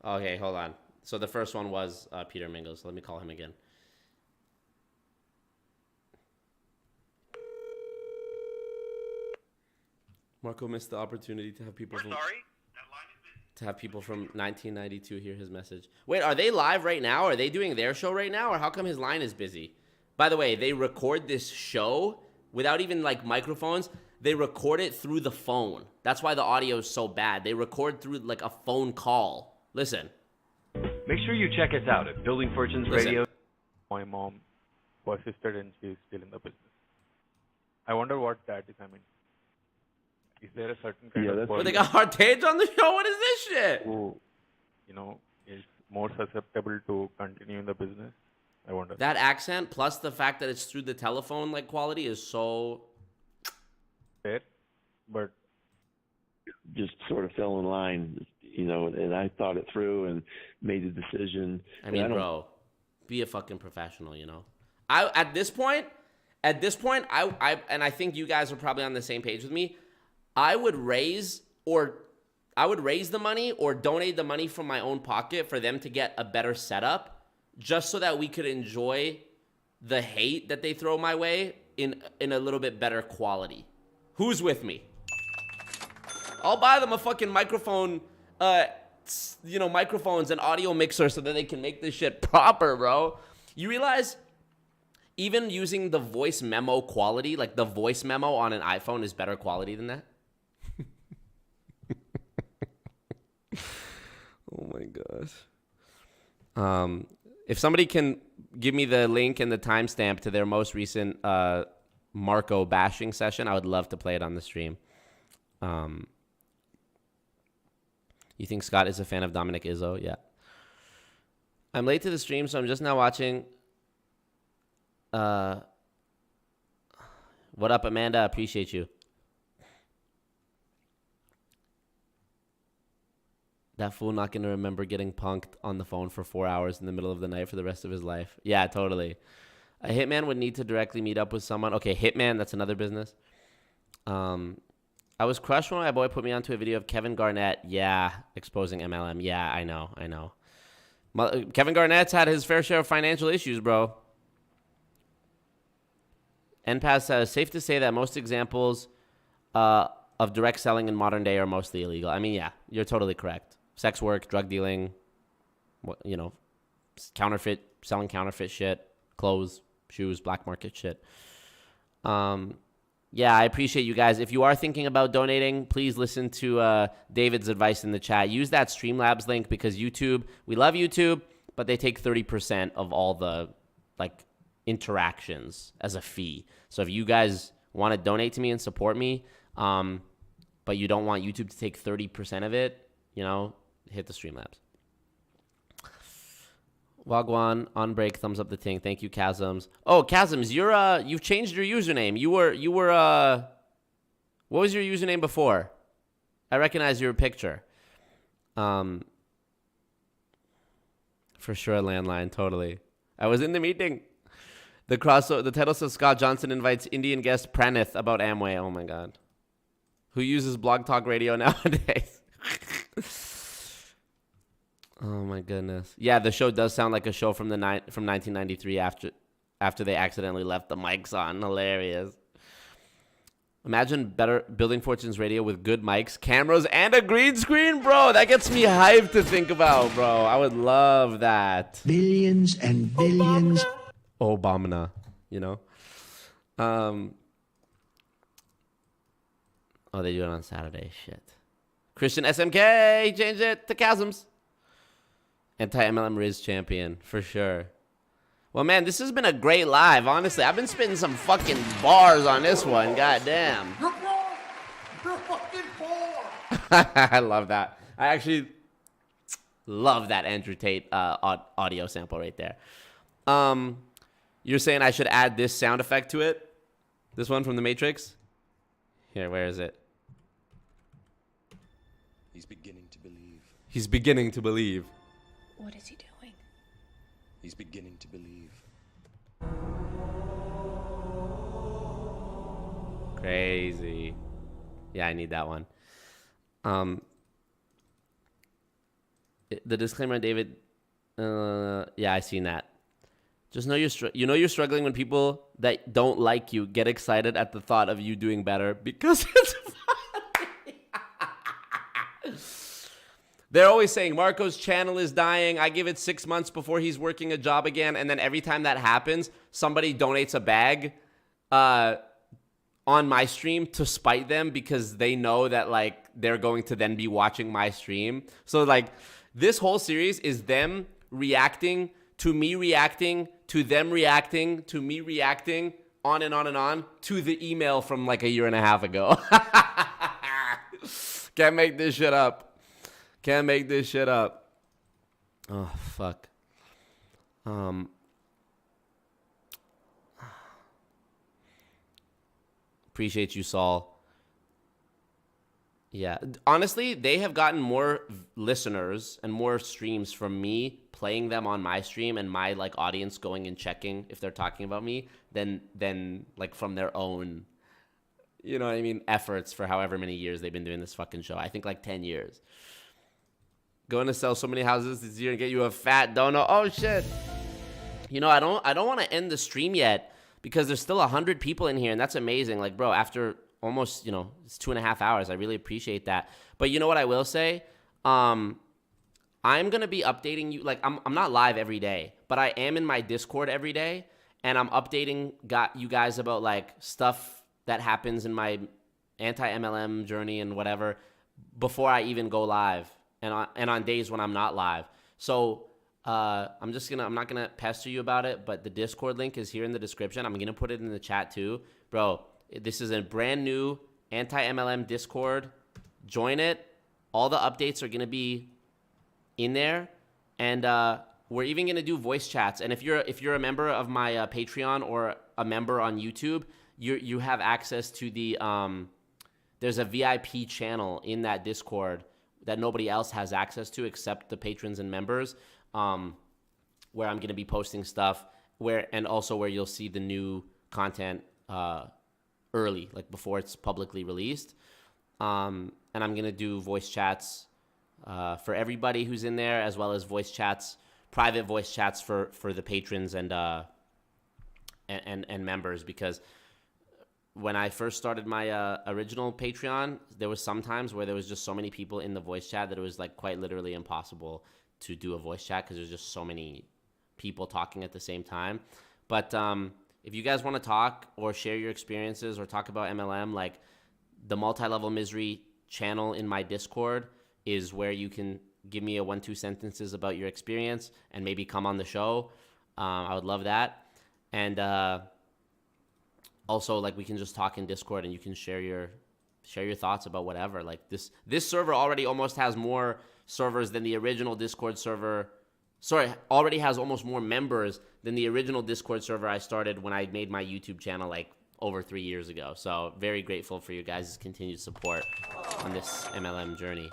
Okay, hold on. So the first one was Peter Mingles. Let me call him again. Marco missed the opportunity to have people We're from sorry. That line is busy. to have people from 1992 hear his message. Wait, are they live right now? Are they doing their show right now, or how come his line is busy? By the way, they record this show without even like microphones. They record it through the phone. That's why the audio is so bad. They record through like a phone call. Listen. Make sure you check us out at Building Fortunes Radio. My mom persisted and she's still in the business. I wonder what that is. I mean, is there a certain kind of Well, they got Artage on the show? What is this shit? who, is more susceptible to continue in the business? I wonder. That accent plus the fact that it's through the telephone like quality is so fair, but just sort of fell in line, and I thought it through and made a decision. I mean, bro, be a fucking professional, At this point, I and I think you guys are probably on the same page with me. I would raise the money or donate the money from my own pocket for them to get a better setup, just so that we could enjoy the hate that they throw my way in a little bit better quality. Who's with me? I'll buy them a fucking microphone, microphones and audio mixer so that they can make this shit proper, bro. You realize even using the voice memo quality, like the voice memo on an iPhone is better quality than that? Oh my gosh. If somebody can give me the link and the timestamp to their most recent Marco bashing session, I would love to play it on the stream. You think Scott is a fan of Dominic Izzo? Yeah. I'm late to the stream, so I'm just now watching. What up, Amanda? Appreciate you. That fool not going to remember getting punked on the phone for 4 hours in the middle of the night for the rest of his life. Yeah, totally. A hitman would need to directly meet up with someone. Okay, hitman, that's another business. I was crushed when my boy put me onto a video of Kevin Garnett. Yeah, exposing MLM. Yeah, I know. Kevin Garnett's had his fair share of financial issues, bro. NPAS says, safe to say that most examples of direct selling in modern day are mostly illegal. I mean, yeah, you're totally correct. Sex work, drug dealing, selling counterfeit shit, clothes, shoes, black market shit. Yeah, I appreciate you guys. If you are thinking about donating, please listen to David's advice in the chat. Use that Streamlabs link because YouTube, we love YouTube, but they take 30% of all the interactions as a fee. So if you guys want to donate to me and support me, but you don't want YouTube to take 30% of it, hit the Streamlabs. Wagwan on break, thumbs up the thing. Thank you, Chasms. Oh, Chasms, you've changed your username. You were what was your username before? I recognize your picture. For sure, landline, totally. I was in the meeting. The title says Scott Johnson invites Indian guest Pranith about Amway. Oh my God. Who uses Blog Talk Radio nowadays? Oh my goodness. Yeah, the show does sound like a show from 1993 after they accidentally left the mics on. Hilarious. Imagine Building Fortunes Radio with good mics, cameras, and a green screen, bro. That gets me hyped to think about, bro. I would love that. Billions and billions. Obama, Oh, they do it on Saturday. Shit. Christian SMK, change it to Chasms. Anti-MLM Riz champion, for sure. Well, man, this has been a great live, honestly. I've been spitting some fucking bars on this one. God damn. You're wrong. You're fucking poor. I love that. I actually love that Andrew Tate audio sample right there. You're saying I should add this sound effect to it? This one from The Matrix? Here, where is it? He's beginning to believe. He's beginning to believe. What is he doing? He's beginning to believe. Crazy. Yeah, I need that one. The disclaimer, David. Yeah, I seen that. Just know you're struggling when people that don't like you get excited at the thought of you doing better because it's funny. They're always saying Marco's channel is dying. I give it 6 months before he's working a job again. And then every time that happens, somebody donates a bag on my stream to spite them because they know that like they're going to then be watching my stream. So like this whole series is them reacting to me reacting to them reacting to me reacting on and on and on to the email from like a year and a half ago. Can't make this shit up. Can't make this shit up. Oh, fuck. Appreciate you, Saul. Yeah. Honestly, they have gotten more listeners and more streams from me playing them on my stream and my like audience going and checking if they're talking about me than like from their own, you know what I mean, efforts for however many years they've been doing this fucking show. I think like 10 years. Going to sell so many houses this year and get you a fat dono. Oh shit. You know, I don't want to end the stream yet because there's still 100 people in here and that's amazing. Like, bro, after almost, you know, it's 2.5 hours. I really appreciate that. But you know what I will say? I'm going to be updating you. Like, I'm not live every day, but I am in my Discord every day and I'm updating you guys about like stuff that happens in my anti-MLM journey and whatever before I even go live. And on days when I'm not live. So I'm not gonna pester you about it, but the Discord link is here in the description. I'm gonna put it in the chat too. Bro, this is a brand new anti-MLM Discord. Join it. All the updates are gonna be in there. And we're even gonna do voice chats. And if you're a member of my Patreon or a member on YouTube, you have access to the there's a VIP channel in that Discord that nobody else has access to except the patrons and members, where I'm going to be posting stuff and also where you'll see the new content early, like before it's publicly released. And I'm going to do voice chats for everybody who's in there, as well as voice chats, private voice chats for the patrons and members, because when I first started my original Patreon, there was some times where there was just so many people in the voice chat that it was like quite literally impossible to do a voice chat because there's just so many people talking at the same time. But if you guys want to talk or share your experiences or talk about MLM, like the Multi-Level Misery channel in my Discord is where you can give me a 1-2 sentences about your experience and maybe come on the show. I would love that. And also, like, we can just talk in Discord and you can share your thoughts about whatever. Like this server already almost has more servers than the original Discord server. Sorry, already has almost more members than the original Discord server I started when I made my YouTube channel like over 3 years ago. So very grateful for you guys' continued support on this MLM journey.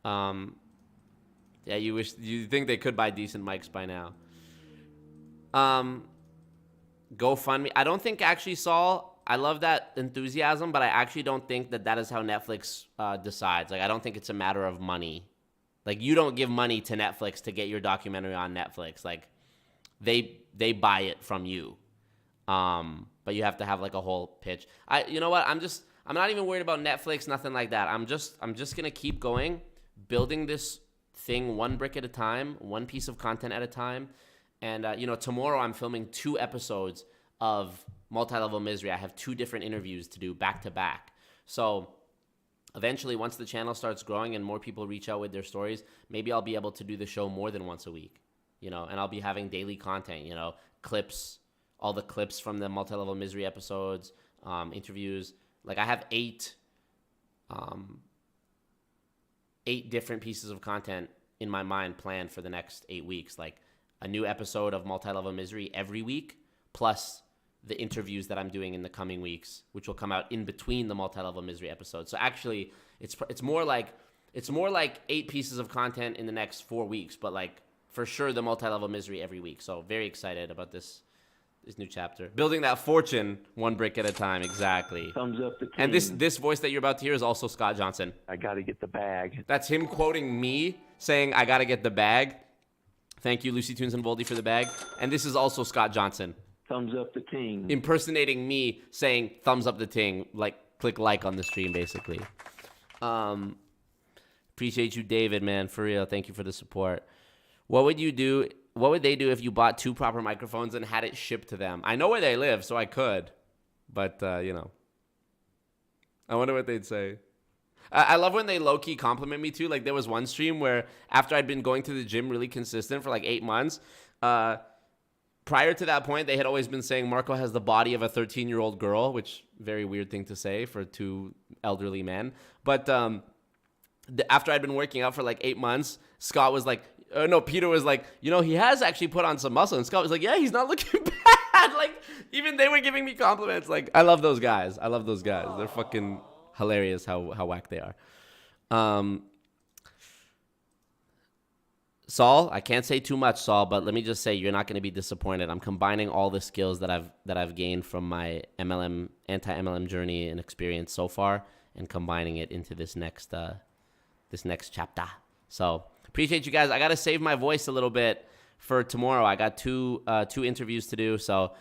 Yeah, you think they could buy decent mics by now. GoFundMe. I don't think actually, Saul, I love that enthusiasm, but I actually don't think that is how Netflix decides. Like, I don't think it's a matter of money. Like, you don't give money to Netflix to get your documentary on Netflix. Like, they buy it from you. But you have to have like a whole pitch. You know what? I'm not even worried about Netflix, nothing like that. I'm just gonna keep going, building this thing one brick at a time, one piece of content at a time. And, you know, tomorrow I'm filming 2 episodes of Multi-Level Misery. I have 2 different interviews to do back to back. So eventually, once the channel starts growing and more people reach out with their stories, maybe I'll be able to do the show more than once a week, you know, and I'll be having daily content, you know, clips, all the clips from the Multi-Level Misery episodes, interviews. Like, I have 8 different pieces of content in my mind planned for the next 8 weeks. Like, a new episode of Multi-Level Misery every week, plus the interviews that I'm doing in the coming weeks, which will come out in between the Multi-Level Misery episodes. So actually, it's more like 8 pieces of content in the next 4 weeks, but like for sure the Multi-Level Misery every week. So very excited about this new chapter. Building that fortune one brick at a time, exactly. Thumbs up the team. And this voice that you're about to hear is also Scott Johnson. I got to get the bag. That's him quoting me saying, I got to get the bag. Thank you, Lucy Tunes and Voldy, for the bag. And this is also Scott Johnson. Thumbs up the ting. Impersonating me saying, thumbs up the ting. Like, click like on the stream, basically. Appreciate you, David, man. For real. Thank you for the support. What would you do? What would they do if you bought 2 proper microphones and had it shipped to them? I know where they live, so I could. But, you know. I wonder what they'd say. I love when they low-key compliment me, too. Like, there was one stream where after I'd been going to the gym really consistent for, like, 8 months, prior to that point, they had always been saying Marco has the body of a 13-year-old girl, which very weird thing to say for 2 elderly men. But after I'd been working out for, like, 8 months, Scott was like, Peter was like, you know, he has actually put on some muscle. And Scott was like, yeah, he's not looking bad. Like, even they were giving me compliments. Like, I love those guys. They're fucking hilarious how whack they are. Saul, I can't say too much, Saul, but let me just say you're not going to be disappointed. I'm combining all the skills that I've gained from my anti-MLM journey and experience so far, and combining it into this next chapter. So appreciate you guys. I got to save my voice a little bit for tomorrow. I got two interviews to do. So,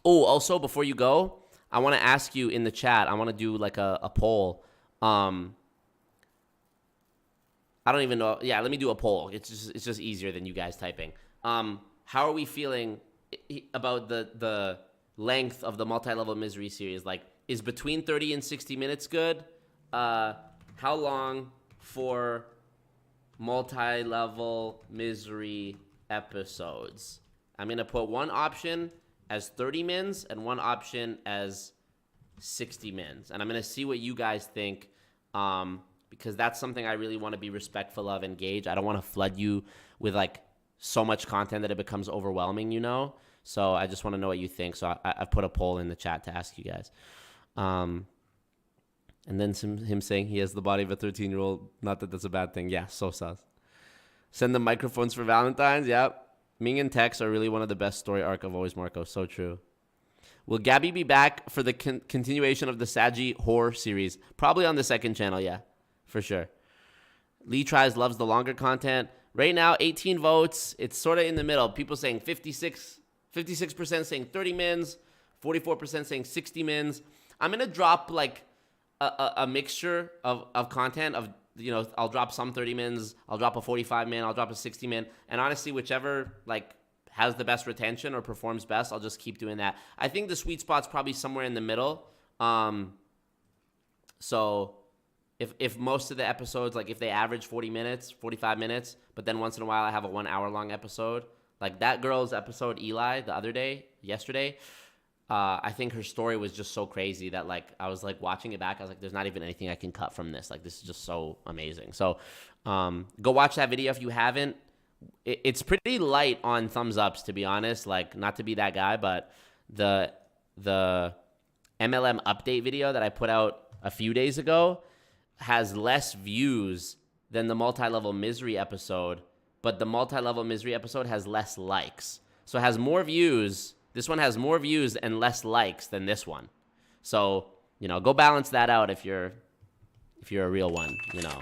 also before you go, I want to ask you in the chat. I want to do like a poll. I don't even know. Yeah, let me do a poll. It's just easier than you guys typing. How are we feeling about the length of the multi-level misery series? Like, is between 30 and 60 minutes good? How long for multi-level misery episodes? I'm going to put one option as 30 mins and one option as 60 mins. And I'm going to see what you guys think, because that's something I really want to be respectful of and gauge. I don't want to flood you with like so much content that it becomes overwhelming, you know? So I just want to know what you think. So I've put a poll in the chat to ask you guys. And then him saying he has the body of a 13-year-old. Not that that's a bad thing. Yeah, so sus. Send them microphones for Valentine's. Yep. Ming and Tex are really one of the best story arc of Always Marco. So true. Will Gabby be back for the continuation of the Saji horror series? Probably on the second channel, yeah. For sure. Lee Tries loves the longer content. Right now, 18 votes. It's sort of in the middle. People saying 56% saying 30 mins, 44% saying 60 mins. I'm going to drop like a mixture of content of, you know, I'll drop some 30 mins, I'll drop a 45 min, I'll drop a 60 min. And honestly, whichever like has the best retention or performs best, I'll just keep doing that. I think the sweet spot's probably somewhere in the middle. So if most of the episodes, like if they average 40 minutes, 45 minutes, but then once in a while I have a 1 hour long episode, like that girl's episode, Eli, yesterday, I think her story was just so crazy that like I was like watching it back. I was like, there's not even anything I can cut from this. Like this is just so amazing. So go watch that video if you haven't. It's pretty light on thumbs ups, to be honest. Like, not to be that guy, but the MLM update video that I put out a few days ago has less views than the multi-level misery episode, but the multi-level misery episode has less likes. So it has more views. This one has more views and less likes than this one. So, you know, go balance that out if you're a real one, you know.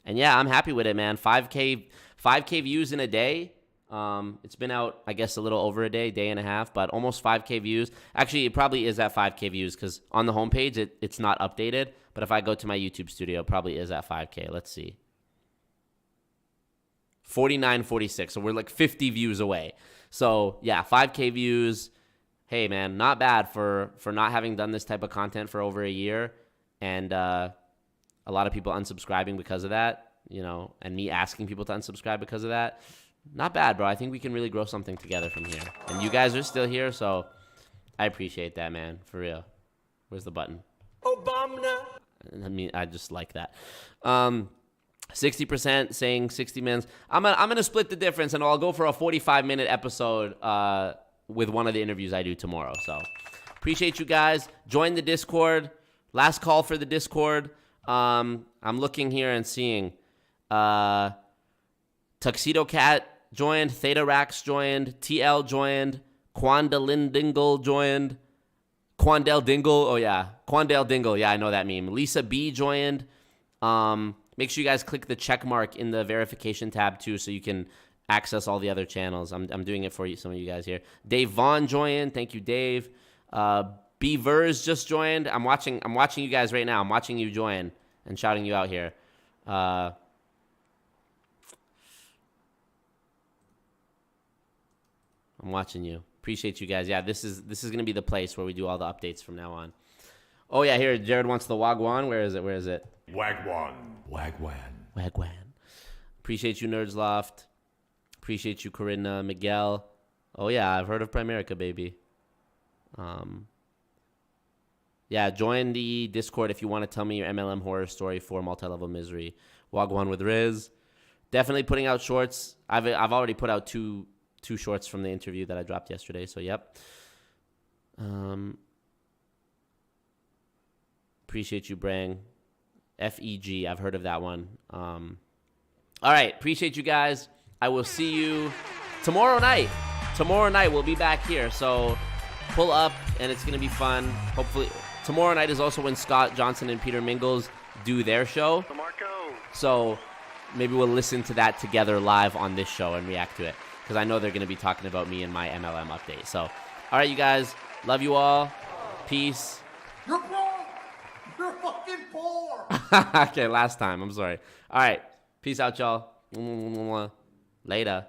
And yeah, I'm happy with it, man. 5K views in a day. It's been out, I guess, a little over a day and a half, but almost 5K views. Actually, it probably is at 5K views because on the homepage, it's not updated. But if I go to my YouTube studio, it probably is at 5K. Let's see. 49.46. So we're like 50 views away. So yeah, 5K views. Hey, man, not bad for not having done this type of content for over a year. And a lot of people unsubscribing because of that, you know, and me asking people to unsubscribe because of that. Not bad, bro. I think we can really grow something together from here. And you guys are still here, so I appreciate that, man. For real. Where's the button? Obama. I mean, I just like that. 60% saying 60 minutes. I'm gonna split the difference, and I'll go for a 45-minute episode with one of the interviews I do tomorrow. So appreciate you guys. Join the Discord. Last call for the Discord. I'm looking here and seeing Tuxedo Cat joined, Theta Rax joined, TL joined, Quandalin Dingle joined, Quandale Dingle, oh yeah, Quandale Dingle, yeah, I know that meme. Lisa B joined. Make sure you guys click the check mark in the verification tab too, so you can access all the other channels. I'm doing it for you, some of you guys here. Dave Vaughn joined, thank you, Dave. Beavers just joined. I'm watching you guys right now. I'm watching you join and shouting you out here. I'm watching you. Appreciate you guys. Yeah, this is gonna be the place where we do all the updates from now on. Oh yeah, here Jared wants the Wagwan. Where is it? Wagwan. Appreciate you, Nerds Loft. Appreciate you, Corinna, Miguel. Oh yeah, I've heard of Primerica, baby. Yeah, join the Discord if you want to tell me your MLM horror story for Multi-Level Misery. Wagwan with Riz. Definitely putting out shorts. I've already put out two shorts from the interview that I dropped yesterday. So yep. Appreciate you, Brang. FEG. I've heard of that one. All right. Appreciate you guys. I will see you tomorrow night. Tomorrow night we'll be back here. So pull up and it's gonna be fun. Hopefully. Tomorrow night is also when Scott Johnson and Peter Mingles do their show. So maybe we'll listen to that together live on this show and react to it. Because I know they're going to be talking about me and my MLM update. So, all right, you guys. Love you all. Peace. You're broke. You're fucking poor. Okay, last time. I'm sorry. All right. Peace out, y'all. Later.